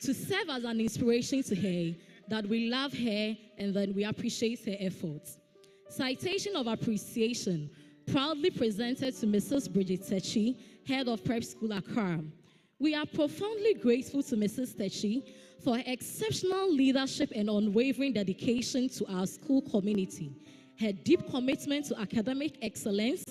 to serve as an inspiration to her, that we love her and then we appreciate her efforts. Citation of appreciation, proudly presented to Mrs. Bridget Techi, head of Prep School Accra. We are profoundly grateful to Mrs. Techi for her exceptional leadership and unwavering dedication to our school community. Her deep commitment to academic excellence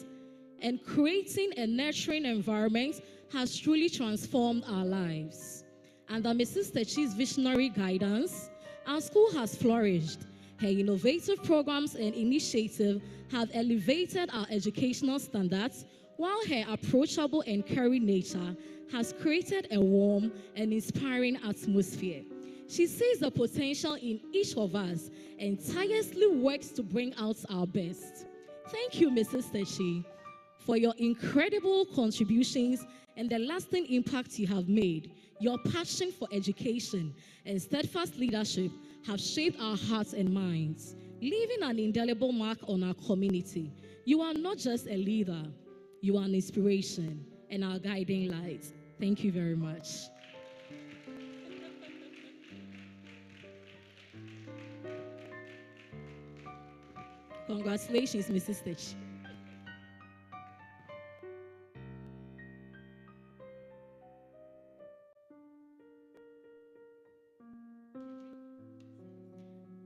and creating a nurturing environment has truly transformed our lives. Under Mrs. Techi's visionary guidance, our school has flourished. Her innovative programs and initiatives have elevated our educational standards, while her approachable and caring nature has created a warm and inspiring atmosphere. She sees the potential in each of us and tirelessly works to bring out our best. Thank you, Mrs. Techi, for your incredible contributions and the lasting impact you have made. Your passion for education and steadfast leadership have shaped our hearts and minds, leaving an indelible mark on our community. You are not just a leader, you are an inspiration and our guiding light. Thank you very much. Congratulations, Mrs. Techi.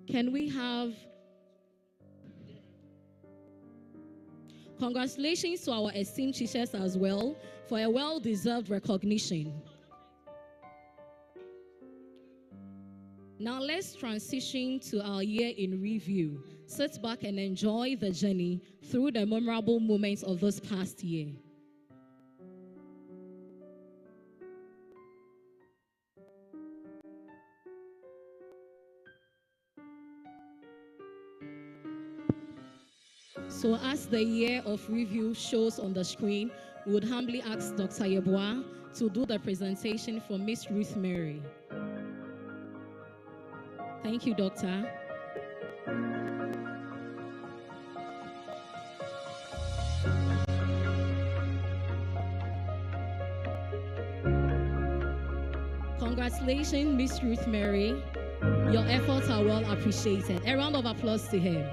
Can we have congratulations to our esteemed teachers as well for a well-deserved recognition. Now let's transition to our year in review. Sit back and enjoy the journey through the memorable moments of this past year. So as the year of review shows on the screen, we would humbly ask Dr. Yeboah to do the presentation for Miss Ruth Mary. Thank you, Doctor. Congratulations, Miss Ruth Mary. Your efforts are well appreciated. A round of applause to him.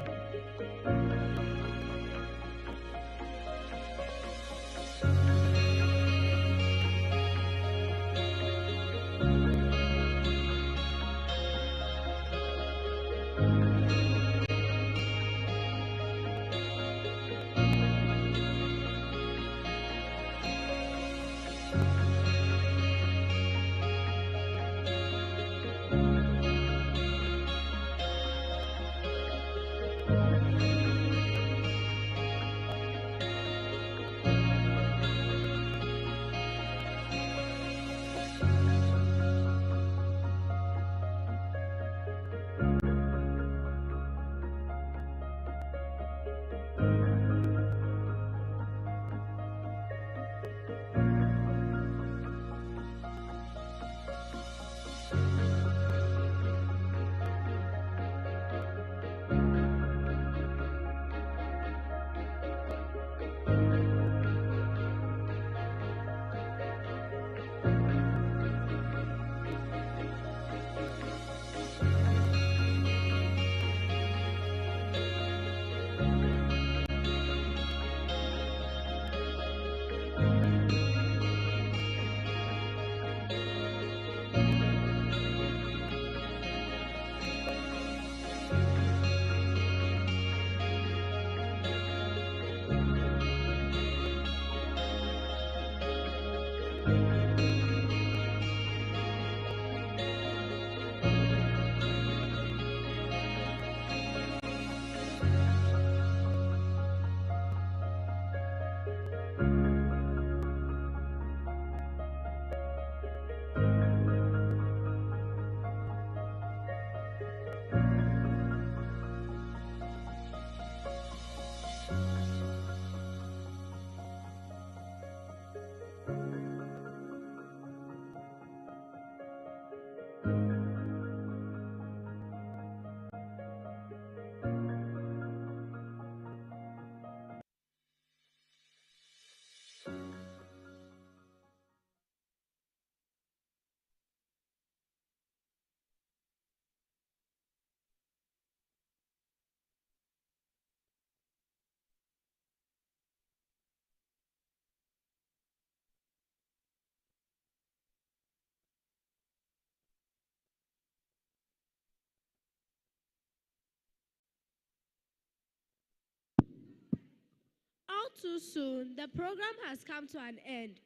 All too soon, the program has come to an end.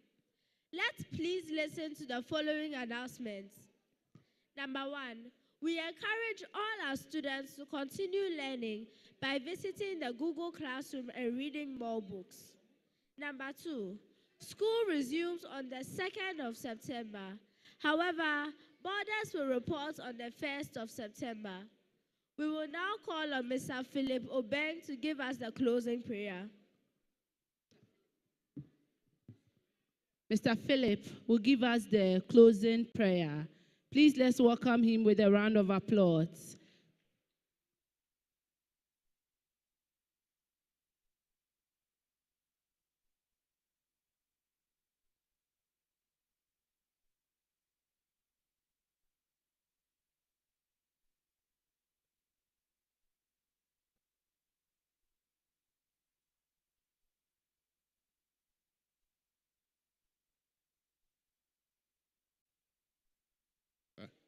Let's please listen to the following announcements. Number one, we encourage all our students to continue learning by visiting the Google Classroom and reading more books. Number two, school resumes on the 2nd of September. However, boarders will report on the 1st of September. We will now call on Mr. Philip Obeng to give us the closing prayer. Mr. Philip will give us the closing prayer. Please let's welcome him with a round of applause.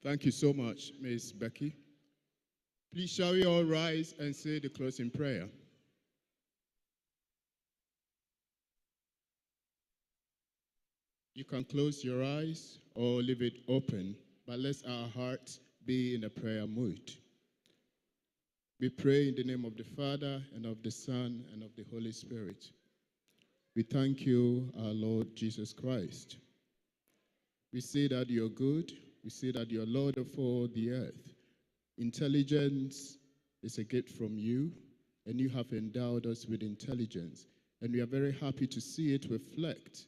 Thank you so much, Ms. Becky. Please shall we all rise and say the closing prayer? You can close your eyes or leave it open, but let our hearts be in a prayer mood. We pray in the name of the Father, and of the Son, and of the Holy Spirit. We thank you, our Lord Jesus Christ. We say that you're good. We say that you're Lord of all the earth. Intelligence is a gift from you. and you have endowed us with intelligence. And we are very happy to see it reflect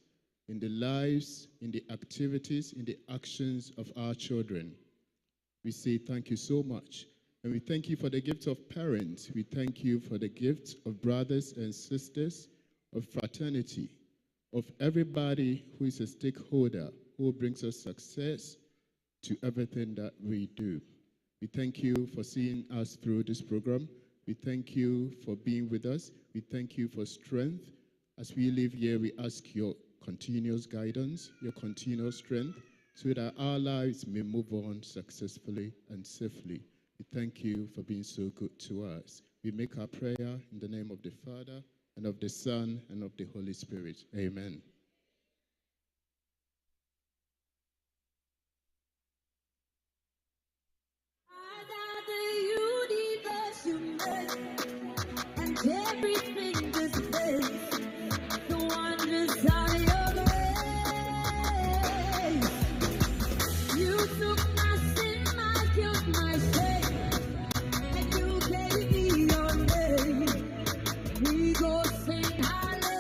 in the lives, in the activities, in the actions of our children. We say thank you so much. And we thank you for the gift of parents. We thank you for the gift of brothers and sisters, of fraternity, of everybody who is a stakeholder, who brings us success to everything that we do. We thank you for seeing us through this program. We thank you for being with us. We thank you for strength. As we live here, we ask your continuous guidance, your continuous strength, so that our lives may move on successfully and safely. We thank you for being so good to us. We make our prayer in the name of the Father, and of the Son, and of the Holy Spirit. Amen. And everything displays the wonders of your grace. You took my sin, my guilt, my shame, and you gave me your name. We go sing hallelujah.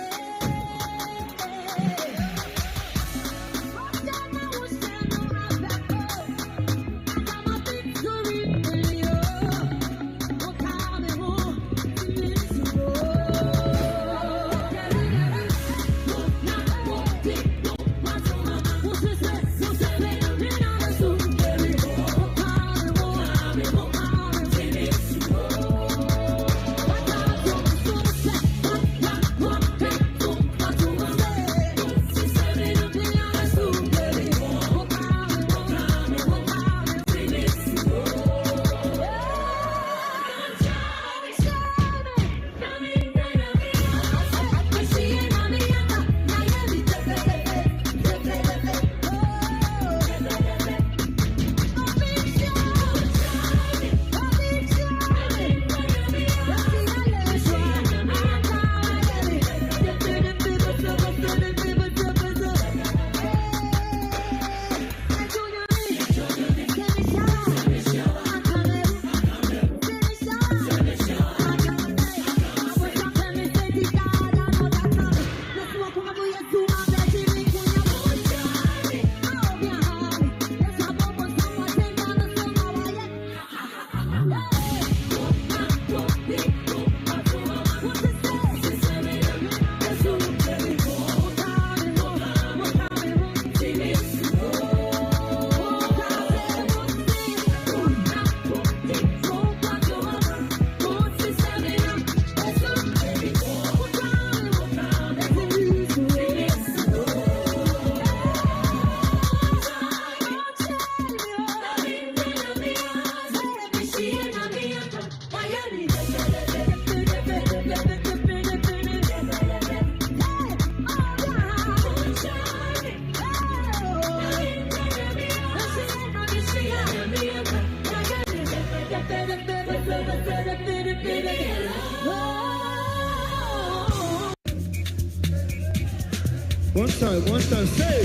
One time, say,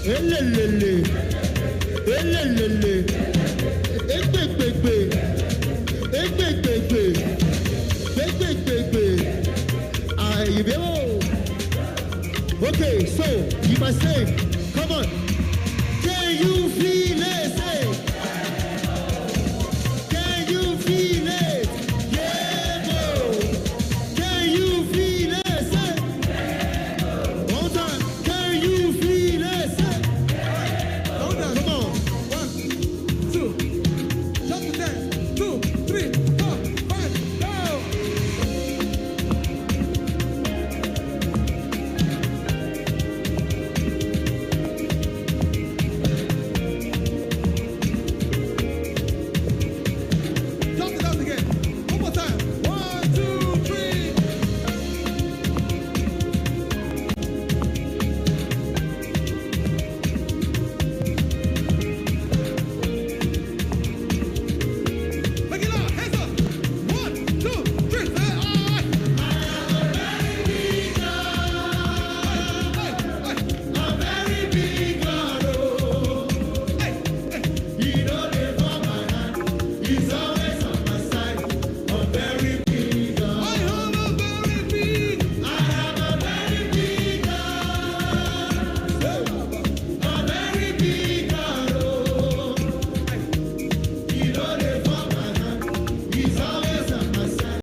elelele, elelele, egbegbe, egbegbe, egbegbe, ayibeo. Okay, so you must say, come on, can you feel